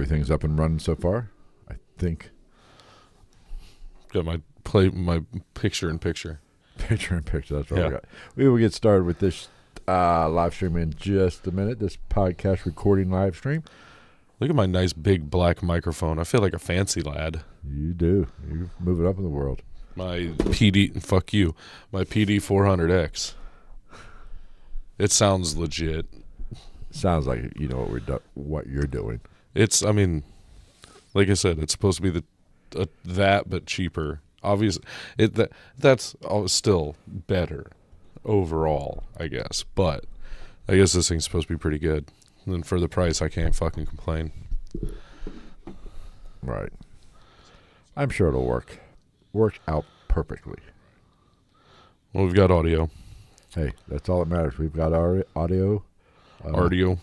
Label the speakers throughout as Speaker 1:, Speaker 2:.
Speaker 1: everything's up and running so far. I think.
Speaker 2: Got my picture-in-picture.
Speaker 1: Picture-in-picture, that's what we got. We will get started with this live stream in just a minute, this podcast recording live stream.
Speaker 2: Look at my nice big black microphone. I feel like a fancy lad.
Speaker 1: You do. You're moving up in the world.
Speaker 2: My fuck you. My PD 400X. It sounds legit.
Speaker 1: Sounds like you know what you're doing.
Speaker 2: It's, I mean, like I said, it's supposed to be that but cheaper. Obviously, that's still better overall, I guess. But I guess this thing's supposed to be pretty good. And for the price, I can't fucking complain.
Speaker 1: Right. I'm sure it'll work out perfectly.
Speaker 2: Well, we've got audio.
Speaker 1: Hey, that's all that matters. We've got our audio.
Speaker 2: Audio.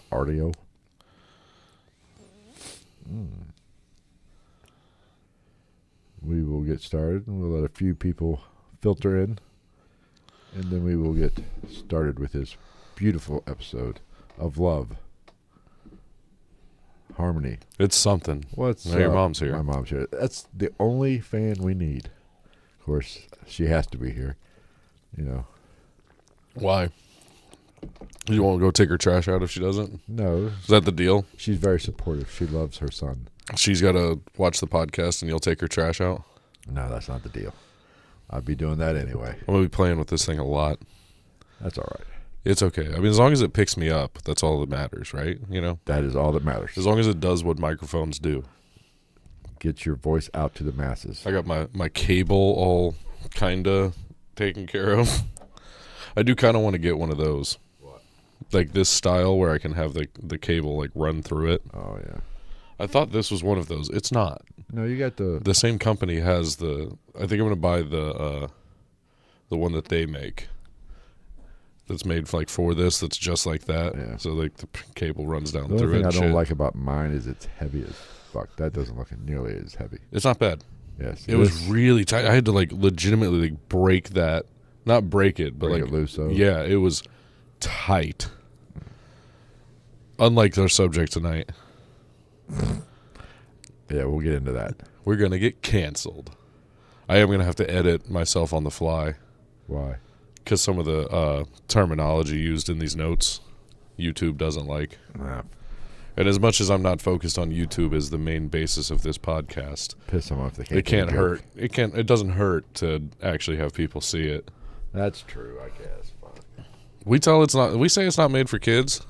Speaker 1: We will get started, and we'll let a few people filter in, and then we will get started with this beautiful episode of Love, Harmony.
Speaker 2: It's something.
Speaker 1: What's
Speaker 2: your mom's here.
Speaker 1: My mom's here. That's the only fan we need. Of course, she has to be here. You know.
Speaker 2: Why? You won't go take her trash out if she doesn't?
Speaker 1: No.
Speaker 2: Is that the deal?
Speaker 1: She's very supportive. She loves her son.
Speaker 2: She's got to watch the podcast and you'll take her trash out?
Speaker 1: No, that's not the deal. I'd be doing that anyway.
Speaker 2: I'm going to be playing with this thing a lot.
Speaker 1: That's all right.
Speaker 2: It's okay. I mean, as long as it picks me up, that's all that matters, right? You know?
Speaker 1: That is all that matters.
Speaker 2: As long as it does what microphones do.
Speaker 1: Get your voice out to the masses.
Speaker 2: I got my cable all kind of taken care of. I do kind of want to get one of those.
Speaker 1: What?
Speaker 2: Like this style where I can have the cable like run through it.
Speaker 1: Oh, yeah.
Speaker 2: I thought this was one of those. It's not.
Speaker 1: No, you got
Speaker 2: the same company has I think I'm going to buy the one that they make. That's made like for this. That's just like that. Yeah. So like the cable runs down through it.
Speaker 1: The only thing I don't like about mine is it's heavy as fuck. That doesn't look nearly as heavy.
Speaker 2: It's not bad.
Speaker 1: Yes.
Speaker 2: It was really tight. I had to like legitimately like break that. Not break it, but
Speaker 1: break
Speaker 2: like
Speaker 1: it loose. So.
Speaker 2: Yeah, it was tight. Unlike our subject tonight.
Speaker 1: Yeah, we'll get into that.
Speaker 2: We're going to get canceled. I am going to have to edit myself on the fly.
Speaker 1: Why?
Speaker 2: Because some of the terminology used in these notes, YouTube doesn't like.
Speaker 1: Nah.
Speaker 2: And as much as I'm not focused on YouTube as the main basis of this podcast,
Speaker 1: piss them off. They can't.
Speaker 2: It can't hurt. It doesn't hurt to actually have people see it.
Speaker 1: That's true, I guess. Fuck.
Speaker 2: We say it's not made for kids.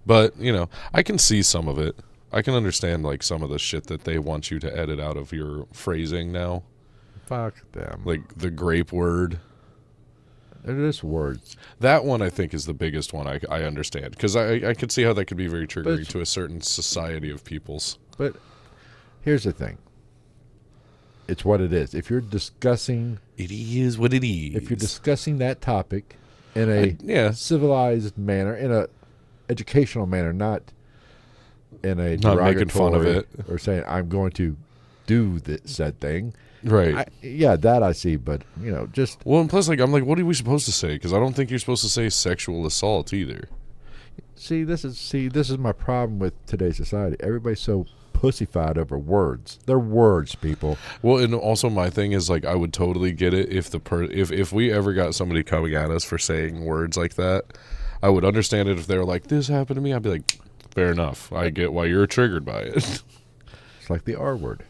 Speaker 2: But, you know, I can see some of it. I can understand, like, some of the shit that they want you to edit out of your phrasing now.
Speaker 1: Fuck them.
Speaker 2: Like, the grape word.
Speaker 1: They're just words.
Speaker 2: That one, I think, is the biggest one I understand. Because I could see how that could be very triggering to a certain society of peoples.
Speaker 1: But here's the thing. It's what it is. If you're discussing...
Speaker 2: It is what it is.
Speaker 1: If you're discussing that topic in a civilized manner, in a... educational manner, not in a
Speaker 2: not making fun of it
Speaker 1: or saying I'm going to do said thing.
Speaker 2: Right.
Speaker 1: That I see, but you know, just
Speaker 2: and plus, like, I'm like, what are we supposed to say? Because I don't think you're supposed to say sexual assault either.
Speaker 1: This is my problem with today's society. Everybody's so pussyfied over words. They're words, people.
Speaker 2: Well, and also my thing is like I would totally get it if if we ever got somebody coming at us for saying words like that. I would understand it if they were like, this happened to me. I'd be like, fair enough. I get why you're triggered by it.
Speaker 1: It's like the R word.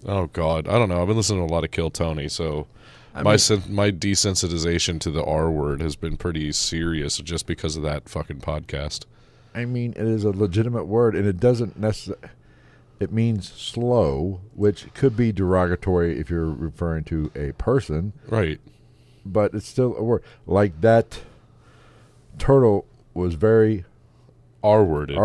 Speaker 2: Oh, God. I don't know. I've been listening to a lot of Kill Tony, so my desensitization to the R word has been pretty serious just because of that fucking podcast.
Speaker 1: I mean, it is a legitimate word, and it doesn't necessarily... It means slow, which could be derogatory if you're referring to a person.
Speaker 2: Right.
Speaker 1: But it's still a word. Like that... Turtle was very R-worded.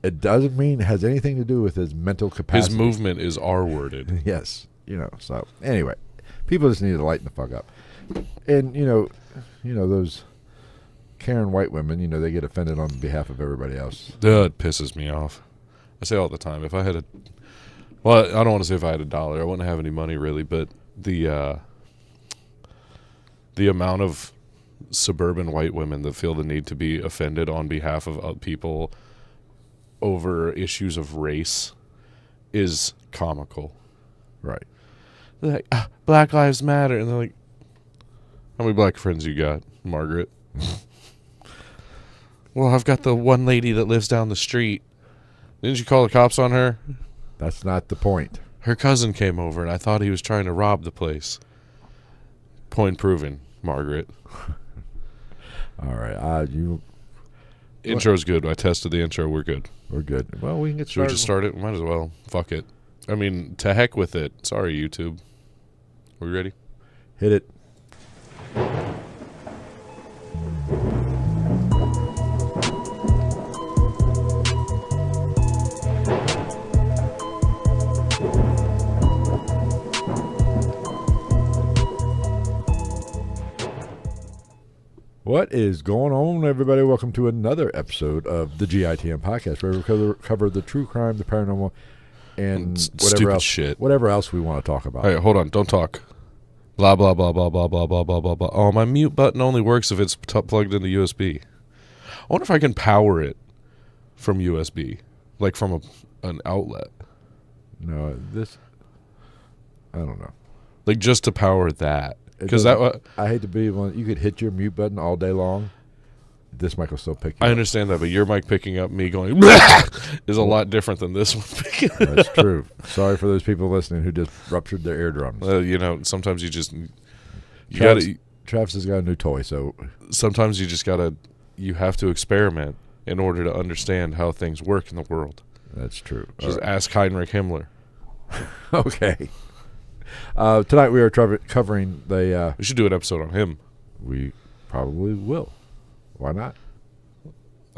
Speaker 1: It doesn't mean it has anything to do with his mental capacity.
Speaker 2: His movement is R-worded.
Speaker 1: Yes. You know, so anyway, people just need to lighten the fuck up. And, you know, those Karen white women, you know, they get offended on behalf of everybody else.
Speaker 2: That pisses me off. I say all the time, if I had I don't want to say if I had $1, I wouldn't have any money really, but the amount of suburban white women that feel the need to be offended on behalf of people over issues of race is comical.
Speaker 1: Right.
Speaker 2: They're like, Black Lives Matter. And they're like, how many black friends you got, Margaret? Well, I've got the one lady that lives down the street. Didn't you call the cops on her?
Speaker 1: That's not the point.
Speaker 2: Her cousin came over, and I thought he was trying to rob the place. Point proven, Margaret.
Speaker 1: All right.
Speaker 2: Intro's good. I tested the intro. We're good.
Speaker 1: We're good. Well, we can get
Speaker 2: Should we
Speaker 1: started.
Speaker 2: just start it? Might as well. Fuck it. I mean, to heck with it. Sorry, YouTube. Are we ready?
Speaker 1: Hit it. What is going on, everybody? Welcome to another episode of the GITM podcast, where we cover the true crime, the paranormal, and whatever else we want to talk about.
Speaker 2: All right, hold on. Don't talk. Blah, blah, blah, blah, blah, blah, blah, blah, blah, blah. Oh, my mute button only works if it's plugged into USB. I wonder if I can power it from USB, like from an outlet.
Speaker 1: No, I don't know.
Speaker 2: Like just to power that. Because
Speaker 1: I hate to be one. You could hit your mute button all day long. This mic will still pick you
Speaker 2: I
Speaker 1: up.
Speaker 2: understand that, but your mic picking up me going is a lot different than this one picking up.
Speaker 1: That's true. Sorry for those people listening who just ruptured their eardrums.
Speaker 2: Sometimes
Speaker 1: Travis has got a new toy, so
Speaker 2: sometimes you have to experiment in order to understand how things work in the world.
Speaker 1: That's true.
Speaker 2: Just ask Heinrich Himmler.
Speaker 1: Okay. Tonight we are covering the...
Speaker 2: we should do an episode on him.
Speaker 1: We probably will. Why not?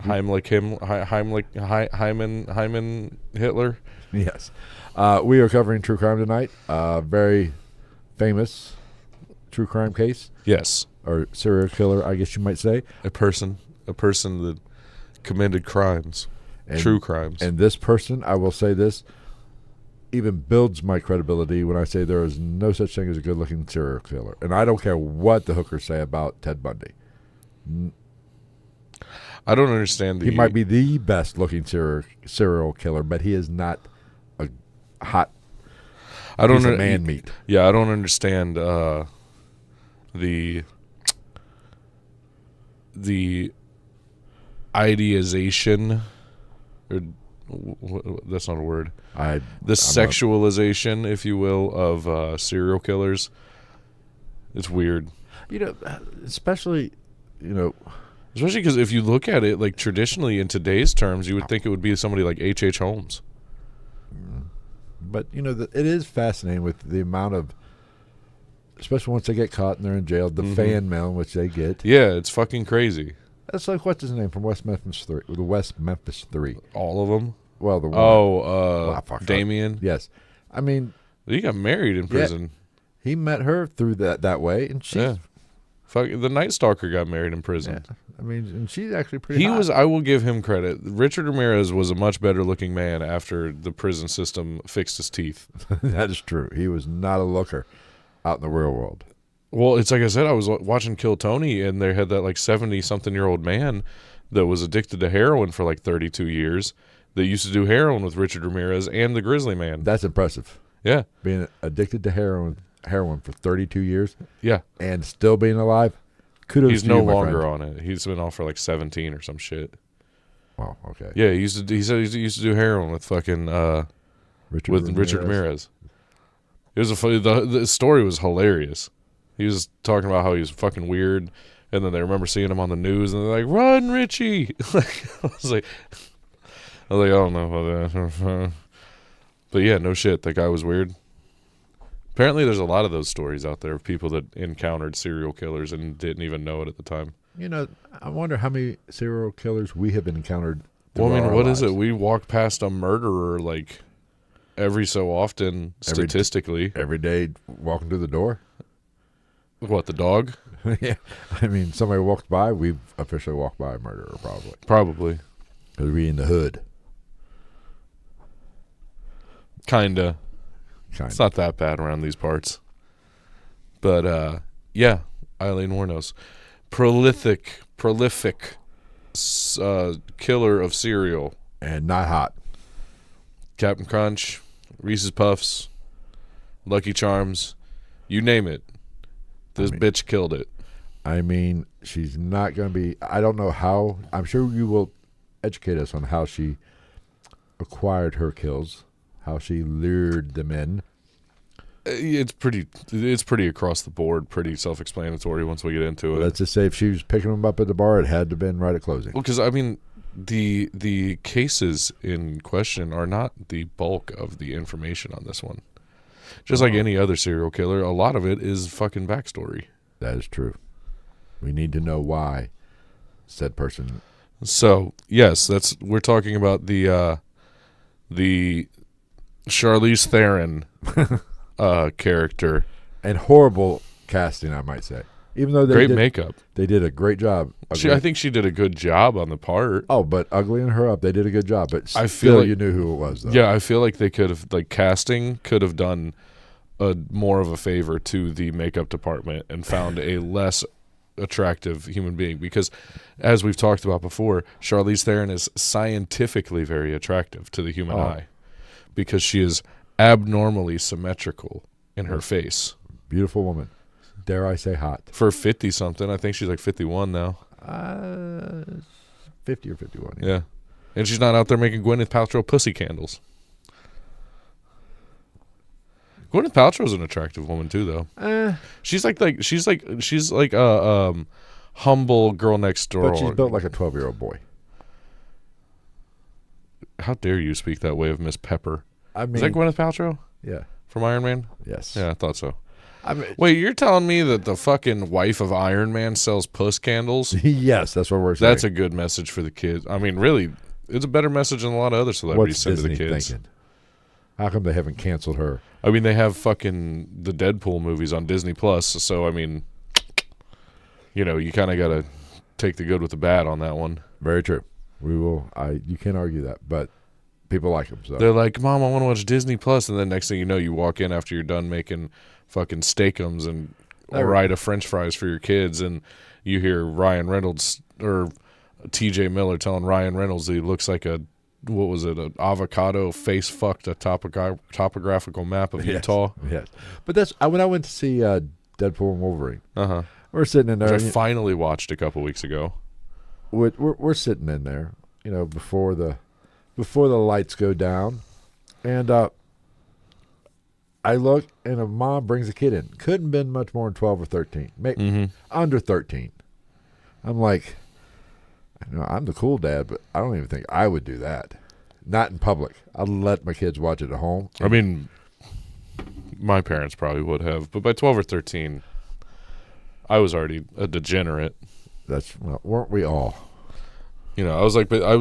Speaker 2: Hyman Hitler.
Speaker 1: Yes. We are covering true crime tonight. Very famous true crime case.
Speaker 2: Yes.
Speaker 1: Or serial killer, I guess you might say.
Speaker 2: A person that committed crimes. True crimes.
Speaker 1: And this person, I will say this, even builds my credibility when I say there is no such thing as a good-looking serial killer. And I don't care what the hookers say about Ted Bundy.
Speaker 2: I don't understand
Speaker 1: He might be the best-looking serial killer, but he is not a hot piece of man meat.
Speaker 2: Yeah, I don't understand the idealization, or that's not a word. The sexualization, if you will, of serial killers. It's weird.
Speaker 1: Especially
Speaker 2: because if you look at it, like traditionally in today's terms, you would think it would be somebody like H.H. Holmes.
Speaker 1: But, it is fascinating with the amount of, especially once they get caught and they're in jail, the fan mail in which they get.
Speaker 2: Yeah, it's fucking crazy.
Speaker 1: That's like, what's his name from West Memphis 3? The West Memphis 3.
Speaker 2: All of them?
Speaker 1: Well, the one.
Speaker 2: Damien?
Speaker 1: Yes. I mean.
Speaker 2: He got married in prison.
Speaker 1: Yeah, he met her through that way, and she's.
Speaker 2: Yeah. The Night Stalker got married in prison.
Speaker 1: Yeah. I mean, and she's actually pretty hot.
Speaker 2: I will give him credit. Richard Ramirez was a much better looking man after the prison system fixed his teeth.
Speaker 1: That is true. He was not a looker out in the real world.
Speaker 2: Well, it's like I said, I was watching Kill Tony, and they had that like 70-something-year-old man that was addicted to heroin for like 32 years that used to do heroin with Richard Ramirez and the Grizzly Man.
Speaker 1: That's impressive.
Speaker 2: Yeah.
Speaker 1: Being addicted to heroin for 32 years.
Speaker 2: Yeah.
Speaker 1: And still being alive. Kudos
Speaker 2: He's
Speaker 1: to
Speaker 2: no
Speaker 1: you, my
Speaker 2: longer
Speaker 1: friend.
Speaker 2: on it. He's been off for like 17 or some shit.
Speaker 1: Oh, okay.
Speaker 2: Yeah, he said he used to do heroin with fucking Richard Ramirez. It was the story was hilarious. He was talking about how he was fucking weird, and then they remember seeing him on the news, and they're like, "Run, Richie!" I was like, I don't know about that. But yeah, no shit, that guy was weird. Apparently, there's a lot of those stories out there of people that encountered serial killers and didn't even know it at the time.
Speaker 1: I wonder how many serial killers we have encountered.
Speaker 2: Well, I mean, what is it? We walk past a murderer like every so often, statistically.
Speaker 1: Every day walking through the door?
Speaker 2: What, the dog?
Speaker 1: Yeah. I mean, somebody walked by, we've officially walked by a murderer, probably.
Speaker 2: Probably.
Speaker 1: Because we in the hood.
Speaker 2: Kinda. It's not that bad around these parts. But, yeah, Aileen Wuornos. Prolific killer of cereal.
Speaker 1: And not hot.
Speaker 2: Captain Crunch, Reese's Puffs, Lucky Charms, you name it. This bitch killed it.
Speaker 1: I mean, she's not going to be... I don't know how... I'm sure you will educate us on how she acquired her kills, how she lured them in.
Speaker 2: It's pretty across the board, pretty self-explanatory once we get into it.
Speaker 1: Let's just say if she was picking them up at the bar, it had to have been right at closing.
Speaker 2: Well, because, I mean... The cases in question are not the bulk of the information on this one. Just like any other serial killer, a lot of it is fucking backstory.
Speaker 1: That is true. We need to know why said person.
Speaker 2: So, yes, we're talking about the Charlize Theron character.
Speaker 1: And horrible casting, I might say. Even though they
Speaker 2: makeup.
Speaker 1: They did a great job.
Speaker 2: I think she did a good job on the part.
Speaker 1: Oh, but uglying her up, they did a good job. But I feel like you knew who it was, though.
Speaker 2: Yeah, I feel like they could have, casting could have done more of a favor to the makeup department and found a less attractive human being. Because, as we've talked about before, Charlize Theron is scientifically very attractive to the human eye. Because she is abnormally symmetrical in her face.
Speaker 1: Beautiful woman. Dare I say hot.
Speaker 2: For 50-something. I think she's like 51 now.
Speaker 1: 50 or 51.
Speaker 2: Yeah. And she's not out there making Gwyneth Paltrow pussy candles. Gwyneth Paltrow's an attractive woman too, though. She's like a humble girl next door.
Speaker 1: But she's built like a 12-year-old boy.
Speaker 2: How dare you speak that way of Miss Pepper?
Speaker 1: I mean,
Speaker 2: is that Gwyneth Paltrow?
Speaker 1: Yeah.
Speaker 2: From Iron Man?
Speaker 1: Yes.
Speaker 2: Yeah, I thought so. Wait, you're telling me that the fucking wife of Iron Man sells puss candles?
Speaker 1: Yes, that's what we're saying.
Speaker 2: That's a good message for the kids. I mean, really, it's a better message than a lot of other celebrities send to the kids. Thinking?
Speaker 1: How come they haven't canceled her?
Speaker 2: I mean, they have fucking the Deadpool movies on Disney Plus, so I mean, you kind of got to take the good with the bad on that one.
Speaker 1: Very true. We will. You can't argue that, but people like them. So
Speaker 2: they're like, "Mom, I want to watch Disney Plus," and then next thing you know, you walk in after you're done making fucking steakums and ride a French fries for your kids, and you hear Ryan Reynolds or T.J. Miller telling Ryan Reynolds that he looks like an avocado face fucked a topographical map of Utah.
Speaker 1: Yes, but that's when I went to see Deadpool and Wolverine. We're sitting in there.
Speaker 2: Which I finally watched a couple weeks ago.
Speaker 1: We're sitting in there, before the lights go down, and I look, and a mom brings a kid in. Couldn't have been much more than 12 or 13. Maybe under 13. I'm like, I'm the cool dad, but I don't even think I would do that. Not in public. I'd let my kids watch it at home.
Speaker 2: I mean, my parents probably would have, but by 12 or 13, I was already a degenerate.
Speaker 1: Weren't we all?
Speaker 2: I was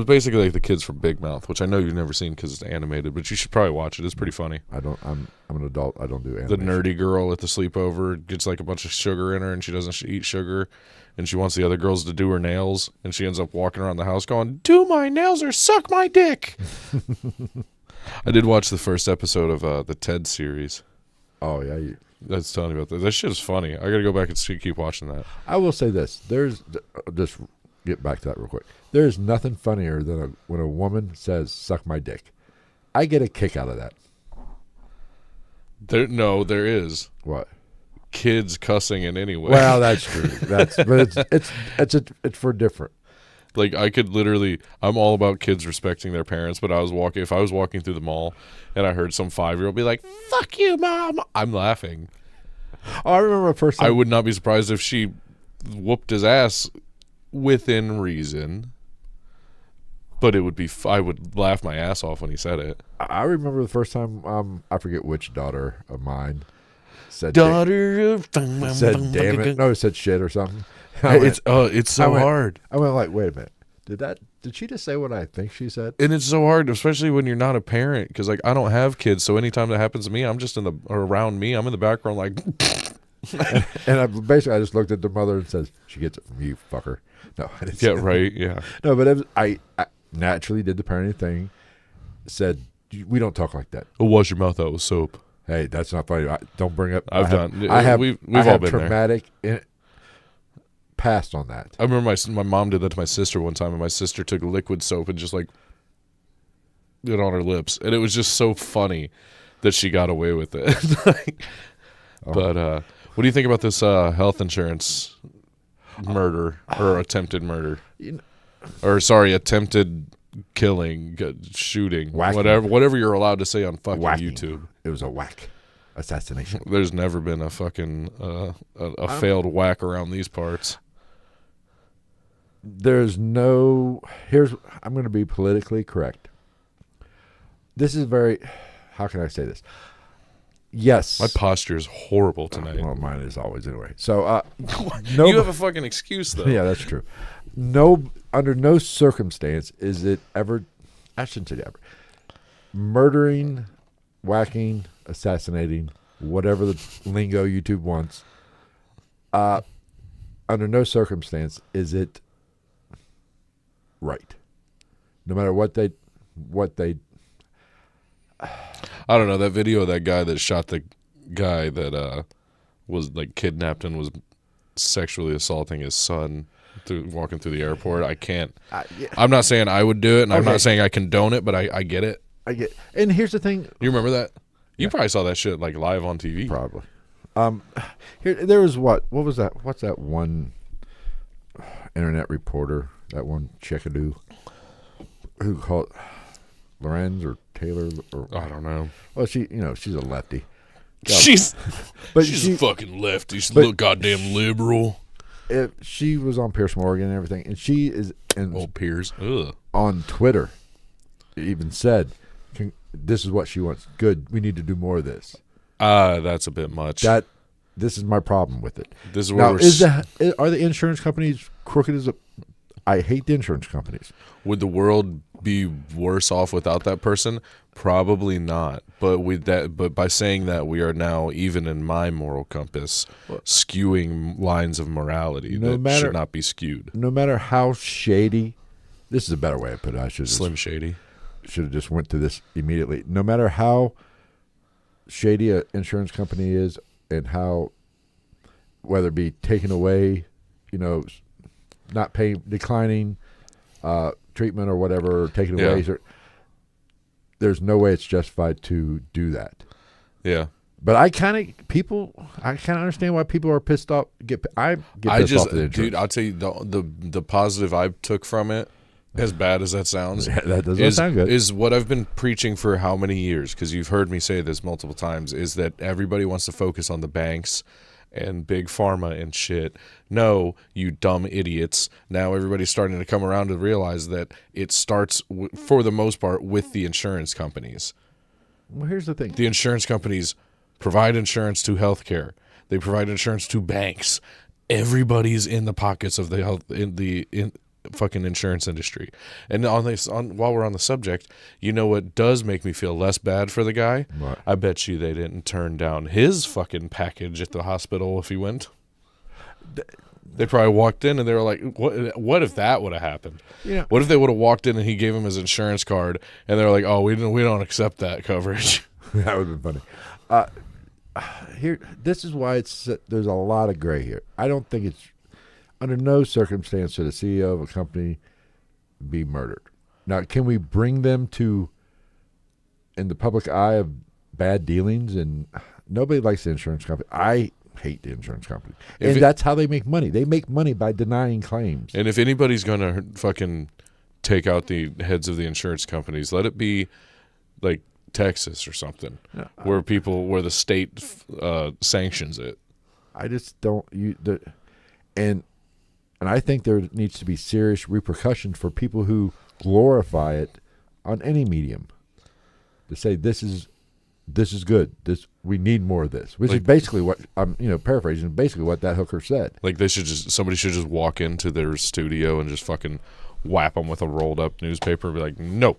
Speaker 2: basically like the kids from Big Mouth, which I know you've never seen because it's animated, but you should probably watch it. It's pretty funny.
Speaker 1: I'm an adult. I don't do animation.
Speaker 2: The nerdy girl at the sleepover gets like a bunch of sugar in her, and she doesn't eat sugar, and she wants the other girls to do her nails, and she ends up walking around the house going, "Do my nails or suck my dick." I did watch the first episode of the Ted series.
Speaker 1: Oh yeah,
Speaker 2: that's telling you about that. That shit is funny. I got to go back and keep watching that.
Speaker 1: I will say this: there's just get back to that real quick. There's nothing funnier than when a woman says, "Suck my dick." I get a kick out of that.
Speaker 2: There is.
Speaker 1: What?
Speaker 2: Kids cussing in any way.
Speaker 1: Well, that's true. But it's for different.
Speaker 2: Like I could literally, I'm all about kids respecting their parents. But if I was walking through the mall and I heard some 5-year-old be like, "Fuck you, mom," I'm laughing.
Speaker 1: Oh, I remember the first time.
Speaker 2: I would not be surprised if she whooped his ass within reason. But I would laugh my ass off when he said it.
Speaker 1: I remember the first time, I forget which daughter of mine said
Speaker 2: "Daughter of..."
Speaker 1: said "damn it." No, it said "shit" or something.
Speaker 2: It's so hard.
Speaker 1: I went like, wait a minute. Did she just say what I think she said?
Speaker 2: And it's so hard, especially when you're not a parent, because like I don't have kids, so anytime that happens to me, I'm just around me. I'm in the background like.
Speaker 1: and I just looked at the mother and said, "She gets it from you, fucker." No, I didn't.
Speaker 2: Yeah, right. Yeah.
Speaker 1: No, but I naturally did the parenting thing. Said, "We don't talk like that."
Speaker 2: Oh, wash your mouth out with soap.
Speaker 1: Hey, that's not funny. Don't bring up.
Speaker 2: We've all been
Speaker 1: traumatic past on that.
Speaker 2: I remember my mom did that to my sister one time, and my sister took liquid soap and just like it on her lips, and it was just so funny that she got away with it. But what do you think about this health insurance murder or attempted murder? Or sorry, attempted killing, shooting,
Speaker 1: Whacking.
Speaker 2: whatever you're allowed to say on fucking
Speaker 1: Whacking.
Speaker 2: YouTube.
Speaker 1: It was a whack assassination.
Speaker 2: There's never been a fucking a failed whack around these parts.
Speaker 1: There's no. I'm going to be politically correct. This is very. How can I say this? Yes.
Speaker 2: My posture is horrible tonight.
Speaker 1: Well, mine is always anyway. So, no.
Speaker 2: You have a fucking excuse though.
Speaker 1: Yeah, that's true. No, under no circumstance is it ever. I shouldn't say ever. Murdering, whacking, assassinating, whatever the lingo YouTube wants. Under no circumstance is it right. No matter what they.
Speaker 2: I don't know, that video of that guy that shot the guy that was like kidnapped and was sexually assaulting his son walking through the airport. I can't. Yeah. I'm not saying I would do it, and I'm not saying I condone it, but I get it.
Speaker 1: And here's the thing.
Speaker 2: You remember that? You probably saw that shit like live on TV.
Speaker 1: Probably. There was what was that? What's that one internet reporter? That one chickadoo who called Lorenz or Taylor or
Speaker 2: I don't know.
Speaker 1: Well, she's a lefty.
Speaker 2: She's a fucking lefty. She's a little goddamn liberal.
Speaker 1: She was on Piers Morgan and everything, and she is
Speaker 2: Piers
Speaker 1: on Twitter. Even said, "This is what she wants. Good. We need to do more of this."
Speaker 2: That's a bit much.
Speaker 1: This is my problem with it.
Speaker 2: This is where
Speaker 1: are the insurance companies crooked as a? I hate the insurance companies.
Speaker 2: Would the world be worse off without that person? Probably not. But by saying that, we are now, even in my moral compass, skewing lines of morality should not be skewed.
Speaker 1: No matter how shady, this is a better way to put it. I should
Speaker 2: shady.
Speaker 1: Should have just went to this immediately. No matter how shady an insurance company is, and how whether it be taken away, not paying, declining treatment or whatever, or taking away. There's no way it's justified to do that.
Speaker 2: Yeah.
Speaker 1: But I kind of understand why people are pissed off. I get pissed off at the insurance.
Speaker 2: Dude, I'll tell you the positive I took from it, as bad as that sounds,
Speaker 1: that doesn't sound good,
Speaker 2: is what I've been preaching for how many years, because you've heard me say this multiple times, is that everybody wants to focus on the banks and big pharma and shit. No, you dumb idiots. Now everybody's starting to come around to realize that it starts, for the most part, with the insurance companies.
Speaker 1: Well, here's the thing.
Speaker 2: The insurance companies provide insurance to healthcare. They provide insurance to banks. Everybody's in the pockets of the fucking insurance industry. And while we're on the subject, you know what does make me feel less bad for the guy?
Speaker 1: What?
Speaker 2: I bet you they didn't turn down his fucking package at the hospital if he went. They probably walked in and they were like, what if that would have happened?
Speaker 1: Yeah.
Speaker 2: What if they would have walked in and he gave him his insurance card and they were like, oh, we don't accept that coverage.
Speaker 1: That would have been funny. This is why there's a lot of gray here. I don't think it's under no circumstance should a CEO of a company be murdered. Now, can we bring them in the public eye of bad dealings? And nobody likes the insurance company. I hate the insurance company. And that's how they make money. They make money by denying claims.
Speaker 2: And if anybody's going to fucking take out the heads of the insurance companies, let it be like Texas or something, where the state sanctions it.
Speaker 1: I just don't. And I think there needs to be serious repercussions for people who glorify it on any medium. To say this is good. We need more of this, which is basically what I'm paraphrasing. Basically, what that hooker said. Like
Speaker 2: somebody should just walk into their studio and just fucking whap them with a rolled up newspaper and be like, no.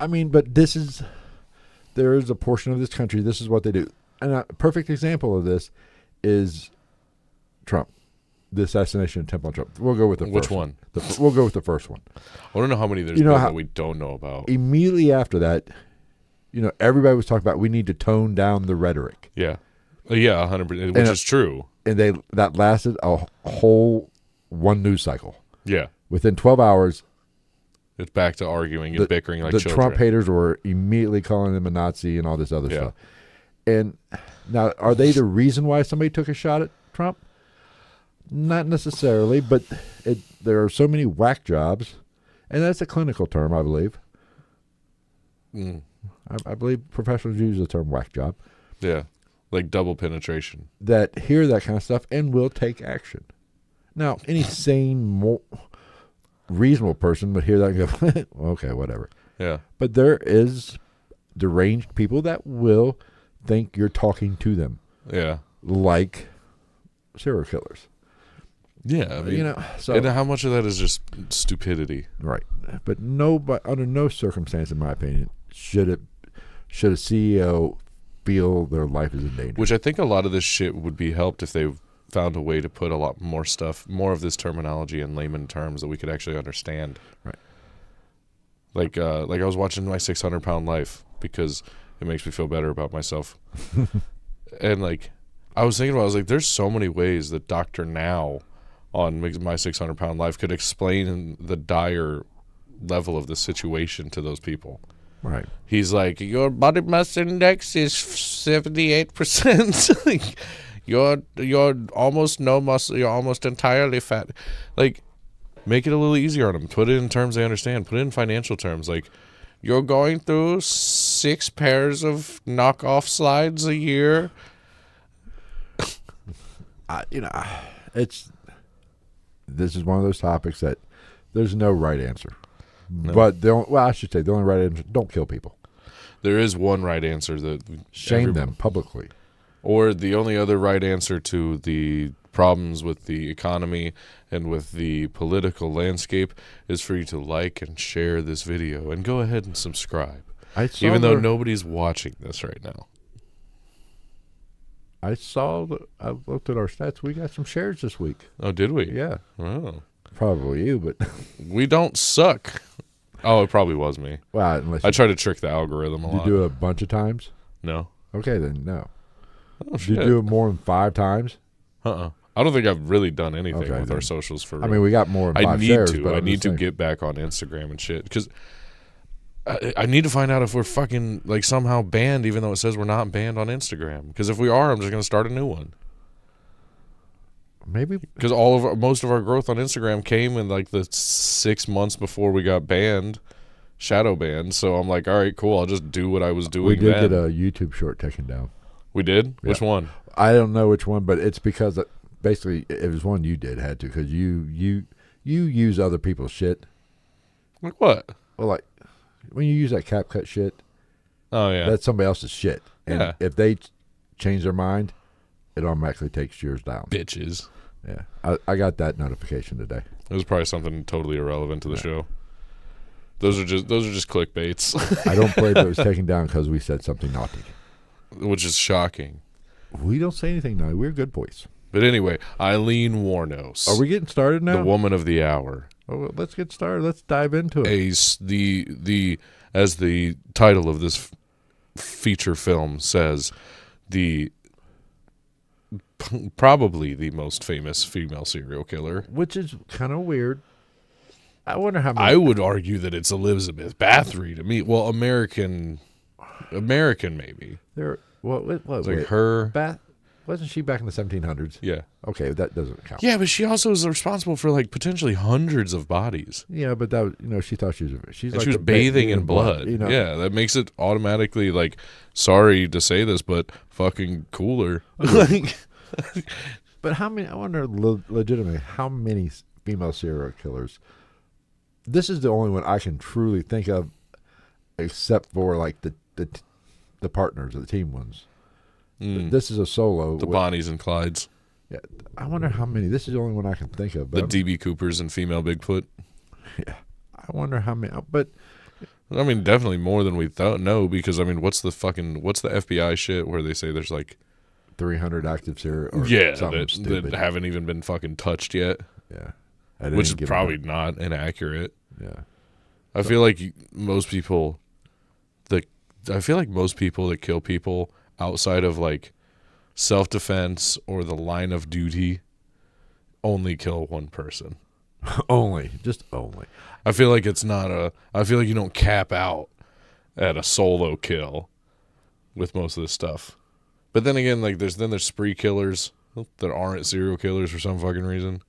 Speaker 1: I mean, but there is a portion of this country. This is what they do, and a perfect example of this is Trump. The assassination attempt on Trump. We'll go with the first one. We'll go with the first one.
Speaker 2: I don't know how many there's been that we don't know about.
Speaker 1: Immediately after that, everybody was talking about we need to tone down the rhetoric.
Speaker 2: Yeah. Yeah, 100%, which is true.
Speaker 1: And that lasted a whole one news cycle.
Speaker 2: Yeah.
Speaker 1: Within 12 hours,
Speaker 2: It's back to arguing and bickering like children.
Speaker 1: The Trump haters were immediately calling him a Nazi and all this other stuff. And now, are they the reason why somebody took a shot at Trump? Not necessarily, but there are so many whack jobs, and that's a clinical term, I believe. I believe professionals use the term whack job.
Speaker 2: Yeah, like double penetration.
Speaker 1: That hear that kind of stuff and will take action. Now, any sane, reasonable person would hear that and go, okay, whatever.
Speaker 2: Yeah.
Speaker 1: But there is deranged people that will think you're talking to them.
Speaker 2: Yeah.
Speaker 1: Like serial killers.
Speaker 2: Yeah, I mean, so, and how much of that is just stupidity?
Speaker 1: Right. But under no circumstance, in my opinion, should a CEO feel their life is in danger.
Speaker 2: Which I think a lot of this shit would be helped if they found a way to put a lot more stuff, more of this terminology in layman terms that we could actually understand.
Speaker 1: Right.
Speaker 2: Like I was watching My 600-Pound Life because it makes me feel better about myself. And I was thinking about, there's so many ways that Dr. Now on My 600-Pound Life could explain the dire level of the situation to those people.
Speaker 1: Right.
Speaker 2: He's like, your body mass index is 78%. You're almost no muscle. You're almost entirely fat. Make it a little easier on them. Put it in terms they understand. Put it in financial terms. You're going through 6 pairs of knockoff slides a year.
Speaker 1: This is one of those topics that there's no right answer. No. But I should say the only right answer: don't kill people.
Speaker 2: There is one right answer that
Speaker 1: shame them publicly.
Speaker 2: Or the only other right answer to the problems with the economy and with the political landscape is for you to like and share this video and go ahead and subscribe. Even though nobody's watching this right now.
Speaker 1: I looked at our stats. We got some shares this week.
Speaker 2: Oh, did we?
Speaker 1: Yeah.
Speaker 2: Oh.
Speaker 1: Probably you, but
Speaker 2: we don't suck. Oh, it probably was me.
Speaker 1: Well,
Speaker 2: I try to trick the algorithm a lot.
Speaker 1: Did you do it a bunch of times?
Speaker 2: No.
Speaker 1: Okay, then no.
Speaker 2: Oh, shit.
Speaker 1: Did you do it more than 5 times?
Speaker 2: I don't think I've really done anything with our socials for real.
Speaker 1: I mean, we got more than 5 shares.
Speaker 2: I need to get back on Instagram and shit because I need to find out if we're fucking somehow banned, even though it says we're not banned on Instagram. Because if we are, I'm just going to start a new one.
Speaker 1: Maybe
Speaker 2: because most of our growth on Instagram came in the 6 months before we got banned, shadow banned. So I'm like, all right, cool. I'll just do what I was doing.
Speaker 1: We did get a YouTube short taken down.
Speaker 2: We did? Yeah. Which one?
Speaker 1: I don't know which one, but it's because basically it was one you had to because you use other people's shit.
Speaker 2: Like what?
Speaker 1: Well, when you use that CapCut shit.
Speaker 2: Oh yeah,
Speaker 1: that's somebody else's shit, and if they change their mind, it automatically takes yours down.
Speaker 2: Bitches.
Speaker 1: Yeah, I got that notification today.
Speaker 2: It was probably something totally irrelevant to the show. Those are just clickbaits.
Speaker 1: I don't believe it was taken down because we said something naughty,
Speaker 2: which is shocking.
Speaker 1: We don't say anything naughty. We're good boys.
Speaker 2: But anyway, Aileen Wuornos.
Speaker 1: Are we getting started now?
Speaker 2: The woman of the hour.
Speaker 1: Oh, let's get started. Let's dive into it.
Speaker 2: As the title of this feature film says, probably the most famous female serial killer.
Speaker 1: Which is kind of weird. I wonder how many.
Speaker 2: I would argue that it's Elizabeth Bathory to me. Well, American maybe.
Speaker 1: Her. Wasn't she back in the 1700s?
Speaker 2: Yeah.
Speaker 1: Okay, that doesn't count.
Speaker 2: Yeah, but she also is responsible for potentially hundreds of bodies.
Speaker 1: Yeah, but that she thought she was
Speaker 2: bathing in blood. Yeah, that makes it automatically sorry to say this, but fucking cooler.
Speaker 1: But how many? I wonder legitimately how many female serial killers. This is the only one I can truly think of, except for the partners, the team ones. This is a solo.
Speaker 2: The Bonnies and Clydes.
Speaker 1: Yeah, I wonder how many. This is the only one I can think of.
Speaker 2: The DB Coopers and female Bigfoot.
Speaker 1: Yeah, I wonder how many. But
Speaker 2: I mean, definitely more than we thought. No, because I mean, what's the FBI shit where they say there's
Speaker 1: 300 active serial?
Speaker 2: That haven't even been fucking touched yet.
Speaker 1: Yeah,
Speaker 2: which is probably not inaccurate.
Speaker 1: Yeah,
Speaker 2: I feel like most people that kill people outside of self-defense or the line of duty only kill one person.
Speaker 1: Just only.
Speaker 2: I feel like it's not I feel like you don't cap out at a solo kill with most of this stuff. But then again, like there's spree killers that aren't serial killers for some fucking reason.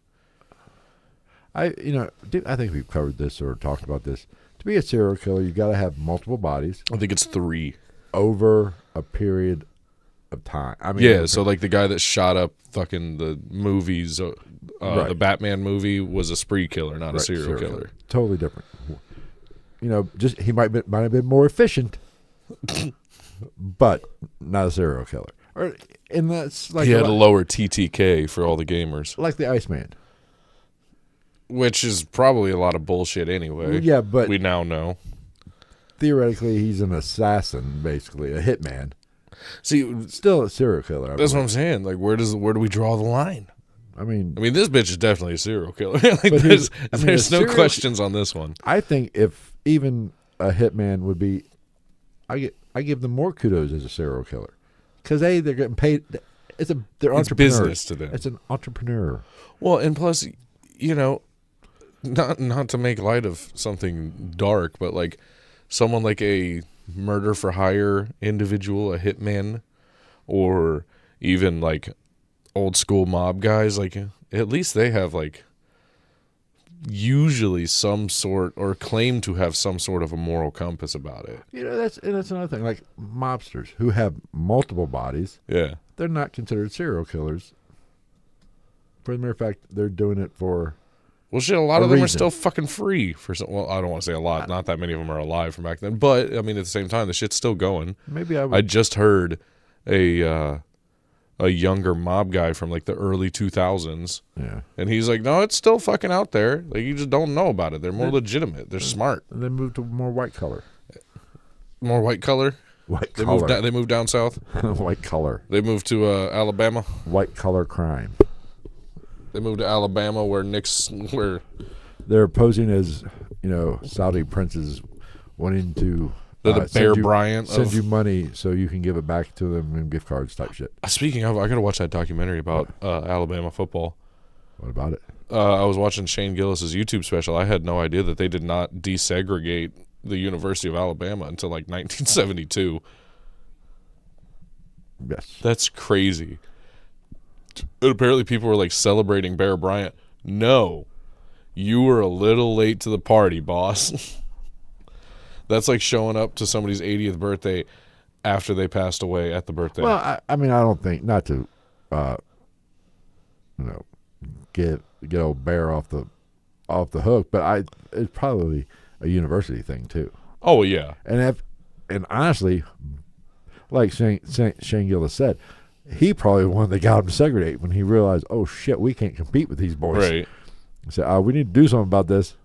Speaker 1: I think we've covered this or talked about this. To be a serial killer, you got to have multiple bodies.
Speaker 2: I think it's 3
Speaker 1: over a period of time. I mean,
Speaker 2: yeah. So like the guy that shot up fucking the movies, the Batman movie was a spree killer, not a serial killer.
Speaker 1: Totally different. Just he might have been more efficient, but not a serial killer. And that's like
Speaker 2: he had a lower TTK for all the gamers,
Speaker 1: like the Iceman.
Speaker 2: Which is probably a lot of bullshit anyway.
Speaker 1: Yeah, but
Speaker 2: we now know.
Speaker 1: Theoretically, he's an assassin, basically, a hitman.
Speaker 2: See,
Speaker 1: still a serial killer.
Speaker 2: That's what I'm saying. Like, where do we draw the line?
Speaker 1: I mean,
Speaker 2: this bitch is definitely a serial killer. There's no questions on this one.
Speaker 1: I think if even a hitman would be, I give them more kudos as a serial killer, because they're getting paid. It's
Speaker 2: business to them.
Speaker 1: It's an entrepreneur.
Speaker 2: Well, and plus, not to make light of something dark, but like someone like a murder for hire individual, a hitman, or even like old school mob guys, like at least they have like usually some sort or claim to have some sort of a moral compass about it.
Speaker 1: That's another thing. Like mobsters who have multiple bodies, they're not considered serial killers. For the mere fact they're doing it for.
Speaker 2: Well, shit, a lot of them are still fucking free. Well, I don't want to say a lot. Not that many of them are alive from back then. But, I mean, at the same time, the shit's still going.
Speaker 1: Maybe I
Speaker 2: just heard a younger mob guy from, like, the early 2000s.
Speaker 1: Yeah.
Speaker 2: And he's like, no, it's still fucking out there. Like, you just don't know about it. They're more legitimate. They're smart.
Speaker 1: And they moved to more white collar.
Speaker 2: More white color?
Speaker 1: White collar.
Speaker 2: They moved down south?
Speaker 1: White collar.
Speaker 2: They moved to Alabama?
Speaker 1: White collar crime.
Speaker 2: They moved to Alabama where
Speaker 1: they're posing as, Saudi princes wanting to
Speaker 2: the Bear Bryant
Speaker 1: send you money so you can give it back to them in gift cards type shit.
Speaker 2: Speaking of, I got to watch that documentary about Alabama football.
Speaker 1: What about it?
Speaker 2: I was watching Shane Gillis's YouTube special. I had no idea that they did not desegregate the University of Alabama until like 1972.
Speaker 1: Yes.
Speaker 2: That's crazy. And apparently people were like celebrating Bear Bryant. No, you were a little late to the party, boss. That's like showing up to somebody's 80th birthday after they passed away at the birthday.
Speaker 1: Well, I don't think, not to, get old Bear off the hook, but it's probably a university thing too.
Speaker 2: Oh yeah,
Speaker 1: and honestly, like Shane Gillis said, he probably one that got him to segregate when he realized, oh shit, we can't compete with these boys.
Speaker 2: Right.
Speaker 1: He said, we need to do something about this.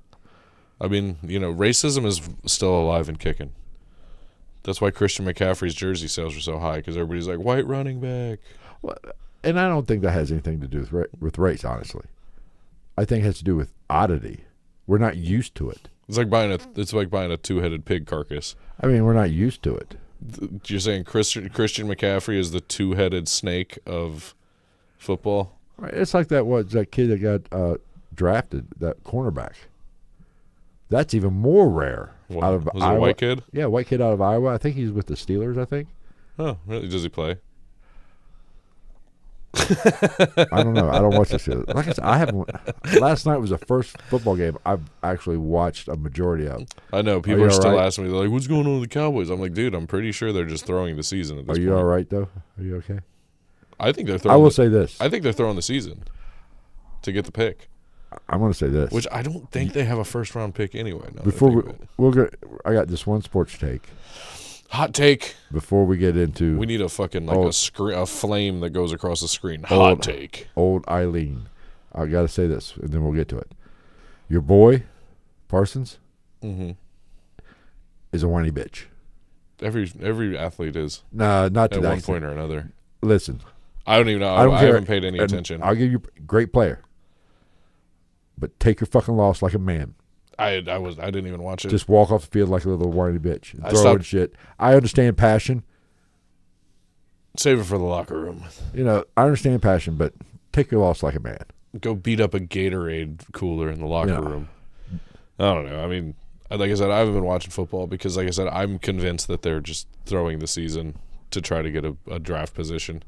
Speaker 2: I mean, racism is still alive and kicking. That's why Christian McCaffrey's jersey sales are so high, because everybody's like, white running back.
Speaker 1: Well, and I don't think that has anything to do with race, honestly. I think it has to do with oddity. We're not used to it.
Speaker 2: It's like buying a two-headed pig carcass.
Speaker 1: I mean, we're not used to it.
Speaker 2: You're saying Christian McCaffrey is the two-headed snake of football?
Speaker 1: Right. It's like that kid that got drafted, that cornerback. That's even more rare. Out of
Speaker 2: was
Speaker 1: Iowa.
Speaker 2: It a white kid?
Speaker 1: Yeah, white kid out of Iowa. I think he's with the Steelers, I think.
Speaker 2: Oh, really? Does he play?
Speaker 1: I don't know. I don't watch the Steelers. Like I said, I haven't. Last night was the first football game I've actually watched a majority of.
Speaker 2: I know. People are still asking me, they're like, what's going on with the Cowboys? I'm like, dude, I'm pretty sure they're just throwing the season at this point.
Speaker 1: Are you all right, though? Are you okay?
Speaker 2: I think they're throwing.
Speaker 1: I will say this.
Speaker 2: I think they're throwing the season to get the pick.
Speaker 1: I'm going to say this.
Speaker 2: Which I don't think they have a first-round pick anyway.
Speaker 1: I got just one sports take.
Speaker 2: Hot take.
Speaker 1: Before we get into...
Speaker 2: We need a fucking, a flame that goes across the screen. Hot take.
Speaker 1: Old Aileen. I got to say this, and then we'll get to it. Your boy, Parsons, is a whiny bitch.
Speaker 2: Every athlete is.
Speaker 1: No, not to
Speaker 2: at
Speaker 1: that
Speaker 2: one
Speaker 1: extent.
Speaker 2: point or another.
Speaker 1: Listen.
Speaker 2: I don't even know. I haven't paid any attention.
Speaker 1: I'll give you a great player. But take your fucking loss like a man.
Speaker 2: I didn't even watch it.
Speaker 1: Just walk off the field like a little whiny bitch. Throwing shit. I understand passion.
Speaker 2: Save it for the locker room.
Speaker 1: I understand passion, but take your loss like a man.
Speaker 2: go beat up a Gatorade cooler in the locker room. I don't know. I mean, like I said, I haven't been watching football because, like I said, I'm convinced that they're just throwing the season to try to get a draft position.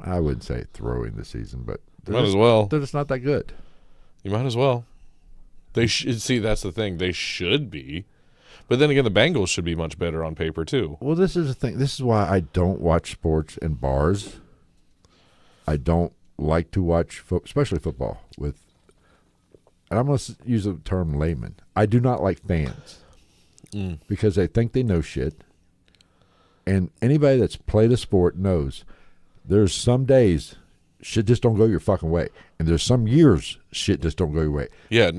Speaker 1: I wouldn't say throwing the season, but
Speaker 2: might as well.
Speaker 1: They're just not that good.
Speaker 2: You might as well. They should see. That's the thing. They should be, but then again, the Bengals should be much better on paper too.
Speaker 1: Well, this is the thing. This is why I don't watch sports in bars. I don't like to watch, especially football, with. And I'm going to use the term layman. I do not like fans because they think they know shit. And anybody that's played a sport knows there's some days shit just don't go your fucking way. And there's some years shit just don't go your way.
Speaker 2: Yeah,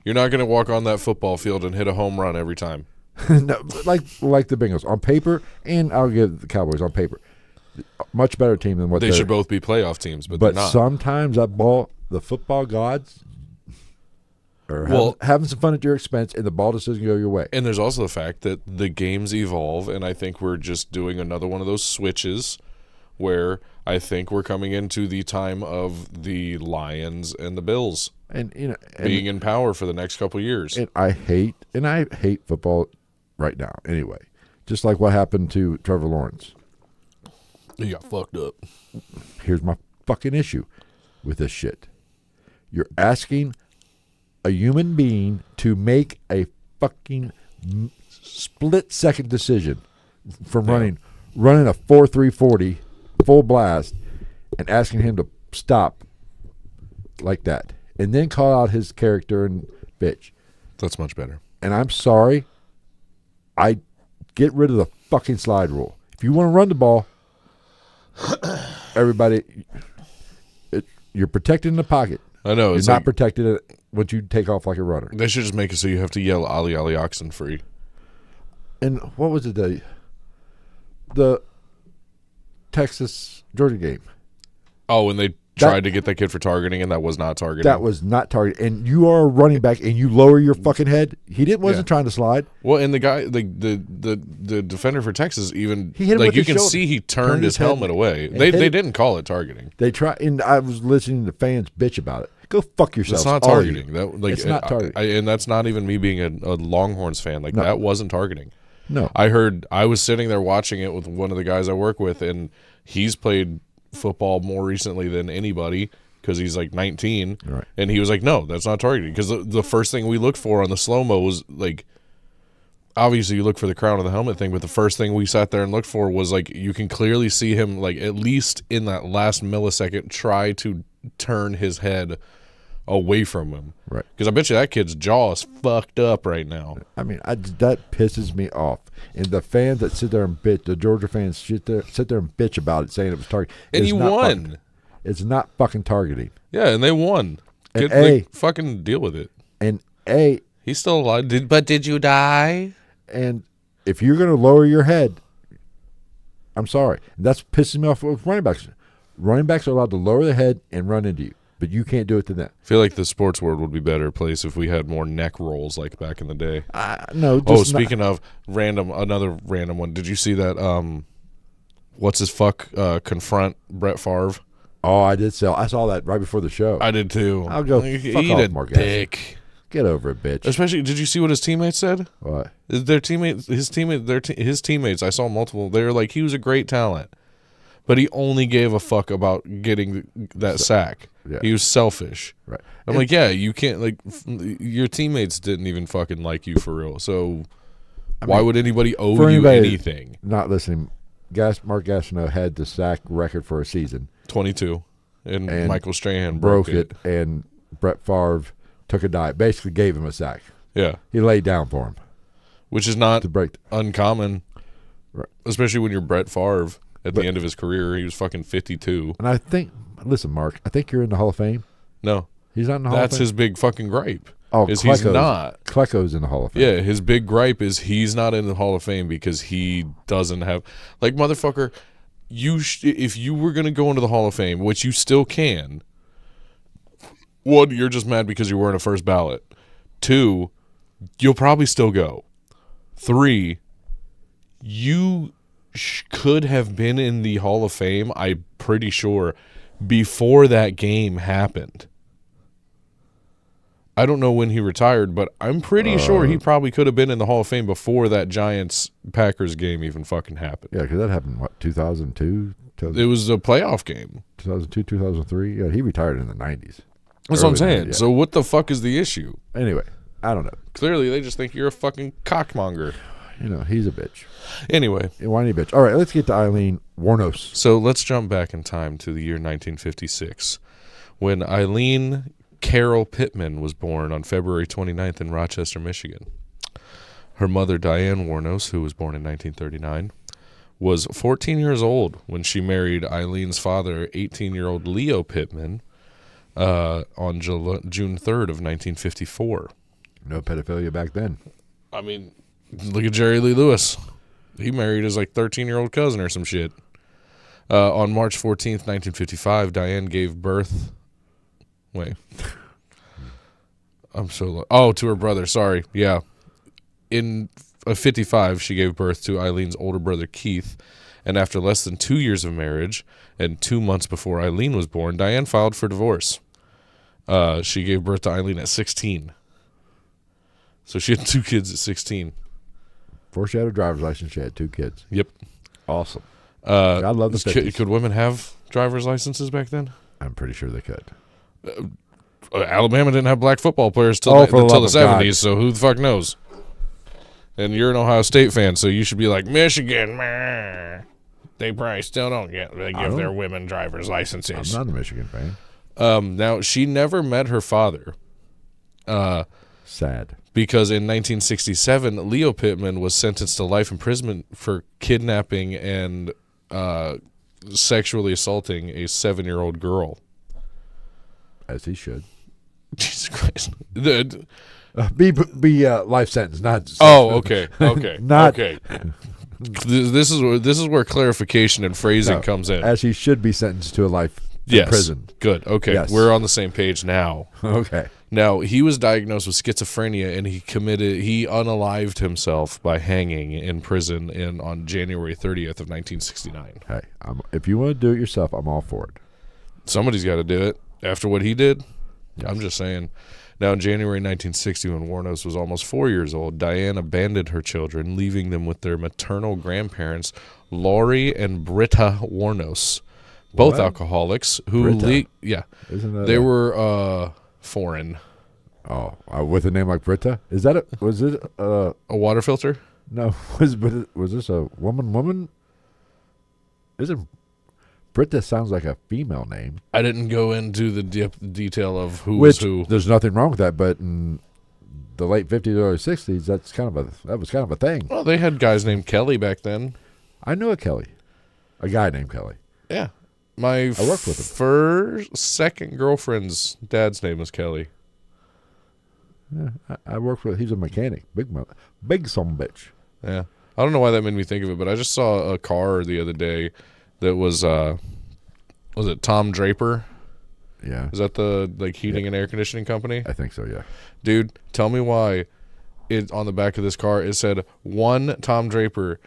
Speaker 2: you're not going to walk on that football field and hit a home run every time.
Speaker 1: No, like the Bengals. On paper, and I'll give the Cowboys on paper, much better team than what
Speaker 2: they should both be playoff teams, but they're not.
Speaker 1: Sometimes the football gods are having some fun at your expense, and the ball just doesn't go your way.
Speaker 2: And there's also the fact that the games evolve, and I think we're just doing another one of those switches where I think we're coming into the time of the Lions and the Bills, and being in power for the next couple of years.
Speaker 1: And I hate football right now. Anyway, just like what happened to Trevor Lawrence.
Speaker 2: He got fucked up.
Speaker 1: Here's my fucking issue with this shit. You're asking a human being to make a fucking split-second decision from running a 4.340 full blast and asking him to stop like that and then call out his character and bitch.
Speaker 2: That's much better.
Speaker 1: And I'm sorry. I get rid of the fucking slide rule. If you want to run the ball, everybody, you're protected in the pocket.
Speaker 2: I know.
Speaker 1: You're not protected once you take off like a runner.
Speaker 2: They should just make it so you have to yell "Ali Ali Oxen free."
Speaker 1: And what was it? The Texas-Georgia game.
Speaker 2: Oh, and they tried to get that kid for targeting, and that was not targeting.
Speaker 1: That was not targeting. And you are a running back, and you lower your fucking head. He wasn't trying to slide.
Speaker 2: Well, and the guy, the defender for Texas, even
Speaker 1: he hit him with
Speaker 2: you can
Speaker 1: shoulder.
Speaker 2: see he turned his helmet away. They didn't call it targeting.
Speaker 1: They try, and I was listening to fans bitch about it. Go fuck yourself.
Speaker 2: That's not targeting.
Speaker 1: It's not targeting.
Speaker 2: And that's not even me being a Longhorns fan. That wasn't targeting.
Speaker 1: No.
Speaker 2: I was sitting there watching it with one of the guys I work with, and he's played football more recently than anybody because he's like 19.
Speaker 1: Right.
Speaker 2: And he was like, no, that's not targeting. Because the first thing we looked for on the slow-mo was like, obviously you look for the crown of the helmet thing, but the first thing we sat there and looked for was like, you can clearly see him like at least in that last millisecond try to turn his head away from him.
Speaker 1: Right.
Speaker 2: Because I bet you that kid's jaw is fucked up right now.
Speaker 1: I mean, that pisses me off. And the fans that sit there and bitch, the Georgia fans sit there and bitch about it, saying it was targeting.
Speaker 2: And he won.
Speaker 1: It's not fucking targeting.
Speaker 2: Yeah, and they won.
Speaker 1: And
Speaker 2: fucking deal with it.
Speaker 1: And
Speaker 2: he's still alive. Did you die?
Speaker 1: And if you're going to lower your head, I'm sorry. That's pissing me off with running backs. Running backs are allowed to lower their head and run into you, but you can't do it to them.
Speaker 2: I feel like the sports world would be a better place if we had more neck rolls like back in the day.
Speaker 1: No.
Speaker 2: Speaking of another random one. Did you see that? What's his confront Brett Favre?
Speaker 1: Oh, I did. I saw that right before the show.
Speaker 2: I did too.
Speaker 1: I'll go fuck off, Mark.
Speaker 2: Dick.
Speaker 1: Get over it, bitch.
Speaker 2: Especially, did you see what his teammates said?
Speaker 1: What?
Speaker 2: His teammates. I saw multiple. They were like, he was a great talent, but he only gave a fuck about getting that sack.
Speaker 1: Yeah.
Speaker 2: He was selfish.
Speaker 1: Right.
Speaker 2: I'm like, yeah, you can't your teammates didn't even fucking like you for real. So why would anybody owe you anything?
Speaker 1: Not listening. Mark Gastineau had the sack record for a season.
Speaker 2: 22. And Michael Strahan
Speaker 1: broke it. And Brett Favre took a dive. Basically gave him a sack.
Speaker 2: Yeah.
Speaker 1: He laid down for him.
Speaker 2: Which is not uncommon.
Speaker 1: Right.
Speaker 2: Especially when you're Brett Favre at the end of his career. He was fucking 52.
Speaker 1: And I think, listen, Mark, I think you're in the Hall of Fame.
Speaker 2: No.
Speaker 1: He's not in the Hall of Fame?
Speaker 2: That's his big fucking gripe.
Speaker 1: Oh,
Speaker 2: he's not.
Speaker 1: Klecko's in the Hall of Fame.
Speaker 2: Yeah, his big gripe is he's not in the Hall of Fame because he doesn't have – like, motherfucker, if you were going to go into the Hall of Fame, which you still can, one, you're just mad because you weren't a first ballot. Two, you'll probably still go. Three, you could have been in the Hall of Fame, I'm pretty sure, before that game happened. I don't know when he retired, but I'm pretty sure he probably could have been in the Hall of Fame before that Giants-Packers game even fucking happened.
Speaker 1: Yeah, because that happened, 2002?
Speaker 2: It was a playoff game.
Speaker 1: 2002, 2003? Yeah, he retired in the 90s.
Speaker 2: That's what I'm saying. Yeah. So what the fuck is the issue?
Speaker 1: Anyway, I don't know.
Speaker 2: Clearly, they just think you're a fucking cockmonger.
Speaker 1: He's a bitch.
Speaker 2: Anyway.
Speaker 1: A whiny bitch. All right, let's get to Aileen Wuornos.
Speaker 2: So let's jump back in time to the year 1956, when Aileen Carol Pittman was born on February 29th in Rochester, Michigan. Her mother, Diane Wuornos, who was born in 1939, was 14 years old when she married Eileen's father, 18-year-old Leo Pittman, on June 3rd of 1954.
Speaker 1: No pedophilia back then.
Speaker 2: I mean, look at Jerry Lee Lewis. He married his 13-year-old cousin or some shit. On March 14th, 1955, Diane gave birth... Wait. I'm so... to her brother. Sorry. Yeah. In 55, she gave birth to Eileen's older brother, Keith. And after less than 2 years of marriage and 2 months before Aileen was born, Diane filed for divorce. She gave birth to Aileen at 16. So she had 2 kids at 16.
Speaker 1: Before she had a driver's license, she had 2 kids.
Speaker 2: Yep.
Speaker 1: Awesome. I love the 50s.
Speaker 2: Could women have driver's licenses back then?
Speaker 1: I'm pretty sure they could.
Speaker 2: Alabama didn't have black football players till the 70s, so who the fuck knows? And you're an Ohio State fan, so you should be like, Michigan, meh. They probably still don't give their women driver's licenses.
Speaker 1: I'm not a Michigan fan.
Speaker 2: Now, she never met her father.
Speaker 1: Sad.
Speaker 2: Because in 1967, Leo Pittman was sentenced to life imprisonment for kidnapping and sexually assaulting a 7-year-old girl.
Speaker 1: As he should.
Speaker 2: Jesus Christ.
Speaker 1: Be life sentence, not.
Speaker 2: Okay.
Speaker 1: Not.
Speaker 2: Okay. This is where clarification and phrasing comes in.
Speaker 1: As he should be sentenced to a life in prison.
Speaker 2: Good. Okay. Yes. We're on the same page now.
Speaker 1: Okay.
Speaker 2: Now, he was diagnosed with schizophrenia, and he unalived himself by hanging in prison on January 30th of 1969.
Speaker 1: Hey, if you want to do it yourself, I'm all for it.
Speaker 2: Somebody's got to do it. After what he did, yes. I'm just saying. Now, in January 1960, when Wuornos was almost 4 years old, Diane abandoned her children, leaving them with their maternal grandparents, Laurie and Britta Wuornos, both alcoholics. They were foreign.
Speaker 1: Oh, with a name like Britta? Was it a
Speaker 2: water filter?
Speaker 1: No, was this a woman? Isn't Britta sounds like a female name.
Speaker 2: I didn't go into the detail of who was who.
Speaker 1: There's nothing wrong with that, but in the late 50s, early 60s, that was kind of a thing.
Speaker 2: Well, they had guys named Kelly back then.
Speaker 1: I knew a guy named Kelly.
Speaker 2: Yeah, I worked with him. Second girlfriend's dad's name was Kelly.
Speaker 1: Yeah, I worked with. He's a mechanic, big son bitch.
Speaker 2: Yeah, I don't know why that made me think of it, but I just saw a car the other day. That was it Tom Draper?
Speaker 1: Yeah.
Speaker 2: Is that the heating and air conditioning company?
Speaker 1: I think so, yeah.
Speaker 2: Dude, tell me why on the back of this car it said one Tom Draper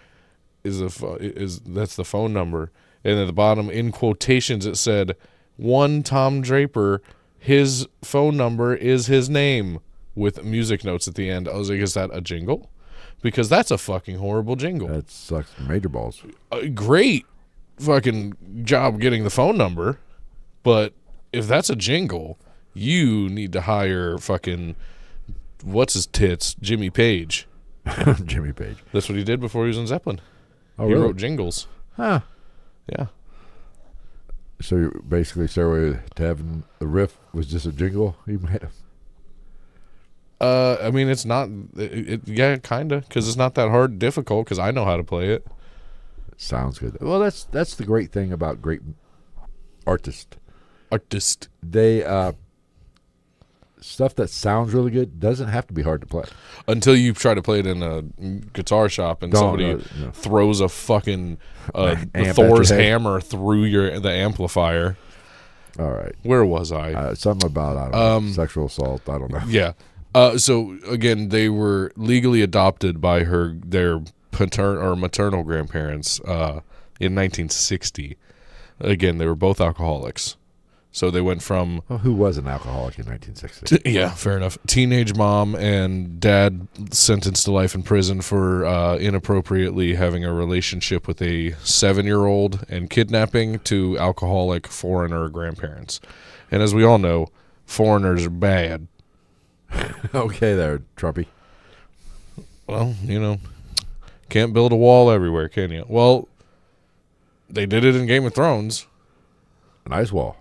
Speaker 2: that's the phone number, and at the bottom in quotations it said one Tom Draper, his phone number is his name, with music notes at the end. I was like, is that a jingle? Because that's a fucking horrible jingle.
Speaker 1: That sucks major balls.
Speaker 2: Great fucking job getting the phone number, but if that's a jingle, you need to hire fucking what's his tits, Jimmy Page.
Speaker 1: Jimmy Page.
Speaker 2: That's what he did before he was in Zeppelin.
Speaker 1: Oh,
Speaker 2: he
Speaker 1: really?
Speaker 2: wrote jingles.
Speaker 1: Huh.
Speaker 2: Yeah.
Speaker 1: So you're basically Stairway to Heaven, the riff was just a jingle you made him.
Speaker 2: I mean, it's not. Yeah, kind of, because it's not that hard, difficult. Because I know how to play it.
Speaker 1: Sounds good. Well, that's the great thing about great artists. They stuff that sounds really good doesn't have to be hard to play.
Speaker 2: Until you try to play it in a guitar shop and somebody throws a fucking Thor's hammer through the amplifier.
Speaker 1: All right.
Speaker 2: Where was I?
Speaker 1: Something about, I don't know, sexual assault. I don't know.
Speaker 2: Yeah. So again, they were legally adopted by their maternal grandparents in 1960. Again, they were both alcoholics. So they went from...
Speaker 1: Well, who was an alcoholic in 1960?
Speaker 2: Yeah, fair enough. Teenage mom and dad sentenced to life in prison for inappropriately having a relationship with a 7-year-old and kidnapping to alcoholic foreigner grandparents. And as we all know, foreigners are bad.
Speaker 1: Okay there, Trumpy.
Speaker 2: Well, can't build a wall everywhere, can you? Well, they did it in Game of Thrones.
Speaker 1: A nice wall.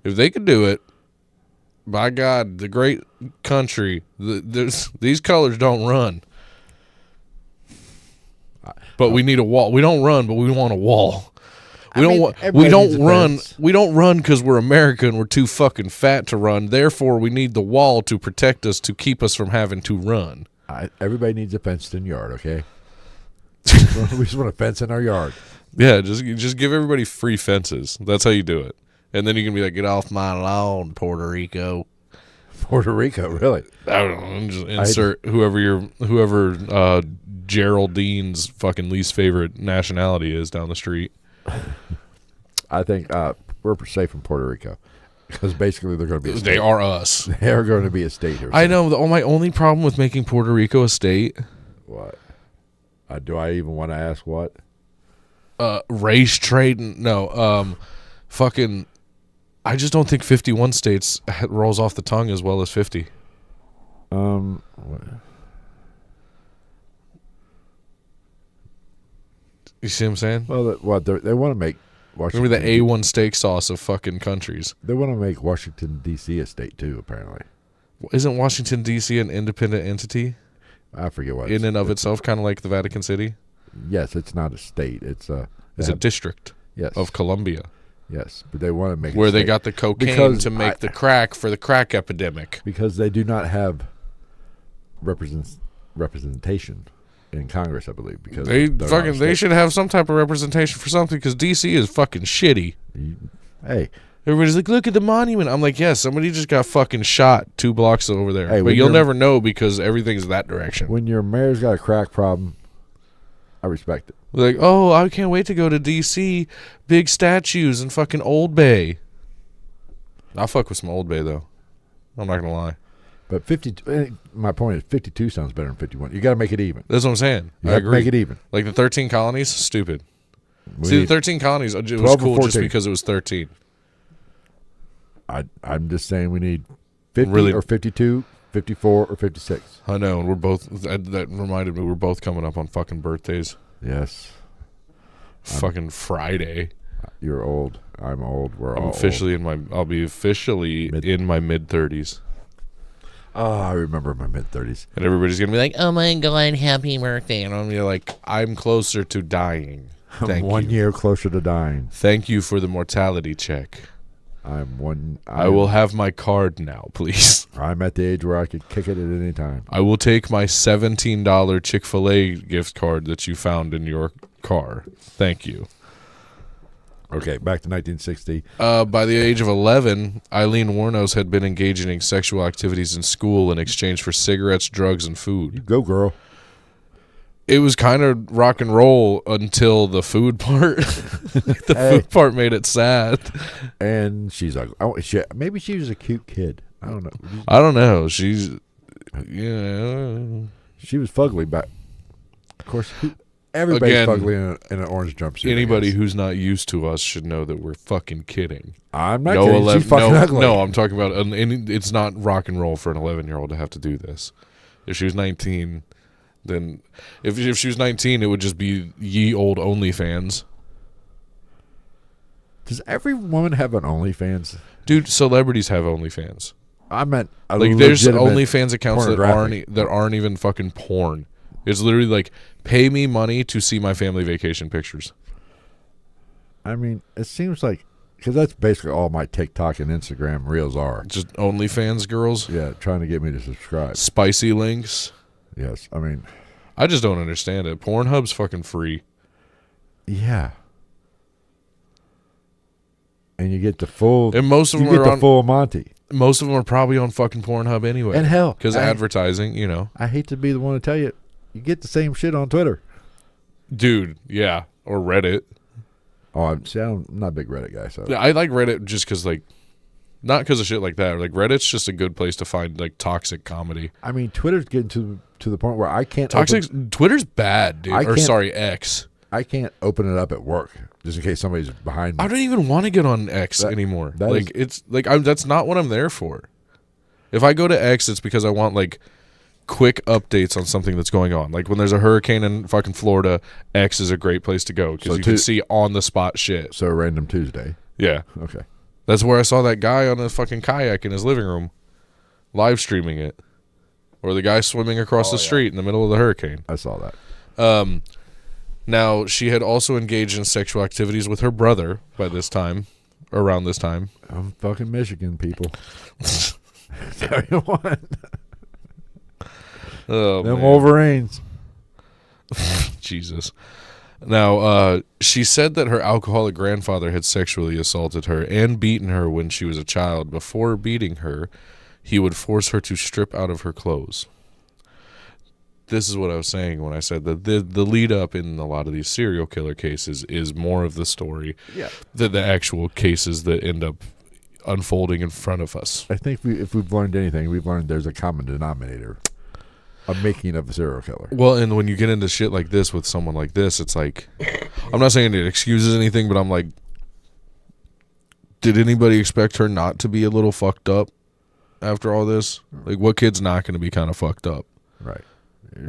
Speaker 2: If they could do it, by God, the great country, these colors don't run. But we need a wall. We don't run, but we want a wall. We don't run. We don't run because we're American and we're too fucking fat to run. Therefore, we need the wall to protect us, to keep us from having to run.
Speaker 1: Everybody needs a fenced-in yard, okay? We just want a fence in our yard.
Speaker 2: Yeah, just give everybody free fences. That's how you do it. And then you can be like, get off my lawn, Puerto Rico.
Speaker 1: Puerto Rico, really?
Speaker 2: I don't know. Just insert whoever Geraldine's fucking least favorite nationality is down the street.
Speaker 1: I think we're safe in Puerto Rico because basically they're going to be a state.
Speaker 2: They are us.
Speaker 1: They are going to be a state here.
Speaker 2: I know. My only problem with making Puerto Rico a state.
Speaker 1: What? Do I even want to ask what?
Speaker 2: Race trading. No. Fucking. I just don't think 51 states rolls off the tongue as well as 50.
Speaker 1: What?
Speaker 2: You see what I'm saying?
Speaker 1: Well, they want to make Washington.
Speaker 2: Remember the A1 steak sauce of fucking countries.
Speaker 1: They want to make Washington, D.C. a state, too, apparently.
Speaker 2: Isn't Washington, D.C. an independent entity?
Speaker 1: I forget what.
Speaker 2: In and of itself, kind of like the Vatican City?
Speaker 1: Yes, it's not a state. It's a
Speaker 2: district of Columbia.
Speaker 1: Yes, but they want to make
Speaker 2: where they got the cocaine to make the crack for the crack epidemic.
Speaker 1: Because they do not have representation in Congress, I believe. Because
Speaker 2: they should have some type of representation for something. Because DC is fucking shitty.
Speaker 1: Hey,
Speaker 2: everybody's like, look at the monument. I'm like, yeah, somebody just got fucking shot 2 blocks over there.
Speaker 1: Hey,
Speaker 2: but you'll never know because everything's that direction.
Speaker 1: When your mayor's got a crack problem, I respect it.
Speaker 2: Like, oh, I can't wait to go to D.C. Big statues and fucking Old Bay. I'll fuck with some Old Bay, though. I'm not going to lie.
Speaker 1: But 52, my point is 52 sounds better than 51. You got to make it even.
Speaker 2: That's what I'm saying.
Speaker 1: I agree. Make it even.
Speaker 2: Like the 13 colonies, stupid. The 13 colonies, it was cool just because it was 13.
Speaker 1: I'm just saying we need 50 or 52, 54 or 56.
Speaker 2: I know, and we're both, that reminded me, we're both coming up on fucking birthdays.
Speaker 1: Yes.
Speaker 2: Fucking Friday.
Speaker 1: You're old. I'm old. We're all
Speaker 2: officially old. I'll be officially in my mid-30s.
Speaker 1: Oh, I remember my mid-30s.
Speaker 2: And everybody's going to be like, oh my God, happy birthday. And I'm going to be like, I'm closer to dying. Thank you.
Speaker 1: 1 year closer to dying.
Speaker 2: Thank you for the mortality check.
Speaker 1: I
Speaker 2: will have my card now, please.
Speaker 1: I'm at the age where I could kick it at any time.
Speaker 2: I will take my $17 Chick-fil-A gift card that you found in your car. Thank you.
Speaker 1: Okay, back to 1960.
Speaker 2: By the age of 11, Aileen Wuornos had been engaging in sexual activities in school in exchange for cigarettes, drugs, and food.
Speaker 1: You go, girl.
Speaker 2: It was kind of rock and roll until the food part. Food part made it sad.
Speaker 1: And she's ugly. Maybe she was a cute kid. I don't know.
Speaker 2: She's,
Speaker 1: she was fugly back. Of course, everybody's fugly in an orange jumpsuit.
Speaker 2: Anybody who's not used to us should know that we're fucking kidding.
Speaker 1: I'm not kidding. She's fucking ugly.
Speaker 2: No, I'm talking about. It's not rock and roll for an 11-year-old to have to do this. If she was 19. Then, if she was 19, it would just be ye old OnlyFans.
Speaker 1: Does every woman have an OnlyFans?
Speaker 2: Dude, celebrities have OnlyFans.
Speaker 1: I meant
Speaker 2: there's OnlyFans accounts that aren't even fucking porn. It's literally like, pay me money to see my family vacation pictures.
Speaker 1: I mean, it seems like, because that's basically all my TikTok and Instagram reels are.
Speaker 2: Just OnlyFans girls?
Speaker 1: Yeah, trying to get me to subscribe.
Speaker 2: Spicy links?
Speaker 1: Yes, I mean,
Speaker 2: I just don't understand it. Pornhub's fucking free.
Speaker 1: Yeah, and you get the full.
Speaker 2: And most of them
Speaker 1: are the full Monty.
Speaker 2: Most of them are probably on fucking Pornhub anyway.
Speaker 1: And hell,
Speaker 2: because advertising,
Speaker 1: I hate to be the one to tell you, you get the same shit on Twitter,
Speaker 2: dude. Yeah, or Reddit.
Speaker 1: Oh, I'm not a big Reddit guy, so
Speaker 2: I like Reddit just because Not because of shit like that. Like Reddit's just a good place to find like toxic comedy.
Speaker 1: I mean, Twitter's getting to the point where I can't.
Speaker 2: Twitter's bad, dude. X.
Speaker 1: I can't open it up at work just in case somebody's behind me.
Speaker 2: I don't even want to get on X anymore. That's not what I'm there for. If I go to X, it's because I want like quick updates on something that's going on. Like when there's a hurricane in fucking Florida, X is a great place to go because you can see on the spot shit.
Speaker 1: So Random Tuesday.
Speaker 2: Yeah.
Speaker 1: Okay.
Speaker 2: That's where I saw that guy on a fucking kayak in his living room, live streaming it, or the guy swimming across the street in the middle of the hurricane.
Speaker 1: I saw that.
Speaker 2: Now she had also engaged in sexual activities with her brother by this time, around this time.
Speaker 1: I'm fucking Michigan, people. Tell you what.
Speaker 2: Oh,
Speaker 1: them Wolverines.
Speaker 2: Jesus. Now, she said that her alcoholic grandfather had sexually assaulted her and beaten her when she was a child. Before beating her, he would force her to strip out of her clothes. This is what I was saying when I said that the lead up in a lot of these serial killer cases is more of the story than the actual cases that end up unfolding in front of us.
Speaker 1: I think if we've learned anything, we've learned there's a common denominator. A making of a serial killer.
Speaker 2: Well, and when you get into shit like this with someone like this, it's like, I'm not saying it excuses anything, but I'm like, did anybody expect her not to be a little fucked up after all this? Like, what kid's not going to be kind of fucked up?
Speaker 1: Right.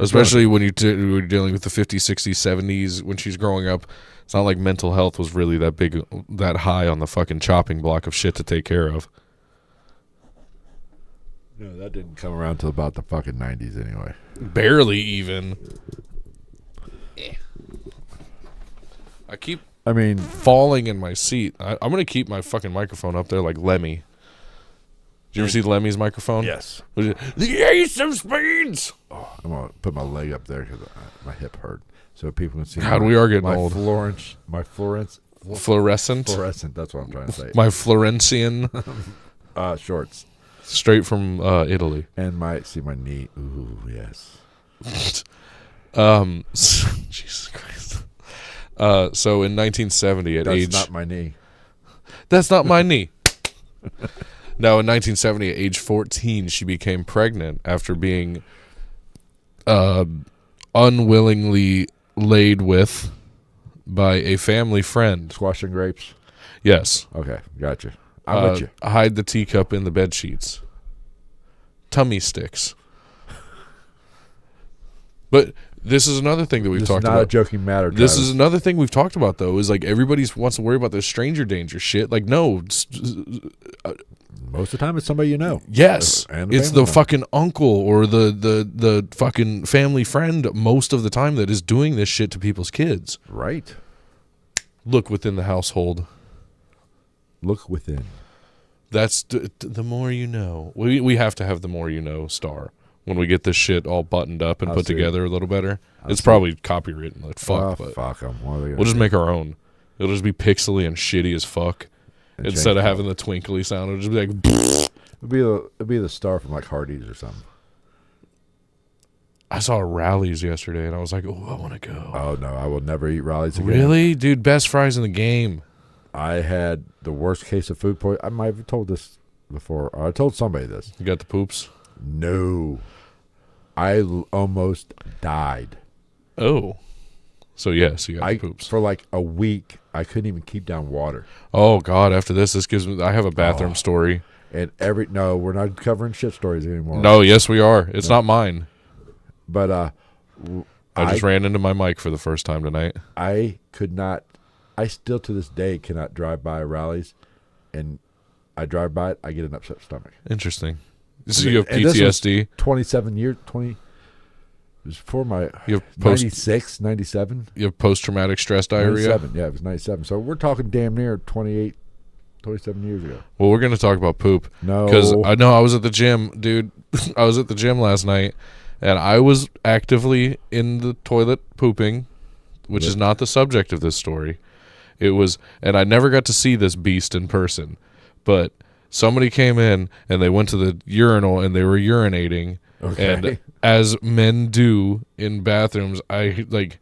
Speaker 2: Especially when you're dealing with the 50s, 60s, 70s, when she's growing up. It's not like mental health was really that high on the fucking chopping block of shit to take care of.
Speaker 1: No, that didn't come around till about the fucking 90s anyway.
Speaker 2: Barely even. I keep falling in my seat. I'm going to keep my fucking microphone up there like Lemmy. Did you ever see Lemmy's microphone?
Speaker 1: Yes.
Speaker 2: The Ace of Spades!
Speaker 1: Oh, I'm going to put my leg up there because my hip hurt. So people can see
Speaker 2: we are getting old.
Speaker 1: Fluorescent, that's what I'm trying to say.
Speaker 2: My Florentian
Speaker 1: shorts.
Speaker 2: Straight from Italy.
Speaker 1: And my knee. Ooh, yes.
Speaker 2: Jesus Christ. So in 1970
Speaker 1: That's not my knee.
Speaker 2: That's not my knee. Now in 1970 at age 14 she became pregnant after being unwillingly laid with by a family friend.
Speaker 1: Squash and grapes?
Speaker 2: Yes.
Speaker 1: Okay, gotcha. I'm with you.
Speaker 2: Hide the teacup in the bed sheets. Tummy sticks. But this is another thing that we've talked about.
Speaker 1: This is not a joking matter, Travis.
Speaker 2: This is another thing we've talked about, though, is like everybody wants to worry about this stranger danger shit. Like, no.
Speaker 1: Most of the time it's somebody you know.
Speaker 2: Yes. It's the fucking uncle or the fucking family friend most of the time that is doing this shit to people's kids.
Speaker 1: Right.
Speaker 2: Look within the household.
Speaker 1: Look within.
Speaker 2: That's the more you know. We have to have the more you know star when we get this shit all buttoned up and put together a little better. It's probably copywritten. Like fuck, but
Speaker 1: fuck them.
Speaker 2: We'll just make our own. It'll just be pixely and shitty as fuck. Instead of having the twinkly sound, it'll just be like.
Speaker 1: It'll be the star from like Hardee's or something.
Speaker 2: I saw Rallies yesterday and I was like, oh, I want to go.
Speaker 1: Oh no, I will never eat Rallies again.
Speaker 2: Really, dude? Best fries in the game.
Speaker 1: I had the worst case of food poisoning. I might have told this before. Or I told somebody this.
Speaker 2: You got the poops?
Speaker 1: No. I almost died.
Speaker 2: Oh. So, yes, you got the poops.
Speaker 1: For like a week, I couldn't even keep down water.
Speaker 2: Oh, God. After this gives me... I have a bathroom story.
Speaker 1: And no, we're not covering shit stories anymore.
Speaker 2: No, yes, we are. It's not mine.
Speaker 1: But
Speaker 2: I just ran into my mic for the first time tonight.
Speaker 1: I could not... I still to this day cannot drive by Rallies, and I drive by it, I get an upset stomach.
Speaker 2: Interesting. So you have PTSD?
Speaker 1: 27 years, 20... It was before my 96, 97.
Speaker 2: You have post-traumatic stress diarrhea?
Speaker 1: 97, yeah, it was 97. So we're talking damn near 27 years ago.
Speaker 2: Well, we're going to talk about poop.
Speaker 1: No.
Speaker 2: Because I know I was at the gym, dude. I was at the gym last night, and I was actively in the toilet pooping, which is not the subject of this story. It was, and I never got to see this beast in person, but somebody came in and they went to the urinal and they were urinating. Okay. And as men do in bathrooms, every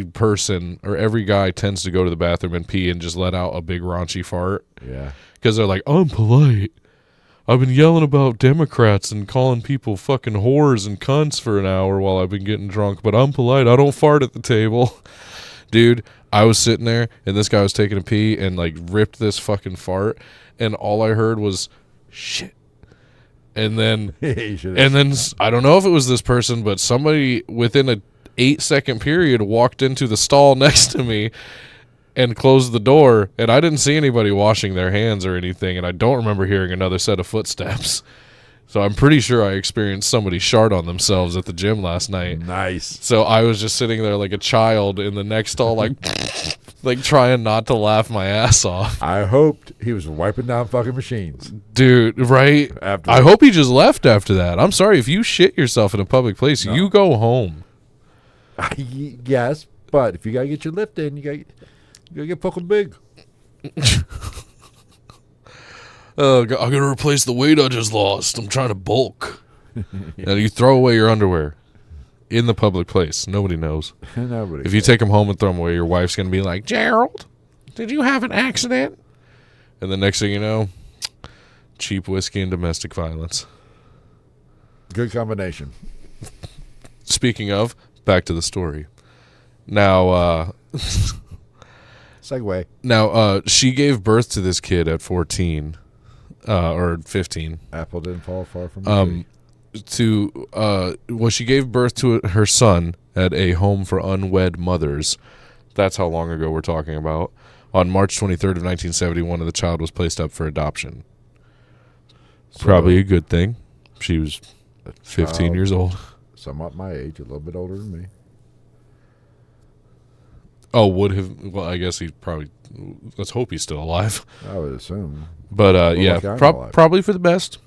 Speaker 2: person or every guy tends to go to the bathroom and pee and just let out a big raunchy fart.
Speaker 1: Yeah.
Speaker 2: because they're like, I'm polite. I've been yelling about Democrats and calling people fucking whores and cunts for an hour while I've been getting drunk, but I'm polite. I don't fart at the table. Dude, I was sitting there, and this guy was taking a pee and, like, ripped this fucking fart, and all I heard was, shit. And then, I don't know if it was this person, but somebody within a 8-second period walked into the stall next to me and closed the door, and I didn't see anybody washing their hands or anything, and I don't remember hearing another set of footsteps. So I'm pretty sure I experienced somebody shart on themselves at the gym last night.
Speaker 1: Nice.
Speaker 2: So I was just sitting there like a child in the next stall, like like trying not to laugh my ass off.
Speaker 1: I hoped he was wiping down fucking machines.
Speaker 2: Dude, right? I hope he just left after that. I'm sorry, if you shit yourself in a public place, you go home.
Speaker 1: Yes, but if you got to get your lift in, you gotta get fucking big.
Speaker 2: I gotta replace the weight I just lost. I'm trying to bulk. And you throw away your underwear in the public place. Nobody knows.
Speaker 1: Nobody.
Speaker 2: If you take them home and throw them away, your wife's gonna be like, Gerald, did you have an accident? And the next thing you know, cheap whiskey and domestic violence.
Speaker 1: Good combination.
Speaker 2: Speaking of, back to the story. Now,
Speaker 1: segue.
Speaker 2: Now, she gave birth to this kid at 14, or 15.
Speaker 1: Apple didn't fall far from the tree.
Speaker 2: She gave birth to her son at a home for unwed mothers. That's how long ago we're talking about. On March 23rd of 1971, the child was placed up for adoption. So, probably a good thing. She was 15 years old.
Speaker 1: Somewhat my age, a little bit older than me.
Speaker 2: Oh, would have. Well, I guess he's probably. Let's hope he's still alive.
Speaker 1: I would assume.
Speaker 2: But yeah, probably for the best.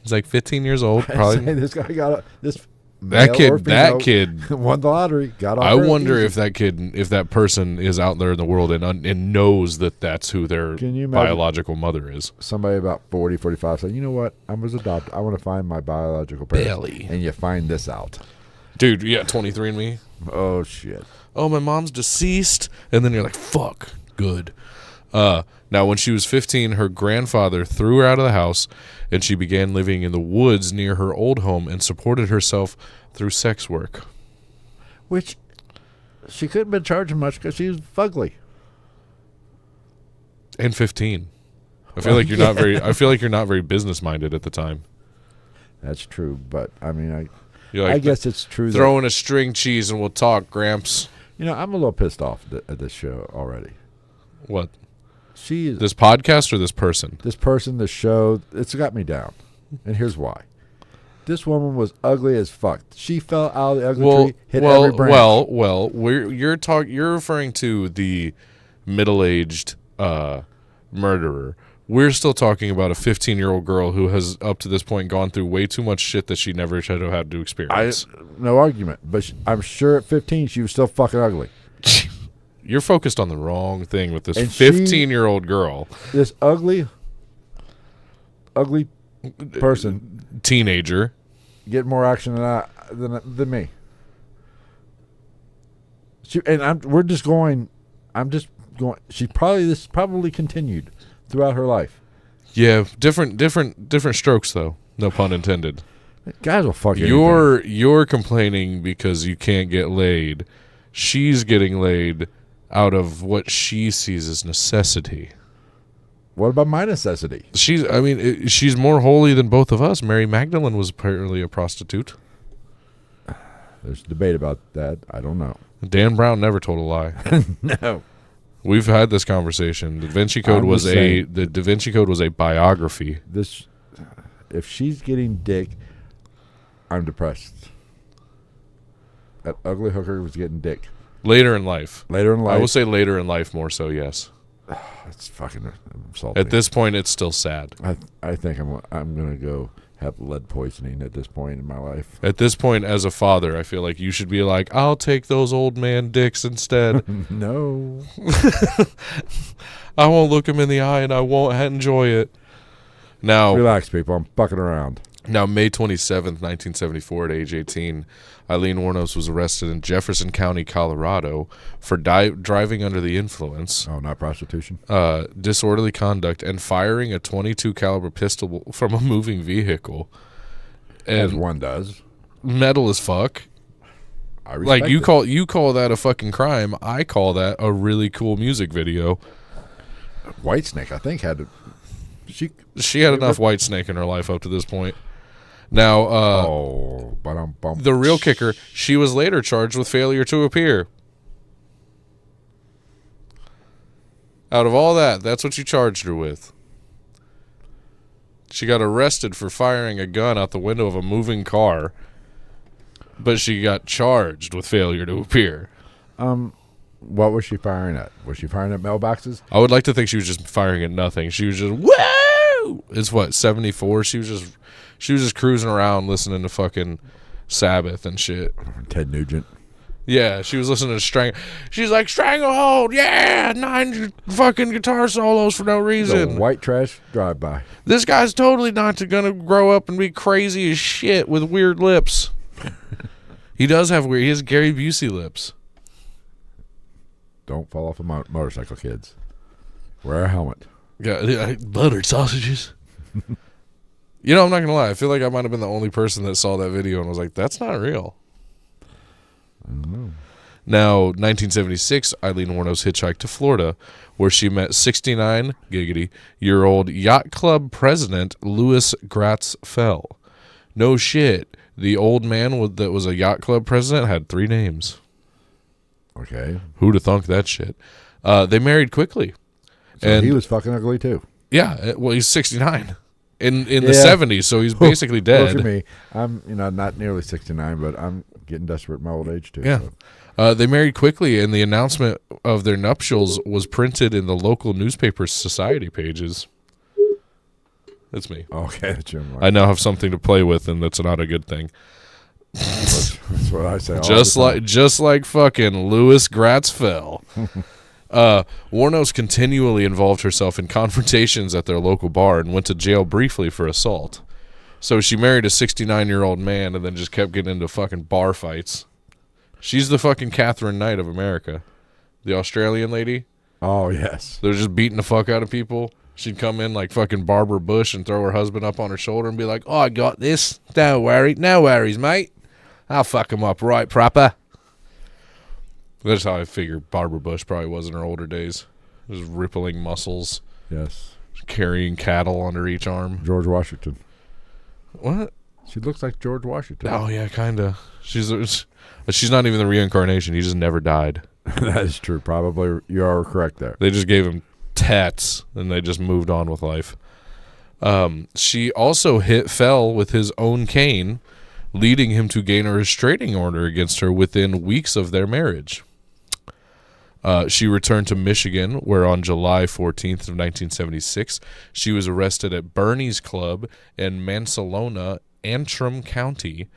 Speaker 2: He's like 15 years old. Probably.
Speaker 1: This guy got this.
Speaker 2: That kid
Speaker 1: won the lottery. Got.
Speaker 2: I wonder if that person is out there in the world and knows that that's who their biological mother is.
Speaker 1: Somebody about 40, 45 saying, "You know what? I was adopted. I want to find my biological parents."
Speaker 2: Belly.
Speaker 1: And you find this out,
Speaker 2: dude. Yeah, 23andMe.
Speaker 1: Oh shit.
Speaker 2: Oh, my mom's deceased, and then you're like, "Fuck, good." Now, when she was 15, her grandfather threw her out of the house, and she began living in the woods near her old home and supported herself through sex work.
Speaker 1: Which she couldn't have been charging much because she was fugly.
Speaker 2: And 15. I feel like you're not very. I feel like you're not very business minded at the time.
Speaker 1: That's true, but I mean,
Speaker 2: like,
Speaker 1: I guess it's true.
Speaker 2: Throw in a string cheese and we'll talk, Gramps.
Speaker 1: You know, I'm a little pissed off at this show already.
Speaker 2: What?
Speaker 1: This
Speaker 2: podcast or this person?
Speaker 1: This person, this show, it's got me down. And here's why. This woman was ugly as fuck. She fell out of the ugly tree, hit every branch.
Speaker 2: You're referring to the middle-aged murderer. We're still talking about a 15-year-old girl who has, up to this point, gone through way too much shit that she never should have had to experience.
Speaker 1: No argument. But I'm sure at 15 she was still fucking ugly.
Speaker 2: You're focused on the wrong thing with this 15-year-old girl.
Speaker 1: This ugly person.
Speaker 2: Teenager.
Speaker 1: Get more action than me. This probably continued throughout her life.
Speaker 2: Yeah, different strokes though. No pun intended.
Speaker 1: Guys will fuck anything.
Speaker 2: You're complaining because you can't get laid. She's getting laid out of what she sees as necessity.
Speaker 1: What about my necessity?
Speaker 2: She's more holy than both of us. Mary Magdalene was apparently a prostitute.
Speaker 1: There's debate about that. I don't know.
Speaker 2: Dan Brown never told a lie.
Speaker 1: No.
Speaker 2: We've had this conversation. The Da Vinci Code was a biography.
Speaker 1: If she's getting dick, I'm depressed. That ugly hooker was getting dick.
Speaker 2: Later in life.
Speaker 1: I
Speaker 2: will say later in life more so, yes.
Speaker 1: It's fucking insulting.
Speaker 2: At this point, it's still sad.
Speaker 1: I think I'm going to go have lead poisoning at this point in my life.
Speaker 2: At this point, as a father, I feel like you should be like, I'll take those old man dicks instead.
Speaker 1: No.
Speaker 2: I won't look him in the eye and I won't enjoy it. Now,
Speaker 1: relax, people. I'm fucking around.
Speaker 2: Now, May 27th, 1974, at age 18, Aileen Wuornos was arrested in Jefferson County, Colorado, for driving under the influence.
Speaker 1: Oh, not prostitution?
Speaker 2: Disorderly conduct, and firing a .22 caliber pistol from a moving vehicle. And
Speaker 1: as one does.
Speaker 2: Metal as fuck.
Speaker 1: I respect
Speaker 2: you call that a fucking crime. I call that a really cool music video.
Speaker 1: Whitesnake, I think, had...
Speaker 2: She had enough Whitesnake in her life up to this point. Now, the real kicker, she was later charged with failure to appear. Out of all that, that's what you charged her with. She got arrested for firing a gun out the window of a moving car, but she got charged with failure to appear.
Speaker 1: What was she firing at? Was she firing at mailboxes?
Speaker 2: I would like to think she was just firing at nothing. She was just, woo! It's what, 74? She was just cruising around listening to fucking Sabbath and shit.
Speaker 1: Ted Nugent.
Speaker 2: Yeah, she was listening to She's like, Stranglehold, yeah, 9 fucking guitar solos for no reason.
Speaker 1: The white trash drive-by.
Speaker 2: This guy's totally not gonna grow up and be crazy as shit with weird lips. He does have he has Gary Busey lips.
Speaker 1: Don't fall off a motorcycle, kids. Wear a helmet.
Speaker 2: Yeah, buttered sausages. You know, I'm not going to lie. I feel like I might have been the only person that saw that video and was like, that's not real.
Speaker 1: I don't know.
Speaker 2: Now, 1976, Aileen Wuornos hitchhiked to Florida, where she met 69-year-old yacht club president Louis Gratz Fell. No shit. The old man that was a yacht club president had 3 names.
Speaker 1: Okay.
Speaker 2: Who'd have thunk that shit? They married quickly.
Speaker 1: So and he was fucking ugly too.
Speaker 2: Yeah. Well, he's 69 in the 70s, so he's basically dead.
Speaker 1: Look at me. I'm not nearly 69, but I'm getting desperate in my old age too.
Speaker 2: Yeah. So. They married quickly, and the announcement of their nuptials was printed in the local newspaper society pages. That's me.
Speaker 1: Okay, that's you.
Speaker 2: I now have something to play with, and that's not a good thing.
Speaker 1: That's what I say.
Speaker 2: Just like fucking Louis Gratz Fell. Wuornos continually involved herself in confrontations at their local bar and went to jail briefly for assault. So she married a 69-year-old man and then just kept getting into fucking bar fights. She's the fucking Catherine Knight of America. The Australian lady.
Speaker 1: Oh, yes.
Speaker 2: They're just beating the fuck out of people. She'd come in like fucking Barbara Bush and throw her husband up on her shoulder and be like, oh, I got this. Don't worry. No worries, mate. I'll fuck him up right proper. That's how I figure Barbara Bush probably was in her older days. Just rippling muscles.
Speaker 1: Yes.
Speaker 2: Carrying cattle under each arm.
Speaker 1: George Washington.
Speaker 2: What?
Speaker 1: She looks like George Washington.
Speaker 2: Oh, yeah, kind of. She's not even the reincarnation. He just never died.
Speaker 1: That is true. Probably you are correct there.
Speaker 2: They just gave him tats, and they just moved on with life. She also Fell with his own cane, leading him to gain a restraining order against her within weeks of their marriage. She returned to Michigan, where on July 14th of 1976, she was arrested at Bernie's Club in Mansalona, Antrim County,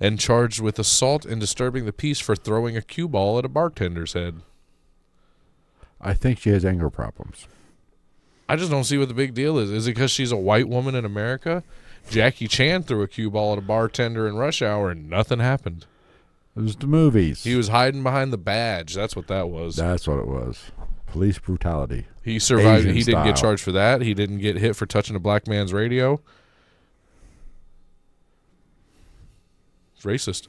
Speaker 2: and charged with assault and disturbing the peace for throwing a cue ball at a bartender's head.
Speaker 1: I think she has anger problems.
Speaker 2: I just don't see what the big deal is. Is it because she's a white woman in America? Jackie Chan threw a cue ball at a bartender in Rush Hour and nothing happened.
Speaker 1: It was the movies.
Speaker 2: He was hiding behind the badge. That's what that was.
Speaker 1: That's what it was. Police brutality.
Speaker 2: He survived.
Speaker 1: Asian
Speaker 2: he didn't get
Speaker 1: style.
Speaker 2: charged for that. He didn't get hit for touching a black man's radio. It's racist.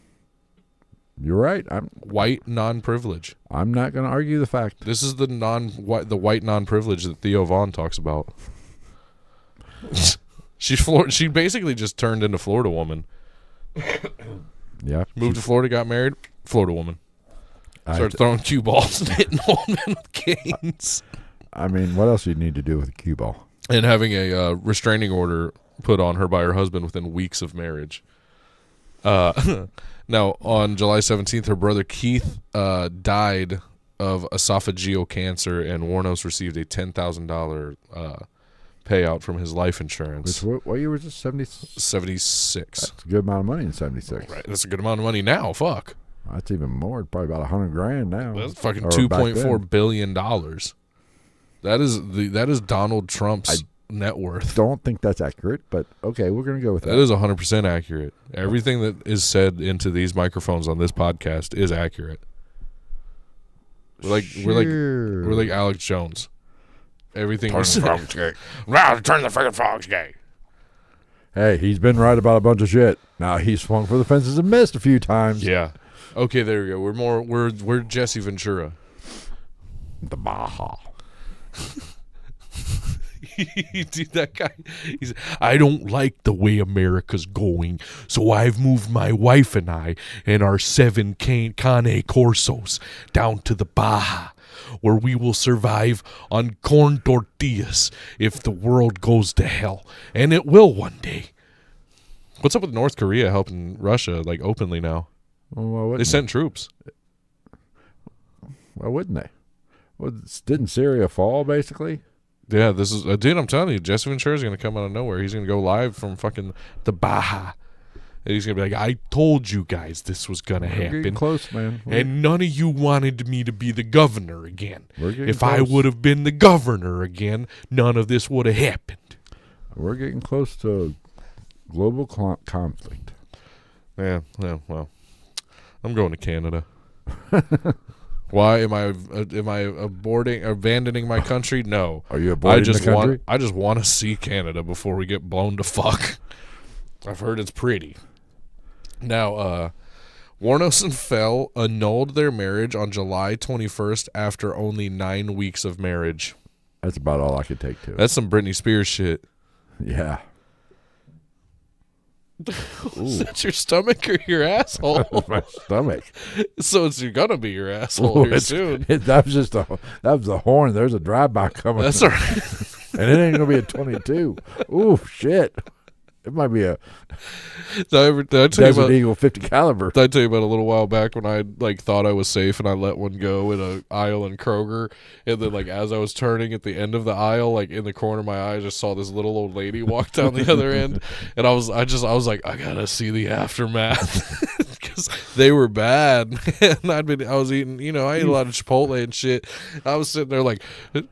Speaker 1: You're right.
Speaker 2: White non-privilege.
Speaker 1: I'm not going to argue the fact.
Speaker 2: This is the white non-privilege that Theo Vaughn talks about. She basically just turned into Florida woman.
Speaker 1: Yeah.
Speaker 2: Moved to Florida, got married, Florida woman. Started throwing cue balls and hitting old men with canes.
Speaker 1: I mean, what else do you need to do with a cue ball?
Speaker 2: And having a restraining order put on her by her husband within weeks of marriage. Now, on July 17th, her brother Keith died of esophageal cancer, and Wuornos received a $10,000 payout from his life insurance.
Speaker 1: What year was this?
Speaker 2: 76.
Speaker 1: That's a good amount of money in 76.
Speaker 2: Right, that's a good amount of money now. Fuck.
Speaker 1: That's even more. Probably about $100,000 now.
Speaker 2: That's fucking $2.4 billion. That is Donald Trump's net worth.
Speaker 1: Don't think that's accurate, but okay, we're going to go with that.
Speaker 2: That is 100% accurate. Everything that is said into these microphones on this podcast is accurate. We're like Alex Jones. Everything we say.
Speaker 1: Turn the freaking frogs gay. Hey, he's been right about a bunch of shit. Now he's swung for the fences and missed a few times.
Speaker 2: Yeah. Okay, there we go. We're Jesse Ventura.
Speaker 1: The Baja.
Speaker 2: Dude, that guy, I don't like the way America's going, so I've moved my wife and I and our 7 Cane Corsos down to the Baja, where we will survive on corn tortillas if the world goes to hell, and it will one day. What's up with North Korea helping Russia, like, openly now?
Speaker 1: Well,
Speaker 2: they sent troops.
Speaker 1: Why wouldn't they? Well, didn't Syria fall, basically?
Speaker 2: Yeah, this is dude. I'm telling you, Jesse Ventura is going to come out of nowhere. He's going to go live from fucking the Baja, and he's going to be like, "I told you guys this was going to happen.
Speaker 1: Getting close, man.
Speaker 2: And none of you wanted me to be the governor again. If
Speaker 1: close.
Speaker 2: I would have been the governor again, none of this would have happened."
Speaker 1: We're getting close to global conflict.
Speaker 2: Yeah. Well, I'm going to Canada. Why am I abandoning my country? No.
Speaker 1: Are you abandoning the country?
Speaker 2: I just want to see Canada before we get blown to fuck. I've heard it's pretty. Now, Wuornos and Fell annulled their marriage on July 21st after only 9 weeks of marriage.
Speaker 1: That's about all I could take to it.
Speaker 2: That's some Britney Spears shit.
Speaker 1: Yeah.
Speaker 2: Is that your stomach or your asshole?
Speaker 1: My stomach.
Speaker 2: So it's gonna be your asshole here soon.
Speaker 1: That was the horn. There's a drive-by coming.
Speaker 2: That's all right.
Speaker 1: And it ain't gonna be a 22. Ooh, shit. It might be a Desert Eagle 50 caliber.
Speaker 2: Did I tell you about a little while back when I thought I was safe and I let one go in an aisle in Kroger, and then as I was turning at the end of the aisle, in the corner of my eye, I just saw this little old lady walk down the other end, and I was like, I gotta see the aftermath because they were bad. And I was eating, I ate a lot of Chipotle and shit. I was sitting there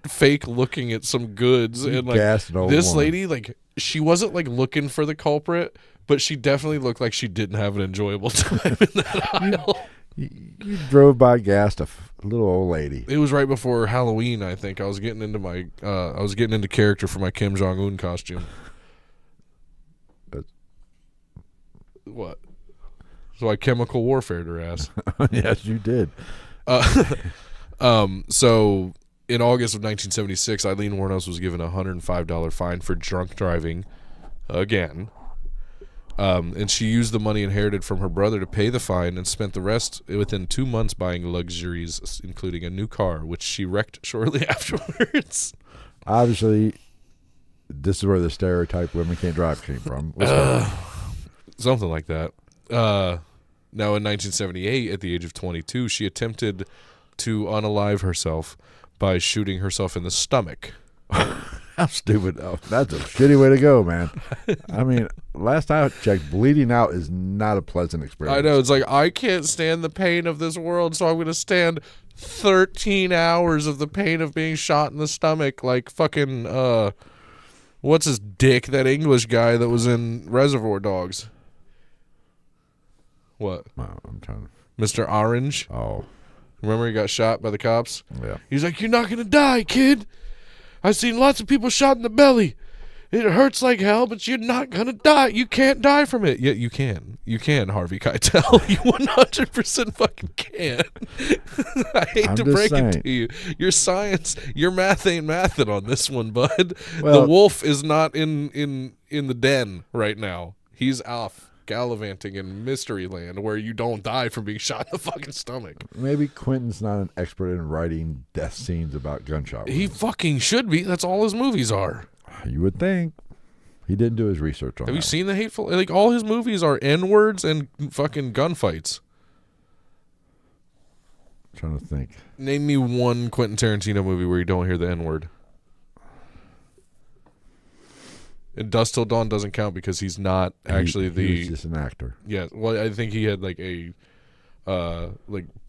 Speaker 2: fake looking at some goods, and this lady she wasn't looking for the culprit, but she definitely looked like she didn't have an enjoyable time in that aisle.
Speaker 1: You drove by, gassed a little old lady.
Speaker 2: It was right before Halloween, I think. I was getting into character for my Kim Jong-un costume. What? So I chemical warfared her ass.
Speaker 1: Yes, you did.
Speaker 2: So in August of 1976, Aileen Wuornos was given a $105 fine for drunk driving again. And she used the money inherited from her brother to pay the fine and spent the rest within 2 months buying luxuries, including a new car, which she wrecked shortly afterwards.
Speaker 1: Obviously, this is where the stereotype women can't drive came from.
Speaker 2: Something like that. Now, in 1978, at the age of 22, she attempted to unalive herself by shooting herself in the stomach.
Speaker 1: How stupid. Oh, that's a shitty way to go, man. I mean, last I checked, bleeding out is not a pleasant experience.
Speaker 2: I know. It's I can't stand the pain of this world, so I'm going to stand 13 hours of the pain of being shot in the stomach like fucking, what's his dick, that English guy that was in Reservoir Dogs. What?
Speaker 1: I'm trying to...
Speaker 2: Mr. Orange?
Speaker 1: Oh.
Speaker 2: Remember he got shot by the cops?
Speaker 1: Yeah.
Speaker 2: He's like, "You're not going to die, kid. I've seen lots of people shot in the belly. It hurts like hell, but you're not going to die. You can't die from it." Yeah, you can. You can, Harvey Keitel. You 100% fucking can. I hate to break it to you. Your science, your math ain't mathin' on this one, bud. Well, the wolf is not in the den right now. He's off gallivanting in mystery land where you don't die from being shot in the fucking stomach.
Speaker 1: Maybe Quentin's not an expert in writing death scenes about gunshot wounds.
Speaker 2: He fucking should be. That's all his movies are.
Speaker 1: You would think. He didn't do his research on that.
Speaker 2: Have you seen The Hateful? All his movies are N-words and fucking gunfights.
Speaker 1: I'm trying to think.
Speaker 2: Name me one Quentin Tarantino movie where you don't hear the N-word. And Dusk Till Dawn doesn't count because he's not actually
Speaker 1: he's just an actor.
Speaker 2: Yeah, well, I think he had a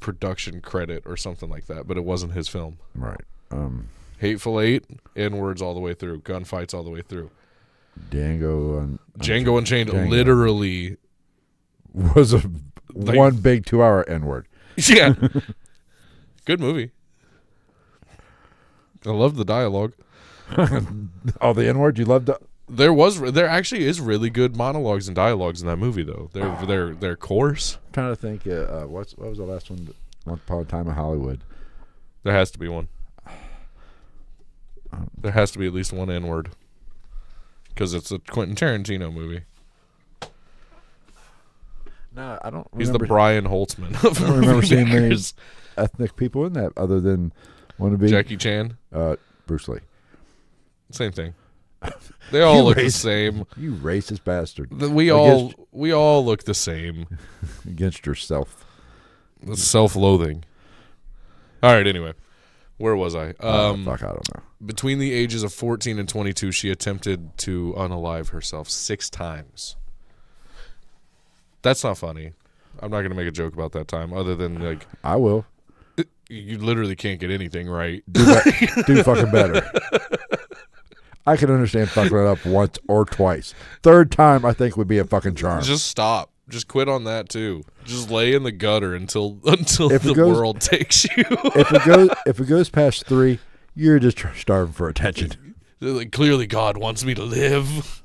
Speaker 2: production credit or something like that, but it wasn't his film.
Speaker 1: Right.
Speaker 2: Hateful Eight, N-words all the way through, gunfights all the way through.
Speaker 1: Django
Speaker 2: Unchained literally
Speaker 1: was one big 2-hour N-word.
Speaker 2: Yeah. Good movie. I love the dialogue.
Speaker 1: Oh, the N-word? You loved it?
Speaker 2: There actually is really good monologues and dialogues in that movie, though. They're coarse.
Speaker 1: I'm trying to think, what was the last one? Once Upon a Time in Hollywood.
Speaker 2: There has to be one. There has to be at least one N-word. Because it's a Quentin Tarantino movie.
Speaker 1: No, I don't remember.
Speaker 2: He's the Brian Holtzman of
Speaker 1: I don't remember seeing many ethnic people in that other than one to be
Speaker 2: Jackie Chan.
Speaker 1: Bruce Lee.
Speaker 2: Same thing. They all look the same.
Speaker 1: You racist bastard.
Speaker 2: We all look the same.
Speaker 1: Against yourself.
Speaker 2: It's self-loathing. All right, anyway. Where was I?
Speaker 1: Fuck, I don't know.
Speaker 2: Between the ages of 14 and 22, she attempted to unalive herself 6 times. That's not funny. I'm not going to make a joke about that time other than, like...
Speaker 1: I will.
Speaker 2: You literally can't get anything right.
Speaker 1: Do fucking better. I can understand fucking it up once or twice. Third time, I think, would be a fucking charm.
Speaker 2: Just stop. Just quit on that, too. Just lay in the gutter until the world takes you.
Speaker 1: if it goes past 3, you're just starving for attention.
Speaker 2: Like, clearly God wants me to live.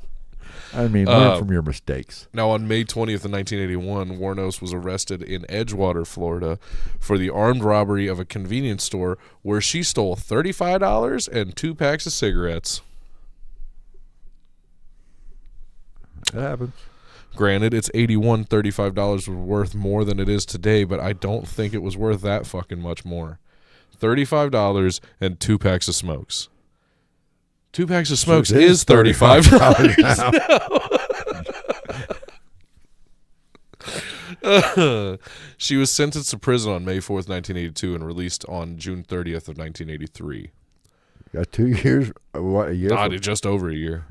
Speaker 1: I mean, learn from your mistakes.
Speaker 2: Now, on May 20th of 1981, Wuornos was arrested in Edgewater, Florida, for the armed robbery of a convenience store where she stole $35 and 2 packs of cigarettes.
Speaker 1: That happens.
Speaker 2: Granted, it's $35 was worth more than it is today, but I don't think it was worth that fucking much more. $35 and 2 packs of smokes. 2 packs of smokes is $35 now. She was sentenced to prison on May 4th, 1982, and released on June 30th of 1983.
Speaker 1: Got 2 years? What, a year?
Speaker 2: Just over a year.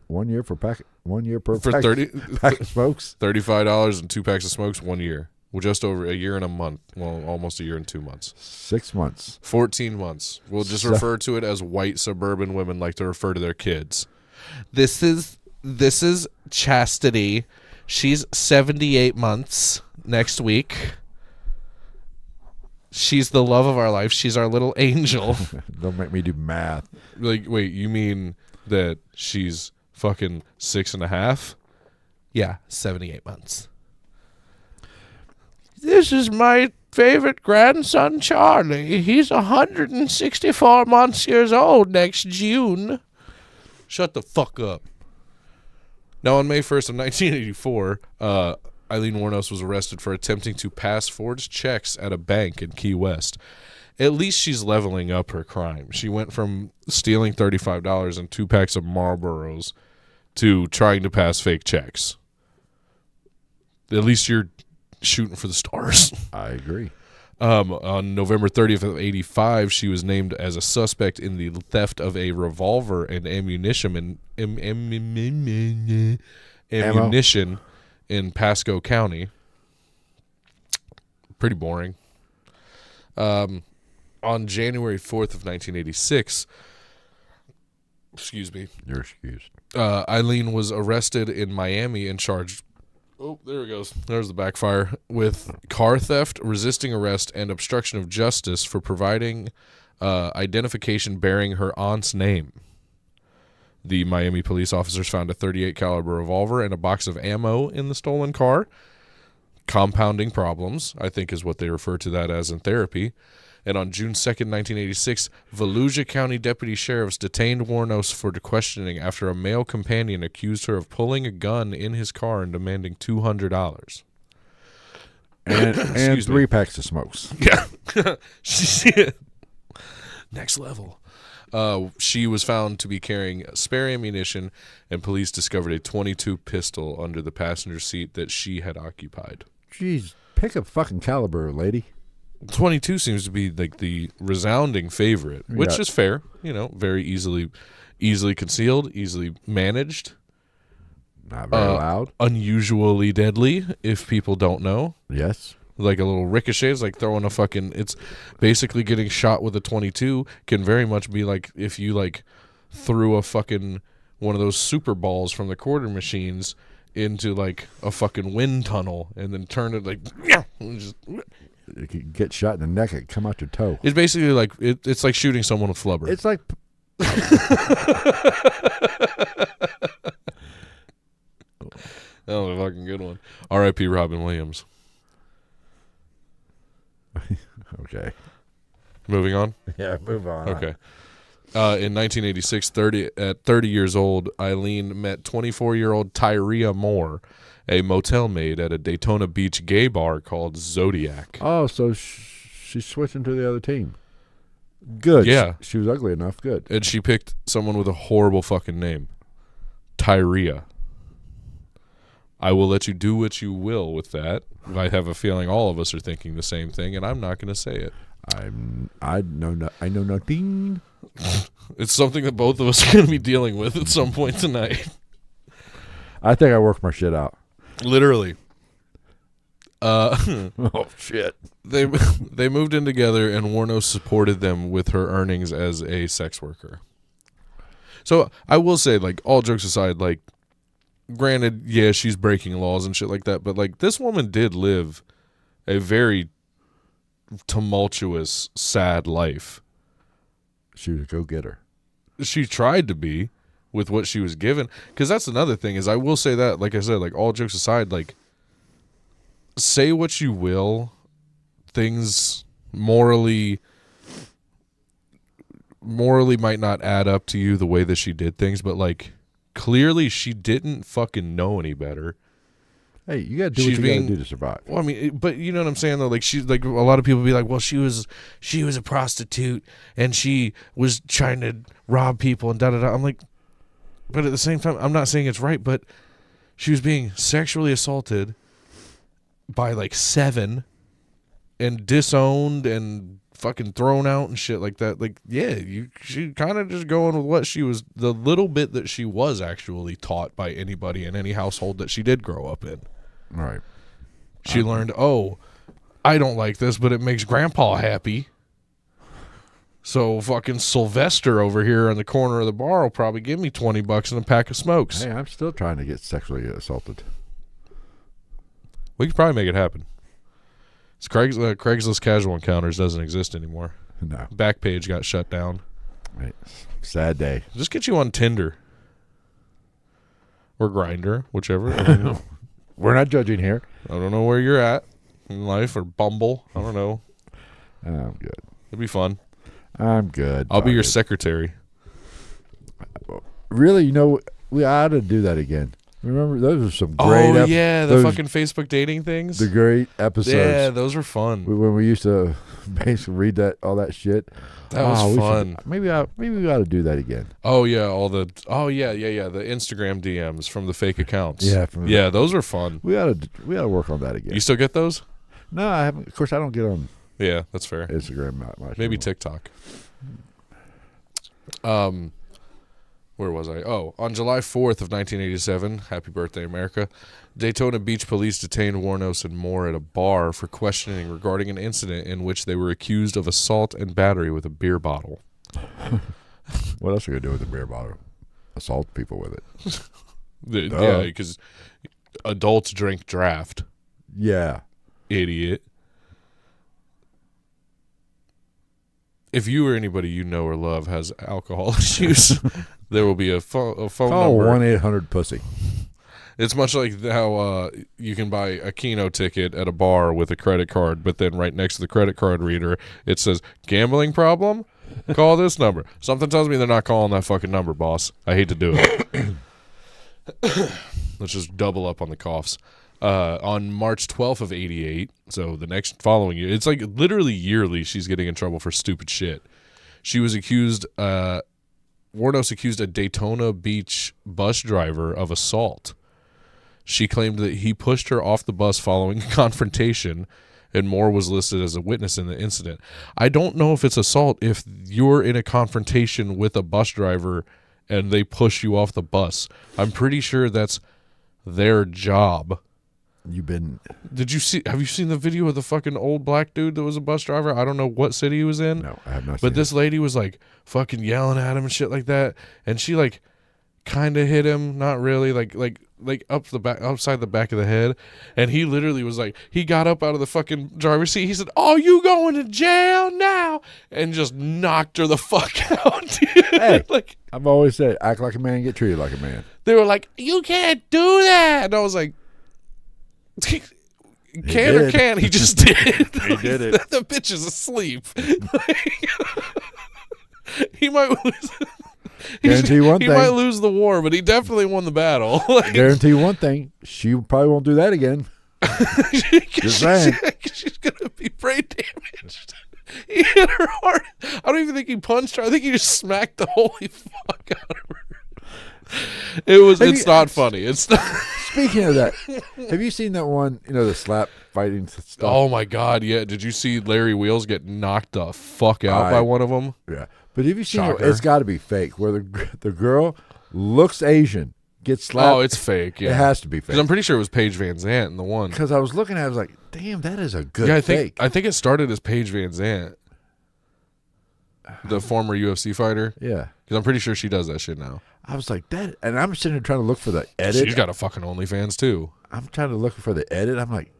Speaker 1: 1 year for pack. 1 year per
Speaker 2: for
Speaker 1: pack,
Speaker 2: 30
Speaker 1: pack of smokes.
Speaker 2: $35 and 2 packs of smokes 1 year. Well, just over a year and a month. Well, almost a year and 2 months.
Speaker 1: 6 months.
Speaker 2: 14 months. We'll just refer to it as white suburban women like to refer to their kids. This is Chastity. She's 78 months next week. She's the love of our life. She's our little angel.
Speaker 1: Don't make me do math.
Speaker 2: Like, wait, you mean that she's fucking 6.5? Yeah, 78 months. This is my favorite grandson, Charlie. He's 164 years old next June. Shut the fuck up. Now, on May 1st of 1984, Aileen Wuornos was arrested for attempting to pass forged checks at a bank in Key West. At least she's leveling up her crime. She went from stealing $35 and 2 packs of Marlboros to trying to pass fake checks. At least you're shooting for the stars.
Speaker 1: I agree.
Speaker 2: On November 30th of 85, she was named as a suspect in the theft of a revolver and ammunition in Pasco County. Pretty boring. On January 4th of 1986, excuse me.
Speaker 1: You're excused.
Speaker 2: Aileen was arrested in Miami and charged. Oh, there it goes. There's the backfire. With car theft, resisting arrest, and obstruction of justice for providing identification bearing her aunt's name. The Miami police officers found a .38 caliber revolver and a box of ammo in the stolen car. Compounding problems, I think is what they refer to that as in therapy. And on June 2nd, 1986, Volusia County deputy sheriffs detained Wuornos for questioning after a male companion accused her of pulling a gun in his car and demanding $200.
Speaker 1: And 3 packs of smokes.
Speaker 2: Yeah. Next level. She was found to be carrying spare ammunition, and police discovered a .22 pistol under the passenger seat that she had occupied.
Speaker 1: Jeez, pick a fucking caliber, lady.
Speaker 2: 22 seems to be like the resounding favorite, which is fair. You know, very easily concealed, easily managed.
Speaker 1: Not very loud.
Speaker 2: Unusually deadly, if people don't know.
Speaker 1: Yes.
Speaker 2: like a little ricochet. It's like throwing a fucking. It's basically getting shot with a .22. Can very much be like if you like threw a fucking one of those super balls from the quarter machines into like a fucking wind tunnel and then turn it like. And just,
Speaker 1: you could get shot in the neck. It could come out your toe.
Speaker 2: it's basically like it's like shooting someone with flubber.
Speaker 1: It's like.
Speaker 2: That was a fucking good one. R.I.P. Robin Williams.
Speaker 1: Okay.
Speaker 2: Moving on?
Speaker 1: Yeah, move on.
Speaker 2: Okay. In 1986, at 30 years old, Aileen met 24-year-old Tyria Moore, a motel maid at a Daytona Beach gay bar called Zodiac.
Speaker 1: Oh, so she's switching to the other team. Good.
Speaker 2: Yeah.
Speaker 1: She was ugly enough. Good.
Speaker 2: And she picked someone with a horrible fucking name. Tyria. I will let you do what you will with that. I have a feeling all of us are thinking the same thing, and I'm not going to say it.
Speaker 1: I know nothing.
Speaker 2: It's something that both of us are going to be dealing with at some point tonight.
Speaker 1: I think I worked my shit out.
Speaker 2: Literally.
Speaker 1: Oh shit.
Speaker 2: They moved in together, and Wuornos supported them with her earnings as a sex worker. So I will say, like, all jokes aside, like, granted, yeah, she's breaking laws and shit like that, but like this woman did live a very tumultuous, sad life.
Speaker 1: She was a go-getter.
Speaker 2: She tried to be with what she was given, because that's another thing is I will say that, like I said, like all jokes aside, like say what you will, things morally might not add up to you the way that she did things, but like clearly she didn't fucking know any better.
Speaker 1: Hey, you gotta do what you gotta do to survive.
Speaker 2: Well, I mean, but you know what I'm saying though. Like she's like a lot of people be like, well, she was a prostitute and she was trying to rob people and da da da. I'm like, but at the same time, I'm not saying it's right, but she was being sexually assaulted by like 7 and disowned and fucking thrown out and shit like that. Like, yeah, she kind of just going with what she was, the little bit that she was actually taught by anybody in any household that she did grow up in.
Speaker 1: Right.
Speaker 2: She learned, oh, I don't like this, but it makes Grandpa happy. So fucking Sylvester over here in the corner of the bar will probably give me $20 and a pack of smokes.
Speaker 1: Hey, I'm still trying to get sexually assaulted.
Speaker 2: We could probably make it happen. It's Craigslist casual encounters doesn't exist anymore.
Speaker 1: No.
Speaker 2: Backpage got shut down.
Speaker 1: Right. Sad day.
Speaker 2: Just get you on Tinder. Or Grindr, whichever. I mean,
Speaker 1: we're not judging here.
Speaker 2: I don't know where you're at in life, or Bumble. I don't know.
Speaker 1: I'm good.
Speaker 2: It'd be fun.
Speaker 1: I'm good.
Speaker 2: I'll be your secretary.
Speaker 1: Really? You know, we ought to do that again. Remember, those were some great
Speaker 2: episodes. Oh, yeah, the fucking Facebook dating things.
Speaker 1: The great episodes.
Speaker 2: Yeah, those were fun.
Speaker 1: When we used to basically read all that shit.
Speaker 2: That was fun.
Speaker 1: Maybe we ought to do that again.
Speaker 2: Oh, yeah, the Instagram DMs from the fake accounts.
Speaker 1: Yeah,
Speaker 2: those were fun.
Speaker 1: We ought to work on that again.
Speaker 2: You still get those?
Speaker 1: No, I haven't. Of course, I don't get on.
Speaker 2: Yeah, that's fair.
Speaker 1: Instagram much.
Speaker 2: Maybe TikTok. Where was I? Oh, on July 4th of 1987, happy birthday, America, Daytona Beach police detained Wuornos and Moore at a bar for questioning regarding an incident in which they were accused of assault and battery with a beer bottle.
Speaker 1: What else are you going to do with a beer bottle? Assault people with it.
Speaker 2: Yeah, because adults drink draft.
Speaker 1: Yeah.
Speaker 2: Idiot. If you or anybody you know or love has alcohol issues, there will be a phone number.
Speaker 1: Call 1-800-PUSSY.
Speaker 2: It's much like how you can buy a Keno ticket at a bar with a credit card, but then right next to the credit card reader, it says, gambling problem? Call this number. Something tells me they're not calling that fucking number, boss. I hate to do it. Let's just double up on the coughs. On March 12th of 88, so the next following year, it's like literally yearly she's getting in trouble for stupid shit. She was accused, Wuornos accused a Daytona Beach bus driver of assault. She claimed that he pushed her off the bus following a confrontation, and Moore was listed as a witness in the incident. I don't know if it's assault if you're in a confrontation with a bus driver and they push you off the bus. I'm pretty sure that's their job. Have you seen the video of the fucking old black dude that was a bus driver? I don't know what city he was in.
Speaker 1: No, I have not.
Speaker 2: But this lady was like fucking yelling at him and shit like that, and she like kind of hit him, not really, like upside the back of the head, and he literally was like, he got up out of the fucking driver's seat. He said, "Oh, you going to jail now?" and just knocked her the fuck out. Dude.
Speaker 1: Hey,
Speaker 2: like
Speaker 1: I've always said, act like a man, get treated like a man.
Speaker 2: They were like, "You can't do that," and I was like, "Can or can't?" He just did.
Speaker 1: He did it.
Speaker 2: The bitch is asleep. He might lose.
Speaker 1: Guarantee one thing.
Speaker 2: He might lose the war, but he definitely won the battle.
Speaker 1: Guarantee one thing. She probably won't do that again. Just saying.
Speaker 2: She's going to be brain damaged. He hit her hard. I don't even think he punched her. I think he just smacked the holy fuck out of her. It's not funny. It's not.
Speaker 1: Speaking of that, have you seen that one, the slap fighting stuff?
Speaker 2: Oh, my God, yeah. Did you see Larry Wheels get knocked the fuck out by one of them?
Speaker 1: Yeah. But have you seen it? It's got to be fake, where the girl looks Asian, gets slapped.
Speaker 2: Oh, it's fake, yeah.
Speaker 1: It has to be fake.
Speaker 2: Because I'm pretty sure it was Paige Van Zandt in the one.
Speaker 1: Because I was looking at it, I was like, damn, that is a good fake.
Speaker 2: I think it started as Paige Van Zandt, the former UFC fighter.
Speaker 1: Yeah.
Speaker 2: Because I'm pretty sure she does that shit now.
Speaker 1: I was like, that, and I'm sitting there trying to look for the edit.
Speaker 2: She's got a fucking OnlyFans, too.
Speaker 1: I'm trying to look for the edit. I'm like,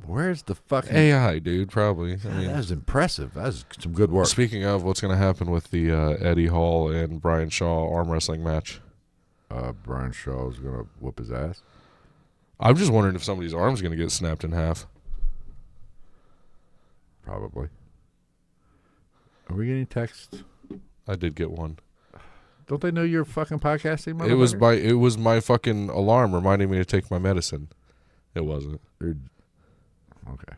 Speaker 1: where's the fucking
Speaker 2: AI, dude? Probably.
Speaker 1: God, that was impressive. That was some good work.
Speaker 2: Speaking of, what's going to happen with the Eddie Hall and Brian Shaw arm wrestling match?
Speaker 1: Brian Shaw is going to whoop his ass.
Speaker 2: I'm just wondering if somebody's arm's going to get snapped in half.
Speaker 1: Probably. Are we getting texts?
Speaker 2: I did get one.
Speaker 1: Don't they know you're fucking podcasting?
Speaker 2: It was my fucking alarm reminding me to take my medicine. It wasn't.
Speaker 1: Okay.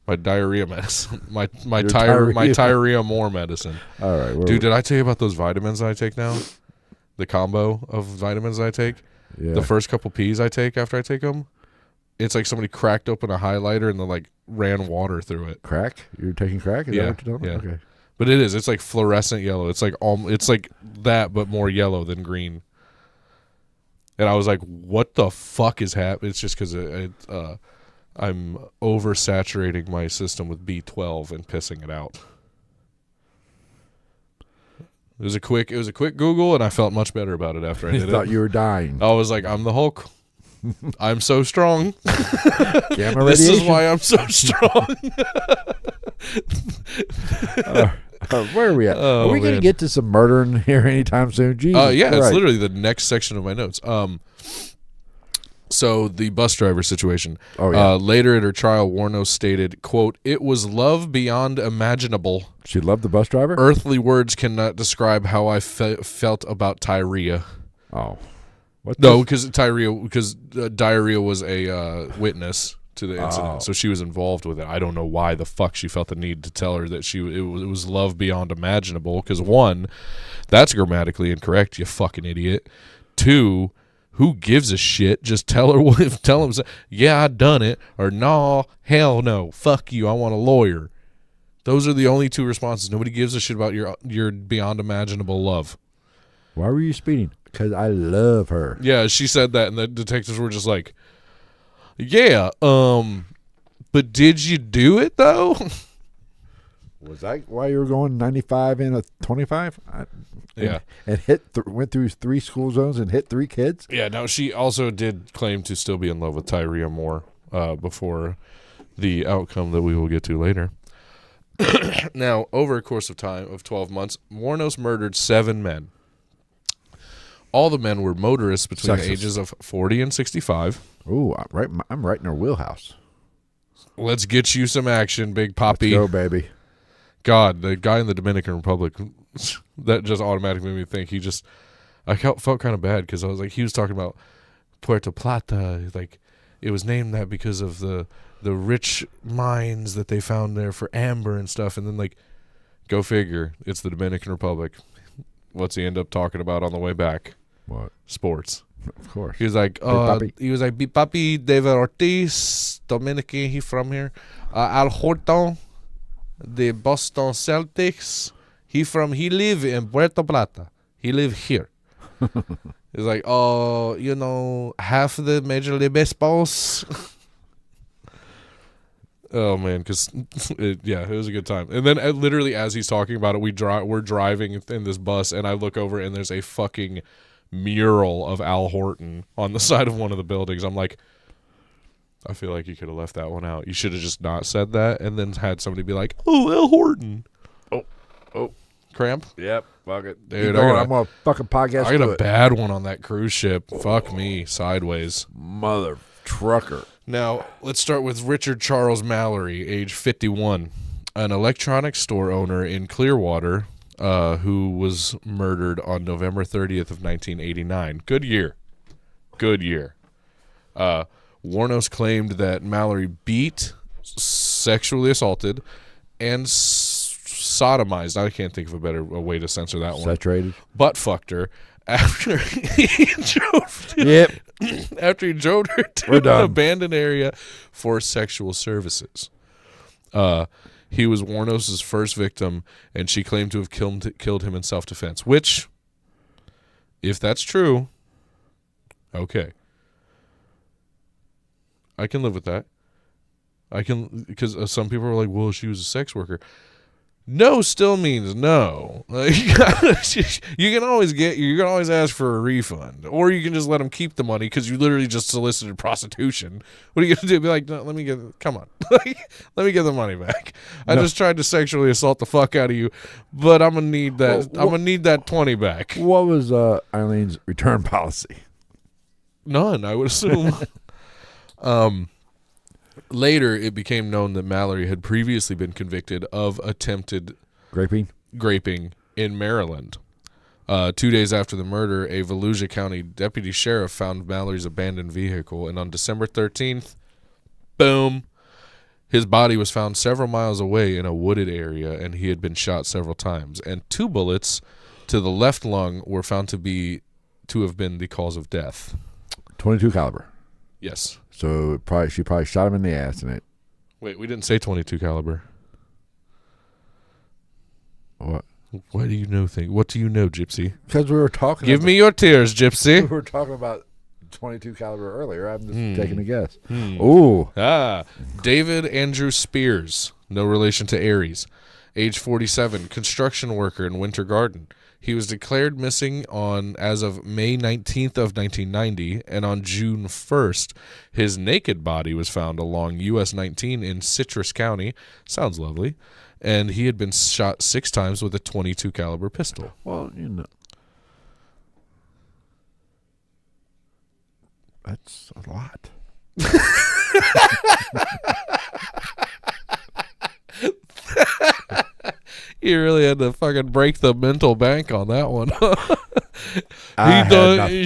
Speaker 2: My diarrhea medicine. My diarrhea more medicine.
Speaker 1: All right.
Speaker 2: Dude, did I tell you about those vitamins that I take now? The combo of vitamins that I take?
Speaker 1: Yeah.
Speaker 2: The first couple P's I take after I take them? It's like somebody cracked open a highlighter and then like ran water through it.
Speaker 1: Crack? You're taking crack? Is that what you're doing?
Speaker 2: Yeah.
Speaker 1: Okay.
Speaker 2: But it is. It's like fluorescent yellow. It's like that, but more yellow than green. And I was like, "What the fuck is happening?" It's just because I'm oversaturating my system with B12 and pissing it out. It was a quick Google, and I felt much better about it after I did it.
Speaker 1: Thought you were dying.
Speaker 2: I was like, "I'm the Hulk. I'm so strong.
Speaker 1: Gamma
Speaker 2: This
Speaker 1: radiation?
Speaker 2: is why I'm so strong."
Speaker 1: Where are we at? Are we going to get to some murdering here anytime soon? Jesus
Speaker 2: yeah,
Speaker 1: Christ.
Speaker 2: it's literally the next section of my notes. So the bus driver situation.
Speaker 1: Oh, yeah.
Speaker 2: Later at her trial, Wuornos stated, quote, "It was love beyond imaginable.
Speaker 1: She loved the bus driver?
Speaker 2: Earthly words cannot describe how I felt about Tyria."
Speaker 1: Oh. What?
Speaker 2: No, because diarrhea was a witness to the incident,
Speaker 1: Oh.
Speaker 2: so she was involved with it. I don't know why the fuck she felt the need to tell her that it was love beyond imaginable. Because one, that's grammatically incorrect, you fucking idiot. Two, who gives a shit? Just tell him, yeah, I done it, or no, hell no, fuck you, I want a lawyer. Those are the only two responses. Nobody gives a shit about your beyond imaginable love.
Speaker 1: Why were you speeding? Because I love her.
Speaker 2: Yeah, she said that, and the detectives were just like, yeah, but did you do it, though?
Speaker 1: Was that why you were going 95 in a 25?
Speaker 2: Yeah.
Speaker 1: And went through 3 school zones and hit 3 kids?
Speaker 2: Yeah, now she also did claim to still be in love with Tyria Moore before the outcome that we will get to later. Now, over a course of time of 12 months, Wuornos murdered 7 men. All the men were motorists between the ages of 40 and 65.
Speaker 1: Ooh, I'm right in her wheelhouse.
Speaker 2: Let's get you some action, Big Poppy.
Speaker 1: Let's go, baby.
Speaker 2: God, the guy in the Dominican Republic, that just automatically made me think. I felt kind of bad because I was like, he was talking about Puerto Plata, like it was named that because of the rich mines that they found there for amber and stuff, and then like, go figure, it's the Dominican Republic. What's he end up talking about on the way back?
Speaker 1: What?
Speaker 2: Sports.
Speaker 1: Of course.
Speaker 2: He was like, Papi David Ortiz, Dominican, he from here. Al Horton, the Boston Celtics, he live in Puerto Plata. He live here. He's like, half the Major League Baseballs Oh man, because it was a good time. And then literally as he's talking about it, we're driving in this bus, and I look over and there's a fucking mural of Al Horton on the side of one of the buildings. I'm like, I feel like you could have left that one out. You should have just not said that, and then had somebody be like, "Oh, Al Horton." Oh, cramp.
Speaker 1: Yep, fuck it,
Speaker 2: dude.
Speaker 1: I'm gonna fucking podcast.
Speaker 2: I got a bad one on that cruise ship. Fuck me, sideways,
Speaker 1: mother trucker.
Speaker 2: Now, let's start with Richard Charles Mallory, age 51, an electronics store owner in Clearwater, who was murdered on November 30th of 1989. Good year. Wuornos claimed that Mallory beat, sexually assaulted, and sodomized. I can't think of a way to censor that one.
Speaker 1: Saturated.
Speaker 2: Butt fucked her after he drove.
Speaker 1: Yep.
Speaker 2: After he drove her to an abandoned area for sexual services. He was Wuornos' first victim, and she claimed to have killed him in self-defense, which, if that's true, okay. I can live with that. Because some people are like, well, she was a sex worker. No still means no. Like, you can always ask for a refund, or you can just let them keep the money because you literally just solicited prostitution. What are you gonna do? Be like, no, let me get the money back. I just tried to sexually assault the fuck out of you, but I'm gonna need that. I'm gonna need that 20 back.
Speaker 1: What was Eileen's return policy?
Speaker 2: None, I would assume. Later, it became known that Mallory had previously been convicted of attempted graping in Maryland. 2 days after the murder, a Volusia County deputy sheriff found Mallory's abandoned vehicle, and on December 13th, boom, his body was found several miles away in a wooded area, and he had been shot several times. And 2 bullets to the left lung were found to have been the cause of death.
Speaker 1: 22 caliber.
Speaker 2: Yes.
Speaker 1: So she probably shot him in the ass, and it.
Speaker 2: Wait, we didn't say 22 caliber.
Speaker 1: What?
Speaker 2: What do you know? What do you know, Gypsy?
Speaker 1: Because we were talking.
Speaker 2: Give me your tears, Gypsy.
Speaker 1: We were talking about 22 caliber earlier. I'm just taking a guess. Ooh.
Speaker 2: David Andrew Spears, no relation to Aries, age 47, construction worker in Winter Garden. He was declared missing as of May 19th of 1990, and on June 1st, his naked body was found along US 19 in Citrus County. Sounds lovely. And he had been shot 6 times with a 22 caliber pistol.
Speaker 1: Well, that's a lot.
Speaker 2: You really had to fucking break the mental bank on that one.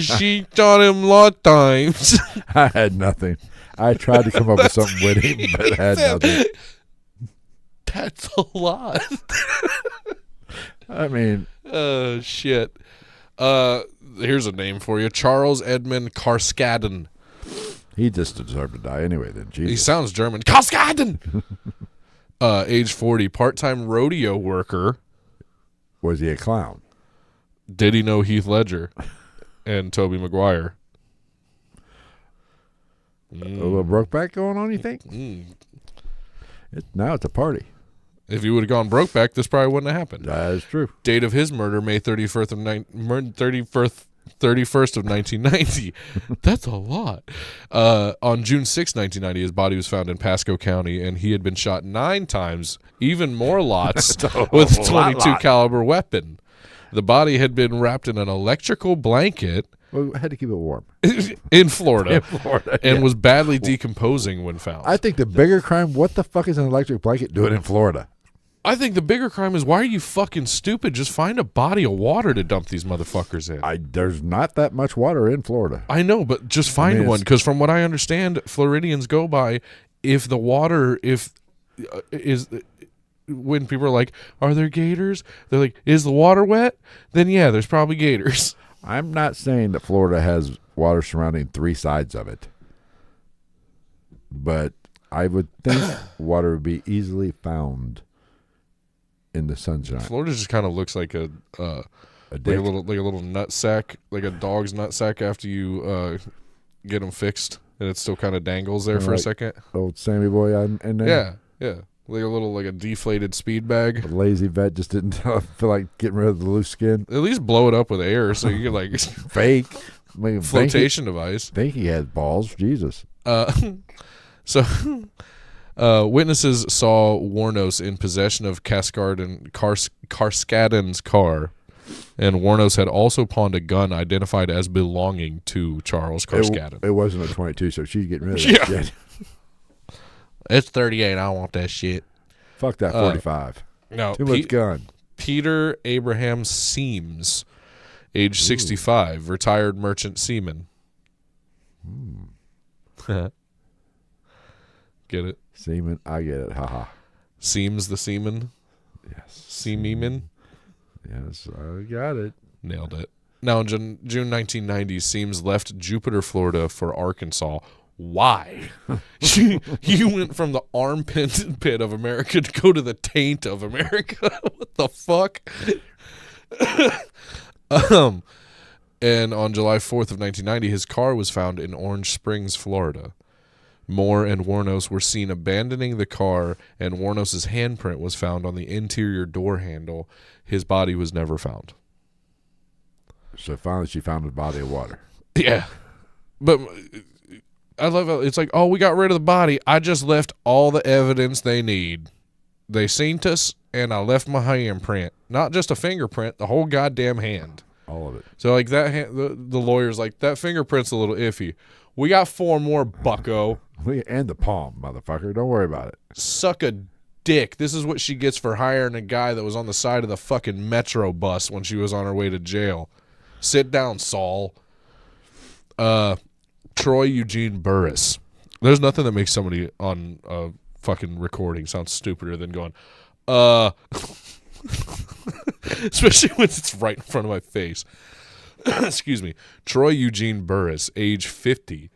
Speaker 2: She shot him a lot of times.
Speaker 1: I had nothing. I tried to come up with something witty, but I had nothing.
Speaker 2: That's a lot.
Speaker 1: I mean.
Speaker 2: Oh, shit. Here's a name for you. Charles Edmund Karskaden.
Speaker 1: He just deserved to die anyway, then. Jesus.
Speaker 2: He sounds German. Karskaden! Age 40, part-time rodeo worker.
Speaker 1: Was he a clown?
Speaker 2: Did he know Heath Ledger and Tobey Maguire?
Speaker 1: A little Brokeback going on, you think? Now it's a party.
Speaker 2: If he would have gone Brokeback, this probably wouldn't have happened.
Speaker 1: That is true.
Speaker 2: Date of his murder, May 31st of 1990. That's a lot. On June 6, 1990, his body was found in Pasco County, and he had been shot 9 times, even more lots, with a 22 caliber weapon. The body had been wrapped in an electrical blanket.
Speaker 1: Well, I had to keep it warm.
Speaker 2: in Florida. And was badly decomposing when found.
Speaker 1: I think the bigger crime, what the fuck is an electric blanket doing in Florida?
Speaker 2: I think the bigger crime is, why are you fucking stupid? Just find a body of water to dump these motherfuckers in. There's
Speaker 1: not that much water in Florida.
Speaker 2: I know, but just find one. Because from what I understand, Floridians go by, if the water, when people are like, are there gators? They're like, is the water wet? Then yeah, there's probably gators.
Speaker 1: I'm not saying that Florida has water surrounding 3 sides of it. But I would think water would be easily found in the sunshine.
Speaker 2: Florida just kind of looks like a little nut sack, like a dog's nut sack after you get them fixed. and it still kind of dangles there for a second.
Speaker 1: Old Sammy boy in there.
Speaker 2: Yeah. Like a deflated speed bag.
Speaker 1: A lazy vet just didn't feel like getting rid of the loose skin.
Speaker 2: At least blow it up with air so you can
Speaker 1: fake. I mean,
Speaker 2: flotation device.
Speaker 1: Think he had balls. Jesus.
Speaker 2: So witnesses saw Wuornos in possession of Karskadin's car, and Wuornos had also pawned a gun identified as belonging to Charles Karskadin.
Speaker 1: It wasn't a 22, so she's getting rid of that shit.
Speaker 2: It's 38. I don't want that shit.
Speaker 1: Fuck that 45.
Speaker 2: No,
Speaker 1: too much gun.
Speaker 2: Peter Abraham Seams, age 65, retired merchant seaman. Get it?
Speaker 1: Seaman, I get it. Haha.
Speaker 2: Seams the seaman?
Speaker 1: Yes.
Speaker 2: Seaman?
Speaker 1: Yes, I got it.
Speaker 2: Nailed it. Now, in June 1990, Seams left Jupiter, Florida for Arkansas. Why? You went from the armpit of America to go to the taint of America. What the fuck? And on July 4th of 1990, his car was found in Orange Springs, Florida. Moore and Wuornos were seen abandoning the car, and Wuornos' handprint was found on the interior door handle. His body was never found.
Speaker 1: So finally she found a body of water.
Speaker 2: Yeah. But I love it. It's like, oh, we got rid of the body. I just left all the evidence they need. They seen us, and I left my handprint. Not just a fingerprint, the whole goddamn hand.
Speaker 1: All of it.
Speaker 2: So, like, that the lawyer's like, that fingerprint's a little iffy. We got 4 more, bucko.
Speaker 1: And the palm, motherfucker. Don't worry about it.
Speaker 2: Suck a dick. This is what she gets for hiring a guy that was on the side of the fucking Metro bus when she was on her way to jail. Sit down, Saul. Troy Eugene Burris. There's nothing that makes somebody on a fucking recording sound stupider than going, especially when it's right in front of my face. Excuse me. Troy Eugene Burris, age 50.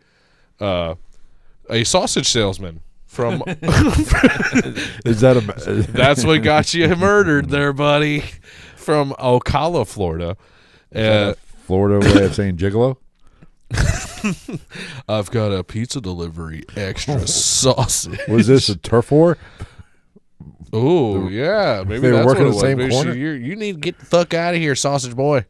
Speaker 2: A sausage salesman from.
Speaker 1: Is that
Speaker 2: That's what got you murdered there, buddy. From Ocala, Florida.
Speaker 1: Florida way of saying gigolo?
Speaker 2: I've got a pizza delivery, extra sausage.
Speaker 1: Was this a turf war?
Speaker 2: Oh, yeah. Maybe
Speaker 1: they were
Speaker 2: that's
Speaker 1: working
Speaker 2: what it
Speaker 1: the
Speaker 2: was.
Speaker 1: same corner?
Speaker 2: You need to get the fuck out of here, sausage boy.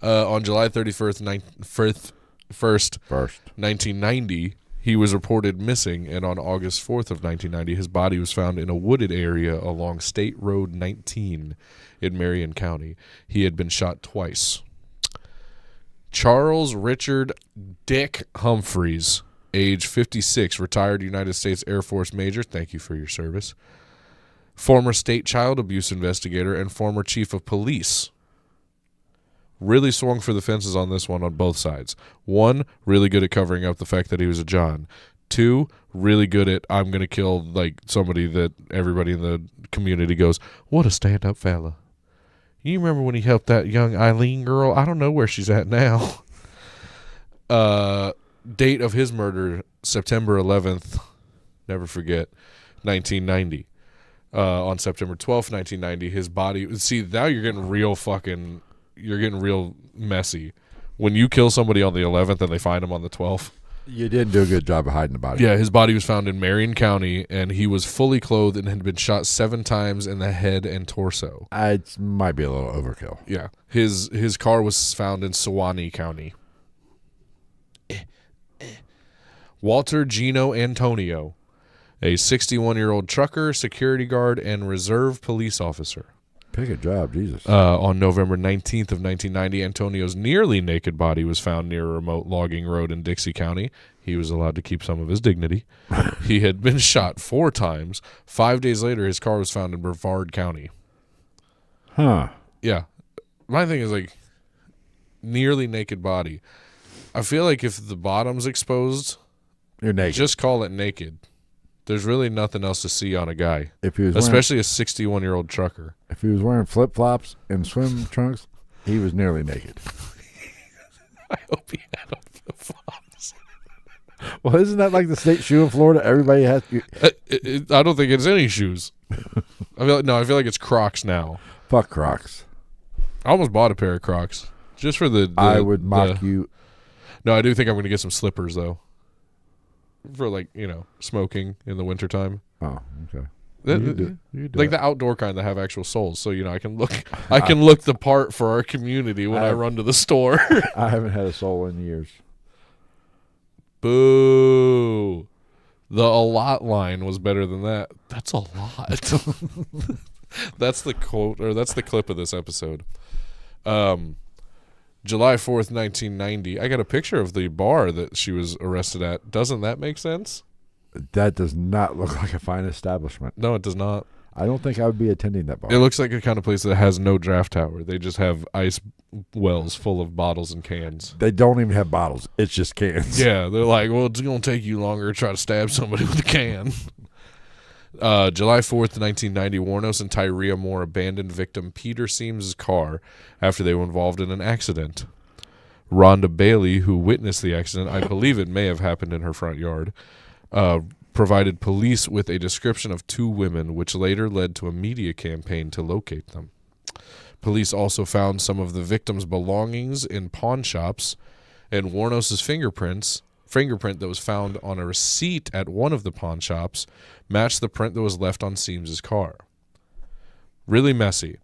Speaker 2: On July 31st, 1990, he was reported missing, and on August 4th of 1990, his body was found in a wooded area along State Road 19 in Marion County. He had been shot twice. Charles Richard Dick Humphreys, age 56, retired United States Air Force Major. Thank you for your service. Former state child abuse investigator and former chief of police. Really swung for the fences on this one on both sides. 1, really good at covering up the fact that he was a John. 2, really good at, I'm going to kill like somebody that everybody in the community goes, what a stand-up fella. You remember when he helped that young Aileen girl? I don't know where she's at now. Date of his murder, September 11th, never forget, 1990. On September 12th, 1990, his body, see, now you're getting real messy. When you kill somebody on the 11th and they find him on the 12th.
Speaker 1: You didn't do a good job of hiding the body.
Speaker 2: Yeah, his body was found in Marion County, and he was fully clothed and had been shot 7 times in the head and torso.
Speaker 1: It might be a little overkill.
Speaker 2: Yeah. His car was found in Suwannee County. Walter Gino Antonio, a 61-year-old trucker, security guard, and reserve police officer.
Speaker 1: Pick a job, Jesus.
Speaker 2: On November 19th of 1990, Antonio's nearly naked body was found near a remote logging road in Dixie County. He was allowed to keep some of his dignity. He had been shot 4 times. 5 days later, his car was found in Brevard County.
Speaker 1: Huh.
Speaker 2: Yeah. My thing is, like, nearly naked body. I feel like if the bottom's exposed,
Speaker 1: you're naked.
Speaker 2: Just call it naked. There's really nothing else to see on a guy,
Speaker 1: if he was
Speaker 2: especially a 61-year-old trucker.
Speaker 1: If he was wearing flip-flops and swim trunks, he was nearly naked.
Speaker 2: I hope he had on flip-flops.
Speaker 1: Well, isn't that like the state shoe in Florida? Everybody has to.
Speaker 2: I don't think it's any shoes. I feel like it's Crocs now.
Speaker 1: Fuck Crocs.
Speaker 2: I almost bought a pair of Crocs just for the
Speaker 1: I would mock you.
Speaker 2: No, I do think I'm going to get some slippers, though. For, like, smoking in the wintertime.
Speaker 1: Oh, okay.
Speaker 2: You do like the outdoor kind that have actual soles. So, I can look the part for our community when I run to the store.
Speaker 1: I haven't had a sole in years.
Speaker 2: Boo. The a lot line was better than that. That's a lot. That's the quote, or that's the clip of this episode. July 4th, 1990. I got a picture of the bar that she was arrested at. Doesn't that make sense?
Speaker 1: That does not look like a fine establishment.
Speaker 2: No, it does not.
Speaker 1: I don't think I would be attending that bar.
Speaker 2: It looks like a kind of place that has no draft tower. They just have ice wells full of bottles and cans.
Speaker 1: They don't even have bottles. It's just cans.
Speaker 2: Yeah, they're like, well, it's going to take you longer to try to stab somebody with a can. July 4th, 1990, Wuornos and Tyria Moore abandoned victim Peter Seams' car after they were involved in an accident. Rhonda Bailey, who witnessed the accident, I believe it may have happened in her front yard, provided police with a description of two women, which later led to a media campaign to locate them. Police also found some of the victims' belongings in pawn shops, and Wuornos' fingerprint that was found on a receipt at one of the pawn shops matched the print that was left on Seams' car. Really messy.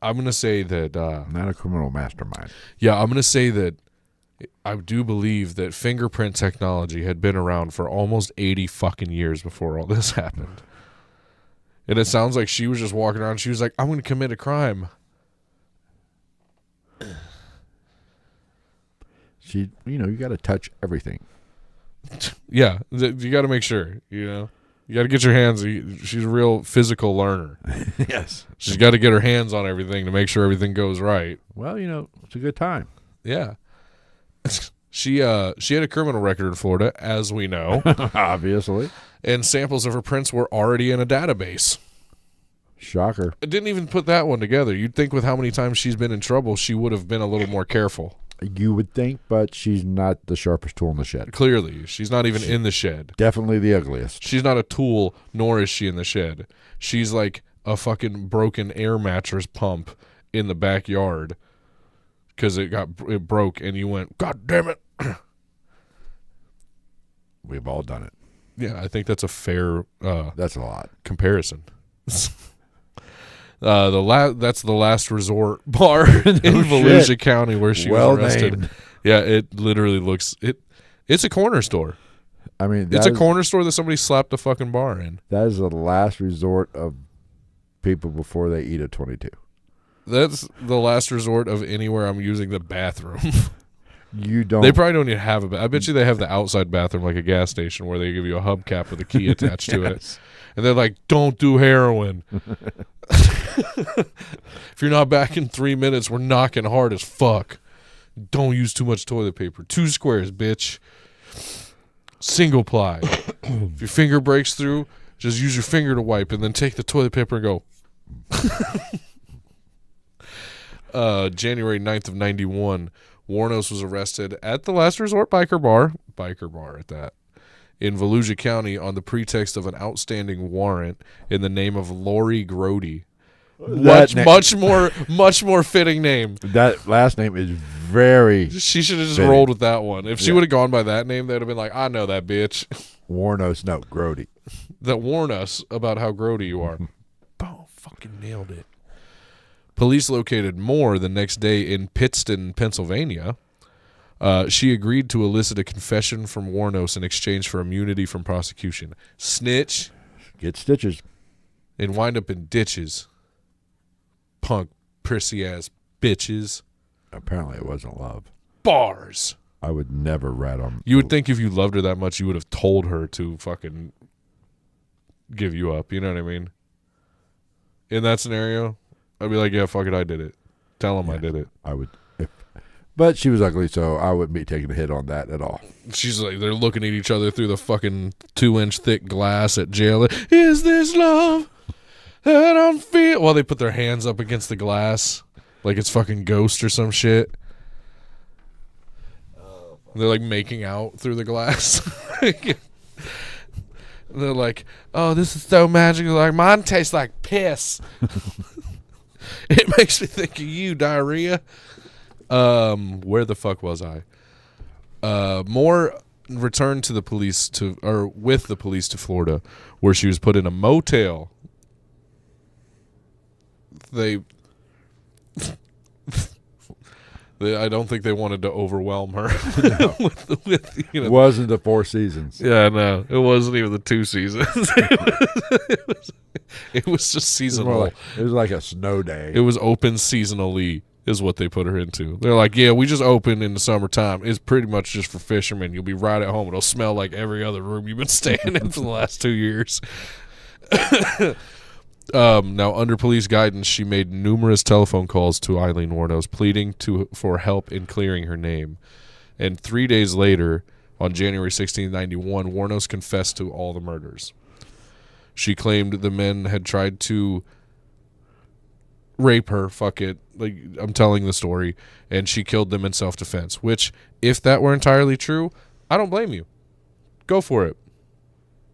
Speaker 2: I'm going to say that...
Speaker 1: not a criminal mastermind.
Speaker 2: Yeah, I'm going to say that I do believe that fingerprint technology had been around for almost 80 fucking years before all this happened. And it sounds like she was just walking around. She was like, I'm going to commit a crime.
Speaker 1: You got to touch everything.
Speaker 2: Yeah, you got to make sure, You got to get your hands. She's a real physical learner.
Speaker 1: Yes.
Speaker 2: She's got to get her hands on everything to make sure everything goes right.
Speaker 1: Well, it's a good time.
Speaker 2: Yeah. She had a criminal record in Florida, as we know.
Speaker 1: Obviously.
Speaker 2: And samples of her prints were already in a database.
Speaker 1: Shocker.
Speaker 2: I didn't even put that one together. You'd think with how many times she's been in trouble, she would have been a little more careful.
Speaker 1: You would think, but she's not the sharpest tool in the shed.
Speaker 2: Clearly. She's not even in the shed.
Speaker 1: Definitely the ugliest.
Speaker 2: She's not a tool, nor is she in the shed. She's like a fucking broken air mattress pump in the backyard because it broke, and you went, God damn it.
Speaker 1: We've all done it.
Speaker 2: Yeah, I think that's a fair
Speaker 1: that's a lot
Speaker 2: comparison. That's the last resort bar in Volusia County where she was arrested. Named. Yeah, it literally looks it's a corner store.
Speaker 1: I mean,
Speaker 2: it's a corner store that somebody slapped a fucking bar in.
Speaker 1: That is the last resort of people before they eat a 22.
Speaker 2: That's the last resort of anywhere I'm using the bathroom.
Speaker 1: You don't.
Speaker 2: They probably don't even have a. I bet you they have the outside bathroom like a gas station where they give you a hubcap with a key attached to it, and they're like, "Don't do heroin." If you're not back in 3 minutes, we're knocking hard as fuck. Don't use too much toilet paper. 2 squares, bitch. Single ply. If your finger breaks through, just use your finger to wipe, and then take the toilet paper and go. January 9th of 91, Wuornos was arrested at the Last Resort Biker Bar at that, in Volusia County on the pretext of an outstanding warrant in the name of Lori Grody. Much more fitting name.
Speaker 1: That last name is very
Speaker 2: She should have just
Speaker 1: fitting.
Speaker 2: rolled with that one. If she would have gone by that name, they would have been like, I know that bitch.
Speaker 1: Wuornos, no, Grody.
Speaker 2: That warn us about how grody you are. Boom, fucking nailed it. Police located Moore the next day in Pittston, Pennsylvania. She agreed to elicit a confession from Wuornos in exchange for immunity from prosecution. Snitch.
Speaker 1: Get stitches.
Speaker 2: And wind up in ditches. Punk, prissy-ass bitches.
Speaker 1: Apparently it wasn't love.
Speaker 2: Bars.
Speaker 1: I would never rat on...
Speaker 2: You would think if you loved her that much, you would have told her to fucking give you up. You know what I mean? In that scenario, I'd be like, yeah, fuck it, I did it. Tell him I did it.
Speaker 1: I would... But she was ugly, so I wouldn't be taking a hit on that at all.
Speaker 2: She's like, they're looking at each other through the fucking 2-inch thick glass at jail. Is this love that I'm feeling? While they put their hands up against the glass like it's fucking Ghost or some shit. They're like making out through the glass. They're like, oh, this is so magical. Like, mine tastes like piss. It makes me think of you, diarrhea. Where the fuck was I? Moore returned with the police to Florida, where she was put in a motel. I don't think they wanted to overwhelm her.
Speaker 1: No. with wasn't the 4 seasons.
Speaker 2: Yeah, no, it wasn't even the 2 seasons. It was just seasonal.
Speaker 1: It was like a snow day.
Speaker 2: It was open seasonally is what they put her into. They're like, yeah, we just open in the summertime. It's pretty much just for fishermen. You'll be right at home. It'll smell like every other room you've been staying in for the last 2 years. Now, under police guidance, she made numerous telephone calls to Aileen Wuornos, pleading for help in clearing her name. And 3 days later, on January 16, 1991, Wuornos confessed to all the murders. She claimed the men had tried to rape her. Fuck it. Like, I'm telling the story. And she killed them in self-defense, which, if that were entirely true, I don't blame you. Go for it.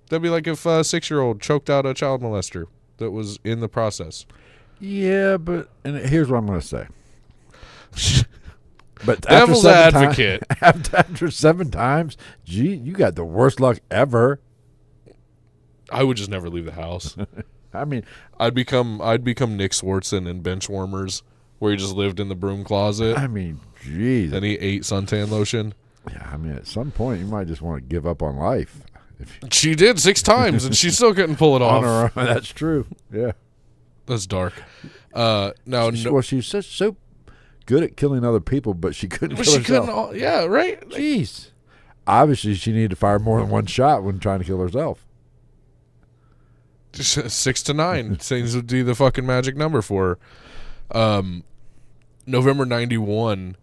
Speaker 2: That'd be like if a 6-year-old choked out a child molester that was in the process.
Speaker 1: Yeah, but and here's what I'm going to say. But
Speaker 2: devil's advocate.
Speaker 1: After 7 times, gee, you got the worst luck ever.
Speaker 2: I would just never leave the house.
Speaker 1: I mean,
Speaker 2: I'd become Nick Swartzen in Benchwarmers, where he just lived in the broom closet.
Speaker 1: I mean, geez.
Speaker 2: And he ate suntan lotion.
Speaker 1: Yeah, I mean, at some point, you might just want to give up on life.
Speaker 2: She did 6 times, and she still couldn't pull it off.
Speaker 1: On her own. That's true. Yeah,
Speaker 2: that's dark.
Speaker 1: She's so good at killing other people, but she couldn't kill herself.
Speaker 2: Yeah, right.
Speaker 1: Jeez. Obviously, she needed to fire more than one shot when trying to kill herself.
Speaker 2: 6 to 9 seems to be the fucking magic number for her. November 91,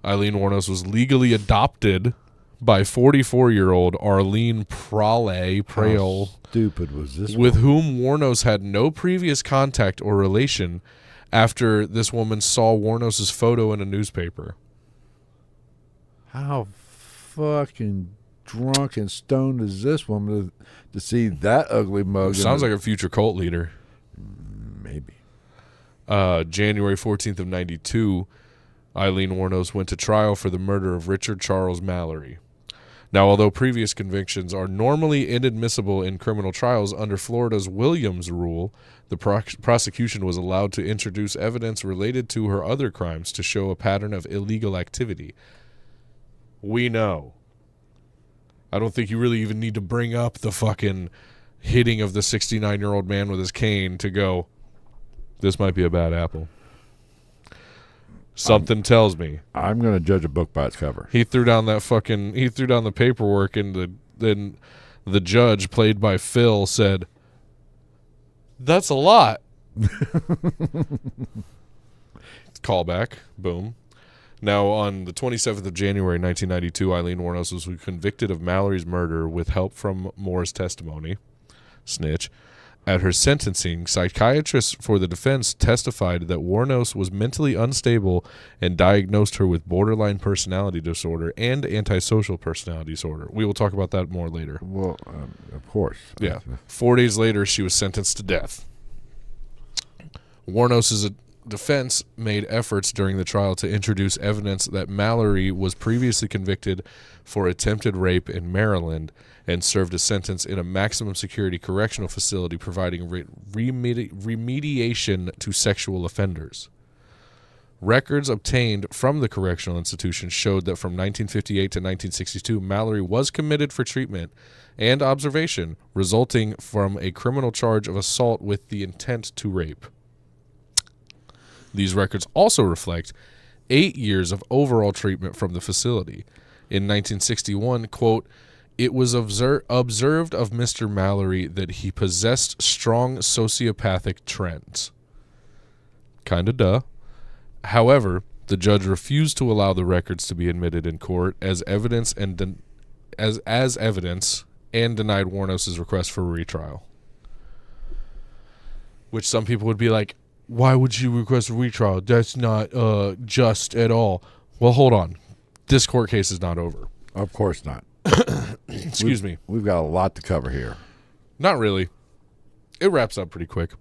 Speaker 2: Aileen Wuornos was legally adopted by 44-year-old Arlene Prale.
Speaker 1: How stupid was this?
Speaker 2: With whom Wuornos had no previous contact or relation after this woman saw Wuornos' photo in a newspaper.
Speaker 1: How fucking drunk and stoned is this woman to see that ugly mug?
Speaker 2: Sounds like a future cult leader.
Speaker 1: Maybe.
Speaker 2: January 14th of 92, Aileen Wuornos went to trial for the murder of Richard Charles Mallory. Now, although previous convictions are normally inadmissible in criminal trials, under Florida's Williams rule, the prosecution was allowed to introduce evidence related to her other crimes to show a pattern of illegal activity. We know. I don't think you really even need to bring up the fucking hitting of the 69-year-old man with his cane to go, this might be a bad apple. Something tells me.
Speaker 1: I'm going to judge a book by its cover.
Speaker 2: He threw down the paperwork, and then the judge, played by Phil, said, that's a lot. Callback. Boom. Now, on the 27th of January, 1992, Aileen Wuornos was convicted of Mallory's murder with help from Moore's testimony. Snitch. At her sentencing, psychiatrists for the defense testified that Wuornos was mentally unstable and diagnosed her with borderline personality disorder and antisocial personality disorder. We will talk about that more later.
Speaker 1: Well, of course.
Speaker 2: Yeah. 4 days later, she was sentenced to death. Wuornos' defense made efforts during the trial to introduce evidence that Mallory was previously convicted for attempted rape in Maryland and served a sentence in a maximum security correctional facility providing remediation to sexual offenders. Records obtained from the correctional institution showed that from 1958 to 1962, Mallory was committed for treatment and observation, resulting from a criminal charge of assault with the intent to rape. These records also reflect 8 years of overall treatment from the facility. In 1961, quote, it was observed of Mr. Mallory that he possessed strong sociopathic trends. Kinda duh. However, the judge refused to allow the records to be admitted in court as evidence and as evidence and denied Wuornos' request for a retrial. Which some people would be like, why would you request a retrial? That's not just at all. Well, hold on. This court case is not over.
Speaker 1: Of course not.
Speaker 2: Excuse me.
Speaker 1: We've got a lot to cover here.
Speaker 2: Not really. It wraps up pretty quick.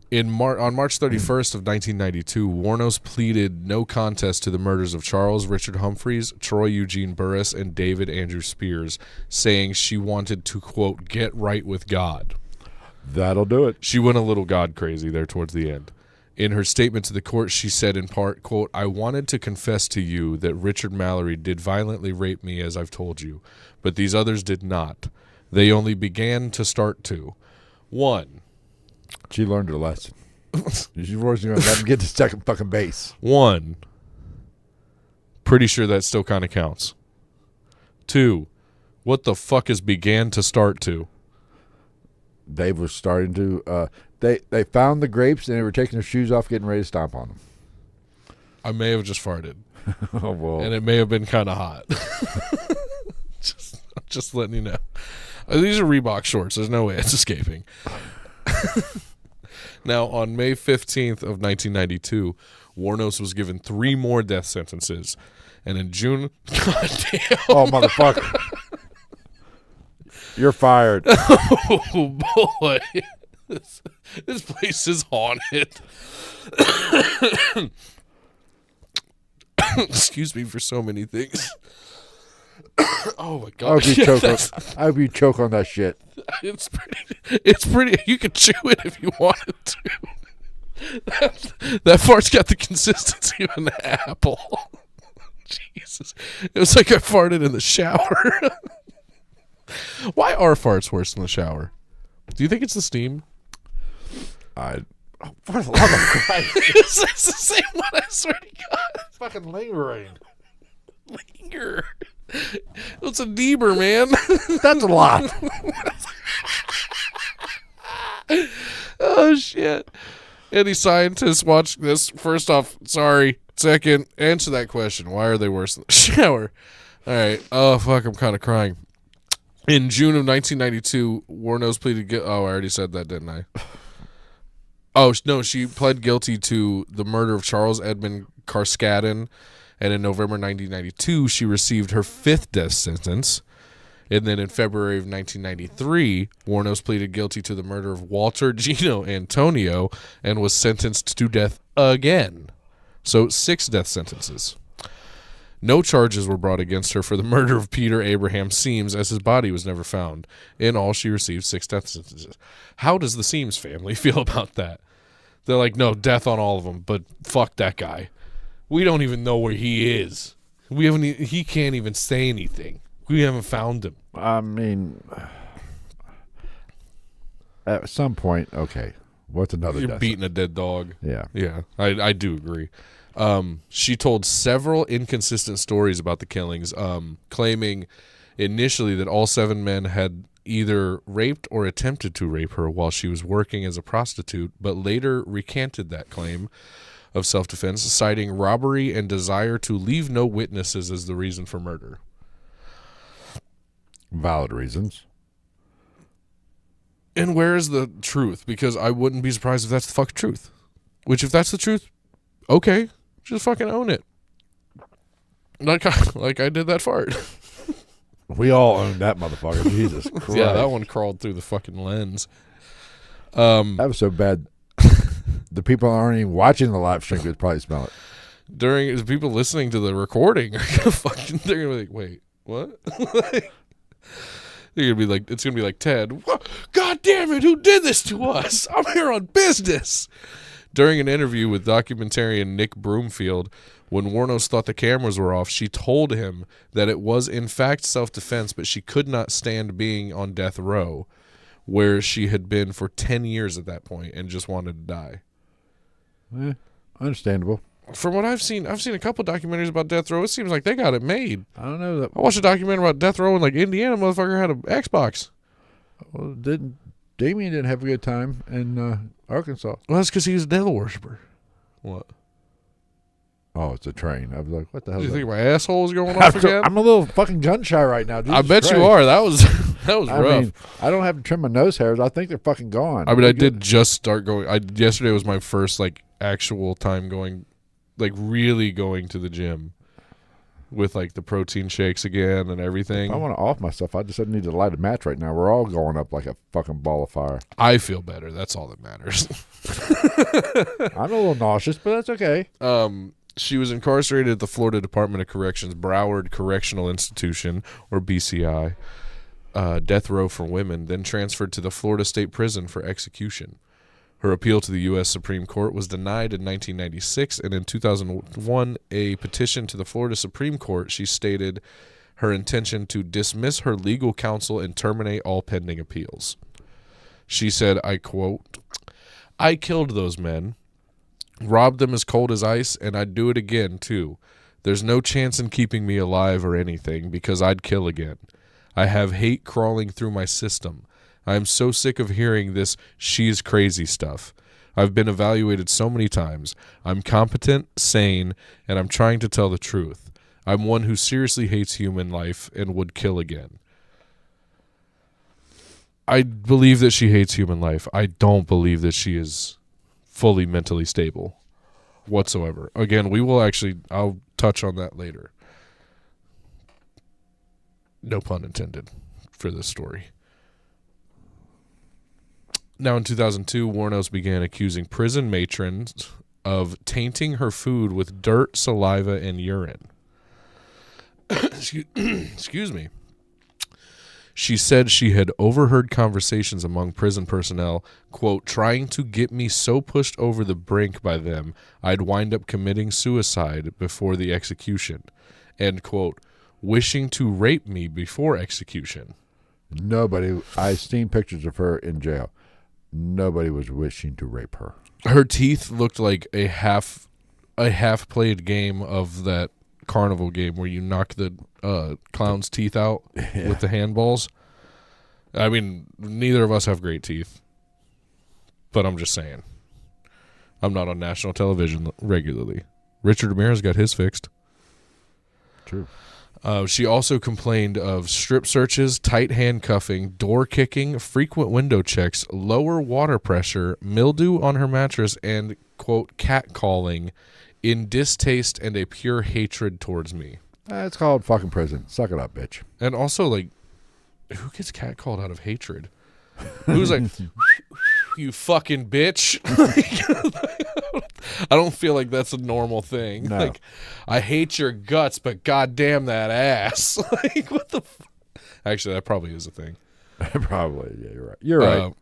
Speaker 2: On March 31st of 1992, Wuornos pleaded no contest to the murders of Charles Richard Humphreys, Troy Eugene Burris, and David Andrew Spears, saying she wanted to, quote, get right with God.
Speaker 1: That'll do it.
Speaker 2: She went a little God crazy there towards the end. In her statement to the court, she said in part, quote, I wanted to confess to you that Richard Mallory did violently rape me, as I've told you, but these others did not. They only began to start to. 1.
Speaker 1: She learned her lesson. She was going to let him get to second fucking base.
Speaker 2: 1. Pretty sure that still kind of counts. 2. What the fuck is began to start to?
Speaker 1: They were starting to. They found the grapes and they were taking their shoes off, getting ready to stomp on them.
Speaker 2: I may have just farted.
Speaker 1: Oh, well.
Speaker 2: And it may have been kind of hot. just letting you know. These are Reebok shorts. There's no way it's escaping. Now, on May 15th of 1992, Wuornos was given 3 more death sentences. And in June... God damn.
Speaker 1: Oh, motherfucker. You're fired.
Speaker 2: Oh, boy. This place is haunted. Excuse me for so many things. Oh my god!
Speaker 1: I hope you choke on that shit.
Speaker 2: It's pretty. You could chew it if you wanted to. That fart's got the consistency of an apple. Jesus, it was like I farted in the shower. Why are farts worse than the shower? Do you think it's the steam?
Speaker 1: For the love of Christ!
Speaker 2: It's the same one. I swear to God.
Speaker 1: It's fucking lingering.
Speaker 2: Linger. It's a Deber, man.
Speaker 1: That's a lot.
Speaker 2: Oh, shit. Any scientists watching this? First off, sorry. Second, answer that question. Why are they worse than the shower? All right. Oh, fuck. I'm kind of crying. In June of 1992, Wuornos pleaded guilty. Oh, I already said that, didn't I? Oh, no. She pled guilty to the murder of Charles Edmund Carskadden. And in November 1992, she received her 5th death sentence. And then in February of 1993, Wuornos pleaded guilty to the murder of Walter Gino Antonio and was sentenced to death again. So 6 death sentences. No charges were brought against her for the murder of Peter Abraham Seams, as his body was never found. In all, she received 6 death sentences. How does the Seams family feel about that? They're like, no, death on all of them, but fuck that guy. We don't even know where he is. He can't even say anything. We haven't found him.
Speaker 1: I mean, at some point, okay. What's another?
Speaker 2: You're beating a dead dog.
Speaker 1: Yeah.
Speaker 2: Yeah, I do agree. She told several inconsistent stories about the killings, claiming initially that all 7 men had either raped or attempted to rape her while she was working as a prostitute, but later recanted that claim of self-defense, citing robbery and desire to leave no witnesses as the reason for murder.
Speaker 1: Valid reasons.
Speaker 2: And where is the truth? Because I wouldn't be surprised if that's the fucking truth. Which, if that's the truth, okay, just fucking own it. Like I did that fart.
Speaker 1: We all own that motherfucker. Jesus Christ.
Speaker 2: Yeah, that one crawled through the fucking lens.
Speaker 1: That was so bad. The people aren't even watching the live stream could probably smell it.
Speaker 2: During the people listening to the recording are gonna fucking, they're gonna be like, wait, what? They're gonna be like, it's gonna be like Ted. God damn it, who did this to us? I'm here on business. During an interview with documentarian Nick Broomfield, when Wuornos thought the cameras were off, she told him that it was in fact self-defense, but she could not stand being on death row, where she had been for 10 years at that point and just wanted to die.
Speaker 1: Understandable.
Speaker 2: From what I've seen a couple documentaries about death row. It seems like they got it made.
Speaker 1: I don't know that.
Speaker 2: I watched a documentary about death row in like Indiana. Motherfucker had an Xbox.
Speaker 1: Well, Damien didn't have a good time in Arkansas?
Speaker 2: Well, that's because he was a devil worshiper. What?
Speaker 1: Oh, it's a train. I was like, what the hell?
Speaker 2: Do you think my asshole is going off again?
Speaker 1: I'm a little fucking gun shy right now. Jesus
Speaker 2: I bet
Speaker 1: Christ.
Speaker 2: you are. That was rough.
Speaker 1: I mean, I don't have to trim my nose hairs. I think they're fucking gone.
Speaker 2: I mean, I did just start going. Yesterday was my first like actual time going, like really going to the gym. with like the protein shakes again and everything.
Speaker 1: If I want to off myself, I just need to light a match right now. We're all going up like a fucking ball of fire.
Speaker 2: I feel better. That's all that matters.
Speaker 1: I'm a little nauseous, but that's okay.
Speaker 2: She was incarcerated at the Florida Department of Corrections Broward Correctional Institution, or BCI, death row for women, then transferred to the Florida State Prison for execution. Her appeal to the U.S. Supreme Court was denied in 1996, and in 2001, a petition to the Florida Supreme Court, she stated her intention to dismiss her legal counsel and terminate all pending appeals. She said, I quote, "I killed those men, robbed them as cold as ice, and I'd do it again, too. There's no chance in keeping me alive or anything, because I'd kill again. I have hate crawling through my system. I am so sick of hearing this she's crazy stuff. I've been evaluated so many times. I'm competent, sane, and I'm trying to tell the truth. I'm one who seriously hates human life and would kill again." I believe that she hates human life. I don't believe that she is fully mentally stable whatsoever. Again, I'll touch on that later. No pun intended for this story. Now, in 2002, Wuornos began accusing prison matrons of tainting her food with dirt, saliva, and urine. Excuse me. She said she had overheard conversations among prison personnel, quote, trying to get me so pushed over the brink by them, I'd wind up committing suicide before the execution, end quote, wishing to rape me before execution.
Speaker 1: Nobody, I've seen pictures of her in jail. Nobody was wishing to rape her.
Speaker 2: Her teeth looked like a half played game of that carnival game where you knock the clown's teeth out with the handballs. I mean, neither of us have great teeth, but I'm just saying. I'm not on national television regularly. Richard Ramirez got his fixed.
Speaker 1: True.
Speaker 2: She also complained of strip searches, tight handcuffing, door kicking, frequent window checks, lower water pressure, mildew on her mattress, and, quote, catcalling in distaste and a pure hatred towards me.
Speaker 1: It's called fucking prison. Suck it up, bitch.
Speaker 2: And also, like, who gets catcalled out of hatred? Who's like, you fucking bitch? I don't feel like that's a normal thing.
Speaker 1: No.
Speaker 2: Like, I hate your guts, but goddamn that ass. Like, what the? Actually, that probably is a thing.
Speaker 1: Probably, yeah, you're right. You're right.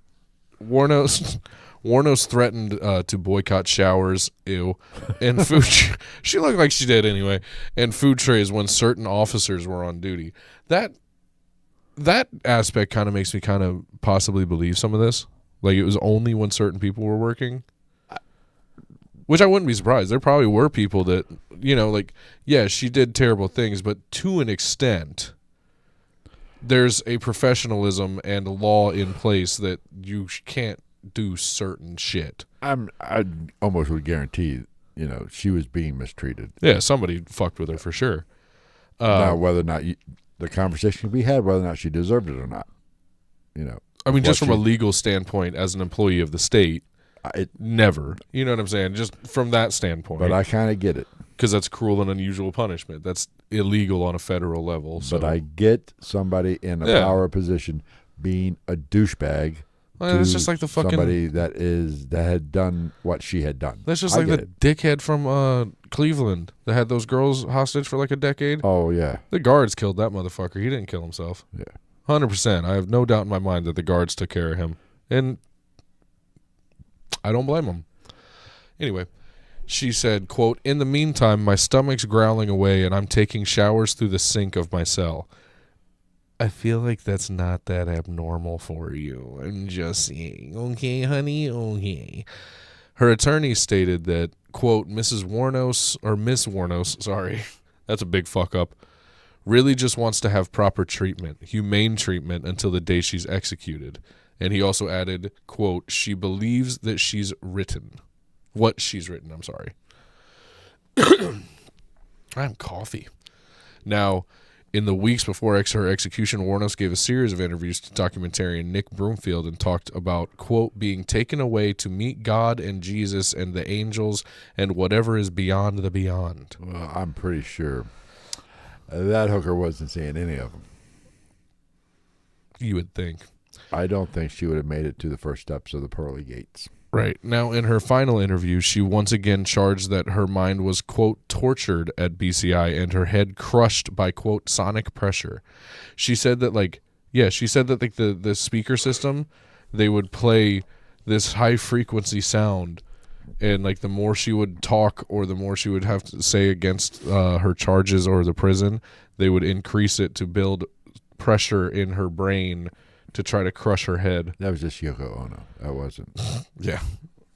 Speaker 2: Wuornos threatened to boycott showers, and food. She looked like she did anyway, and food trays when certain officers were on duty. That aspect kind of makes me kind of possibly believe some of this. Like, it was only when certain people were working. Which I wouldn't be surprised. There probably were people that, like, yeah, she did terrible things, but to an extent, there's a professionalism and a law in place that you can't do certain shit.
Speaker 1: I almost would guarantee, she was being mistreated.
Speaker 2: Yeah, somebody fucked with her for sure.
Speaker 1: Now, whether or not the conversation can be had, whether or not she deserved it or not,
Speaker 2: I mean, just from a legal standpoint, as an employee of the state, never. You know what I'm saying? Just from that standpoint.
Speaker 1: But I kind of get it.
Speaker 2: Because that's cruel and unusual punishment. That's illegal on a federal level. So.
Speaker 1: But I get somebody in a power position being a douchebag.
Speaker 2: Well, it's just like the fucking
Speaker 1: somebody that had done what she had done.
Speaker 2: That's just like the dickhead from Cleveland that had those girls hostage for like a decade.
Speaker 1: Oh yeah,
Speaker 2: the guards killed that motherfucker. He didn't kill himself.
Speaker 1: Yeah,
Speaker 2: 100%. I have no doubt in my mind that the guards took care of him, and I don't blame them. Anyway, she said, quote, "In the meantime, my stomach's growling away, and I'm taking showers through the sink of my cell. I feel like that's not that abnormal for you. I'm just saying. Okay, honey, okay." Her attorney stated that, quote, Miss Wuornos, sorry, that's a big fuck up, really just wants to have proper treatment, humane treatment until the day she's executed. And he also added, quote, she believes that she's written. What she's written, I'm sorry. I'm coffee. Now, in the weeks before her execution, Wuornos gave a series of interviews to documentarian Nick Broomfield and talked about, quote, being taken away to meet God and Jesus and the angels and whatever is beyond the beyond.
Speaker 1: Well, I'm pretty sure That hooker wasn't seeing any of them.
Speaker 2: You would think.
Speaker 1: I don't think she would have made it to the first steps of the pearly gates.
Speaker 2: Right. Now, in her final interview, she once again charged that her mind was, quote, tortured at BCI and her head crushed by, quote, sonic pressure. She said that, the speaker system, they would play this high-frequency sound, and, like, the more she would talk or the more she would have to say against her charges or the prison, they would increase it to build pressure in her brain to try to crush her head.
Speaker 1: That was just Yoko Ono. That wasn't.
Speaker 2: Yeah.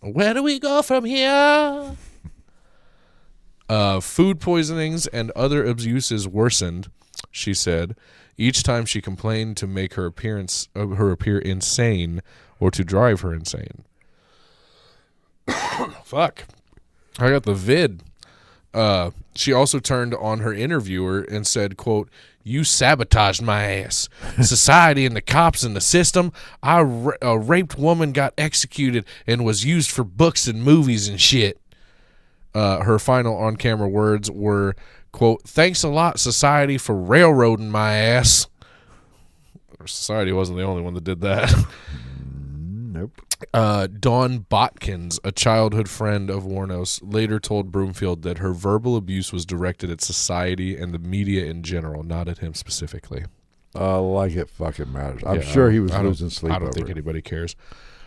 Speaker 2: Where do we go from here? Food poisonings and other abuses worsened, she said, each time she complained to make her appear insane or to drive her insane. Fuck. I got the vid. She also turned on her interviewer and said, quote, "You sabotaged my ass. Society and the cops and the system. A raped woman got executed and was used for books and movies and shit." Her final on-camera words were, quote, "Thanks a lot, society, for railroading my ass." Society wasn't the only one that did that.
Speaker 1: Nope.
Speaker 2: Dawn Botkins, a childhood friend of Wuornos, later told Broomfield that her verbal abuse was directed at society and the media in general, not at him specifically.
Speaker 1: Like it fucking matters. I'm sure he was losing sleep over it.
Speaker 2: I don't think anybody cares.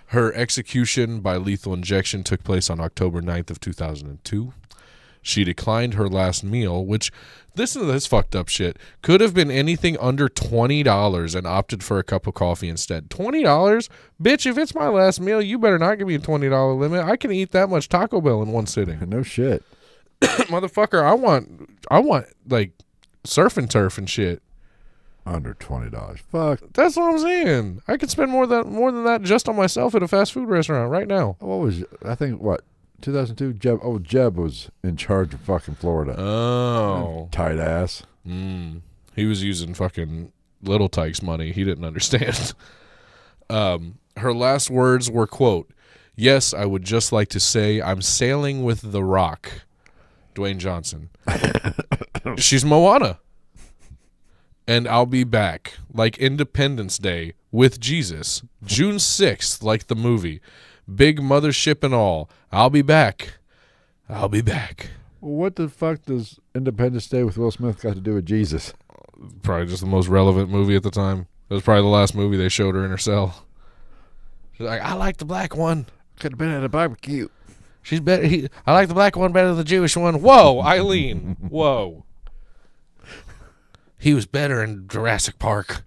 Speaker 2: Her execution by lethal injection took place on October 9th of 2002. She declined her last meal, which, listen to this fucked up shit, could have been anything under $20 and opted for a cup of coffee instead. $20? Bitch, if it's my last meal, you better not give me a $20 limit. I can eat that much Taco Bell in one sitting.
Speaker 1: No shit.
Speaker 2: Motherfucker, I want like surf and turf and shit.
Speaker 1: Under $20. Fuck.
Speaker 2: That's what I'm saying. I could spend more than that just on myself at a fast food restaurant right now.
Speaker 1: What was, I think, 2002? Jeb was in charge of fucking Florida.
Speaker 2: Oh.
Speaker 1: Tight ass.
Speaker 2: He was using fucking Little Tyke's money. He didn't understand. Her last words were, quote, "Yes, I would just like to say I'm sailing with The Rock." Dwayne Johnson. She's Moana. "And I'll be back, like Independence Day, with Jesus. June 6th, like the movie. Big mothership and all. I'll be back. I'll be back."
Speaker 1: Well, what the fuck does Independence Day with Will Smith got to do with Jesus?
Speaker 2: Probably just the most relevant movie at the time. It was probably the last movie they showed her in her cell. She's like, "I like the black one.
Speaker 1: Could have been at a barbecue.
Speaker 2: She's better. I like the black one better than the Jewish one." Whoa, Aileen. Whoa. He was better in Jurassic Park.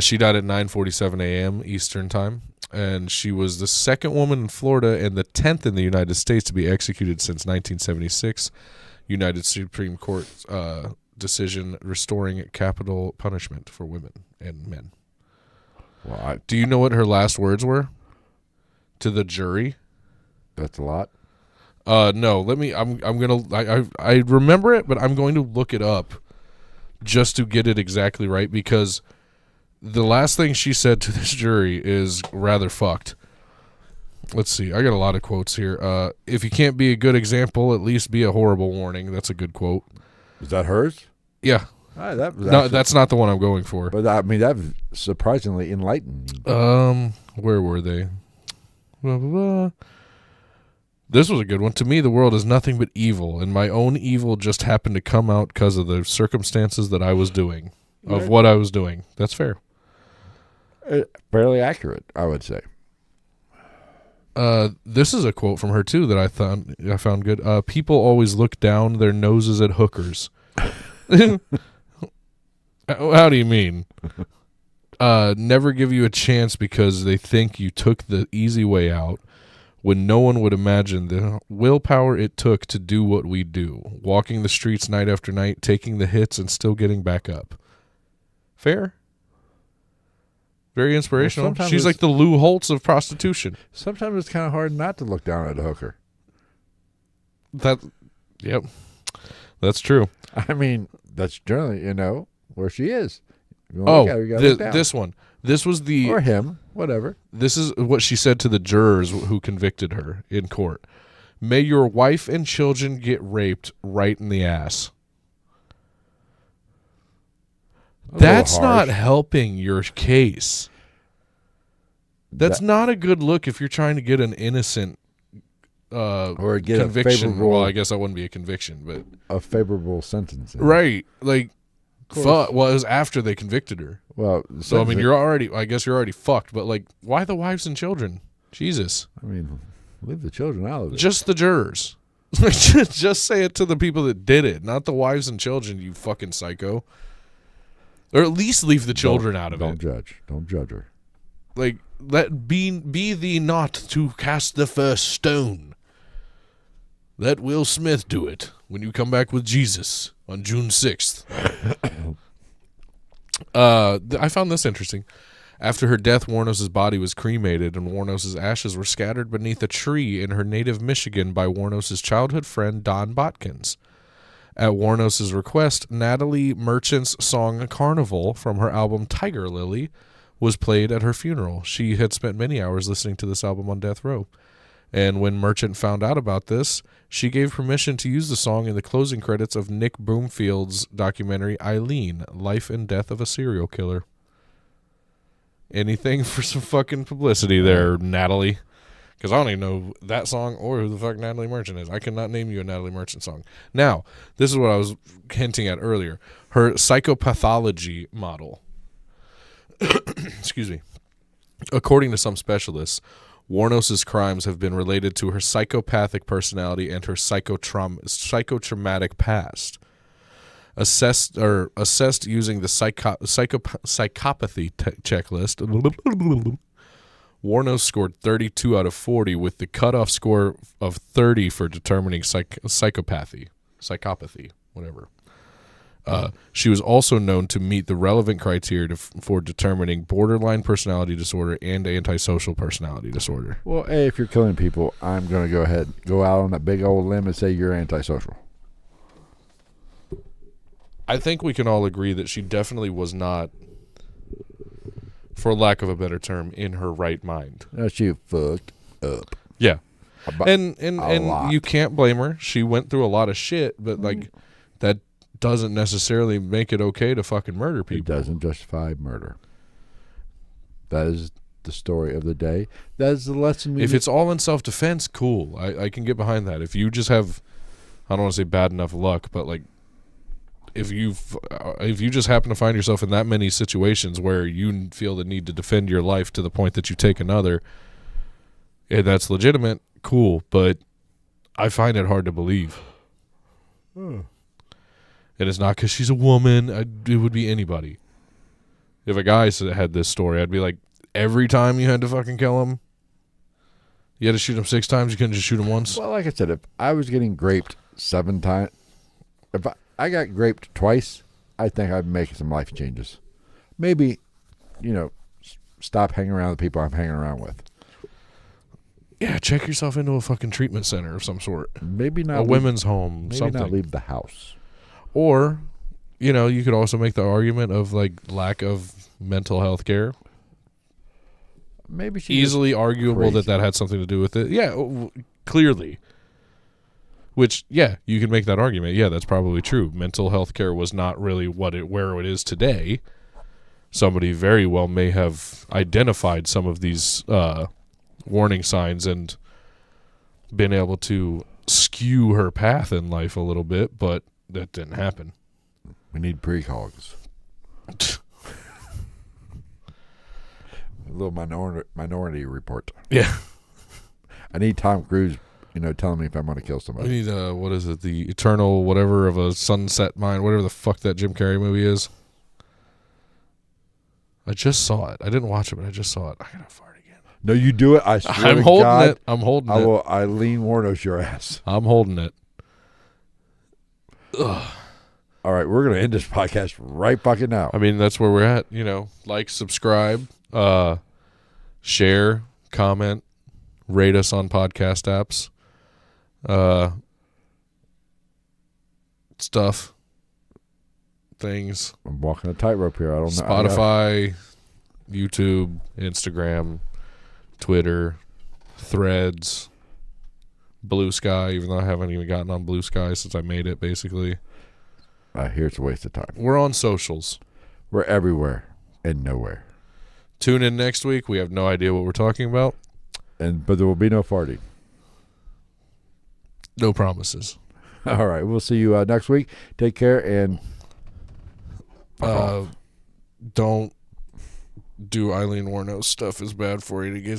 Speaker 2: She died at 9:47 a.m. Eastern Time, and she was the second woman in Florida and the 10th in the United States to be executed since 1976. United Supreme Court decision restoring capital punishment for women and men.
Speaker 1: Well,
Speaker 2: do you know what her last words were to the jury?
Speaker 1: That's a lot.
Speaker 2: No. Let me. I'm gonna. I remember it, but I'm going to look it up just to get it exactly right, because the last thing she said to this jury is rather fucked. Let's see. I got a lot of quotes here. "If you can't be a good example, at least be a horrible warning." That's a good quote.
Speaker 1: Is that hers?
Speaker 2: Yeah.
Speaker 1: No,
Speaker 2: that's not the one I'm going for.
Speaker 1: But I mean, that was surprisingly enlightening.
Speaker 2: Where were they? Blah, blah, blah. This was a good one. "To me, the world is nothing but evil, and my own evil just happened to come out because of the circumstances that I was doing, of what I was doing." That's fair.
Speaker 1: Fairly accurate, I would say.
Speaker 2: This is a quote from her too that I found good. "People always look down their noses at hookers." How do you mean? "Never give you a chance because they think you took the easy way out, when no one would imagine the willpower it took to do what we do, walking the streets night after night, taking the hits, and still getting back up." Fair. Very inspirational.
Speaker 1: Well,
Speaker 2: she's like the Lou Holtz of prostitution.
Speaker 1: Sometimes it's kind of hard not to look down at a hooker.
Speaker 2: Yep. That's true.
Speaker 1: I mean, that's generally, where she is.
Speaker 2: This one. This was the...
Speaker 1: Or him, whatever.
Speaker 2: This is what she said to the jurors who convicted her in court. "May your wife and children get raped right in the ass." That's not helping your case. That's not a good look if you're trying to get an innocent
Speaker 1: or get
Speaker 2: conviction. Well, I guess that wouldn't be a conviction, but
Speaker 1: a favorable sentence.
Speaker 2: Right. Like, well, it was after they convicted her.
Speaker 1: Well,
Speaker 2: so I mean, I guess you're already fucked, but like, why the wives and children? Jesus.
Speaker 1: I mean, leave the children out of it.
Speaker 2: Just the jurors. Just say it to the people that did it, not the wives and children, you fucking psycho. Or at least leave the children out of it.
Speaker 1: Don't judge her.
Speaker 2: Like, let be thee not to cast the first stone. Let Will Smith do it when you come back with Jesus on June 6th. I found this interesting. After her death, Wuornos' body was cremated, and Wuornos' ashes were scattered beneath a tree in her native Michigan by Wuornos' childhood friend Don Botkins. At Wuornos' request, Natalie Merchant's song Carnival from her album Tiger Lily was played at her funeral. She had spent many hours listening to this album on death row. And when Merchant found out about this, she gave permission to use the song in the closing credits of Nick Broomfield's documentary Aileen, Life and Death of a Serial Killer. Anything for some fucking publicity there, Natalie. Because I don't even know that song or who the fuck Natalie Merchant is. I cannot name you a Natalie Merchant song. Now, this is what I was hinting at earlier. Her psychopathology model. Excuse me. According to some specialists, Wuornos' crimes have been related to her psychopathic personality and her psychotraumatic past. Assessed using the psychopathy checklist, Wuornos scored 32 out of 40 with the cutoff score of 30 for determining psychopathy, whatever. She was also known to meet the relevant criteria for determining borderline personality disorder and antisocial personality disorder.
Speaker 1: Well, hey, if you're killing people, I'm going to go out on that big old limb and say you're antisocial.
Speaker 2: I think we can all agree that she definitely was not, for lack of a better term, in her right mind.
Speaker 1: She fucked up.
Speaker 2: Yeah. And you can't blame her. She went through a lot of shit, but like that doesn't necessarily make it okay to fucking murder people.
Speaker 1: It doesn't justify murder. That is the story of the day. That is the lesson.
Speaker 2: If it's all in self-defense, cool. I can get behind that. If you just have, I don't want to say bad enough luck, but like if you just happen to find yourself in that many situations where you feel the need to defend your life to the point that you take another, and that's legitimate, cool. But I find it hard to believe. And it's not because she's a woman. It would be anybody. If a guy had this story, I'd be like, every time you had to fucking kill him, you had to shoot him 6 times, you couldn't just shoot him once?
Speaker 1: Well, like I said, if I was getting graped 7 times, if I got graped twice, I think I'd make some life changes. Maybe, stop hanging around the people I'm hanging around with.
Speaker 2: Yeah, check yourself into a fucking treatment center of some sort.
Speaker 1: Maybe not.
Speaker 2: A women's home,
Speaker 1: maybe
Speaker 2: something.
Speaker 1: Not leave the house.
Speaker 2: Or, you could also make the argument of like lack of mental health care.
Speaker 1: Maybe she
Speaker 2: easily arguable that had something to do with it. Yeah, clearly. Which, yeah, you can make that argument. Yeah, that's probably true. Mental health care was not really where it is today. Somebody very well may have identified some of these warning signs and been able to skew her path in life a little bit, but that didn't happen.
Speaker 1: We need precogs. A little minority report.
Speaker 2: Yeah.
Speaker 1: I need Tom Cruise, telling me if I'm going to kill somebody.
Speaker 2: We need, what is it, the eternal whatever of a sunset mind, whatever the fuck that Jim Carrey movie is. I just saw it. I didn't watch it, but I just saw it. I gotta fart again.
Speaker 1: No, you do it. I swear
Speaker 2: I'm
Speaker 1: to
Speaker 2: holding
Speaker 1: God,
Speaker 2: it. I'm holding it.
Speaker 1: I will Aileen Wuornos your ass.
Speaker 2: I'm holding it.
Speaker 1: Ugh. All right, we're going to end this podcast right fucking now.
Speaker 2: I mean, that's where we're at. Like, subscribe, share, comment, rate us on podcast apps. Stuff. Things.
Speaker 1: I'm walking a tightrope here. I don't know.
Speaker 2: Spotify, YouTube, Instagram, Twitter, Threads, Blue Sky, even though I haven't even gotten on Blue Sky since I made it, basically.
Speaker 1: I hear it's a waste of time.
Speaker 2: We're on socials.
Speaker 1: We're everywhere and nowhere.
Speaker 2: Tune in next week. We have no idea what we're talking about.
Speaker 1: But there will be no farting.
Speaker 2: No promises.
Speaker 1: All right. We'll see you next week. Take care and
Speaker 2: don't do Aileen Wuornos stuff is bad for you. It gets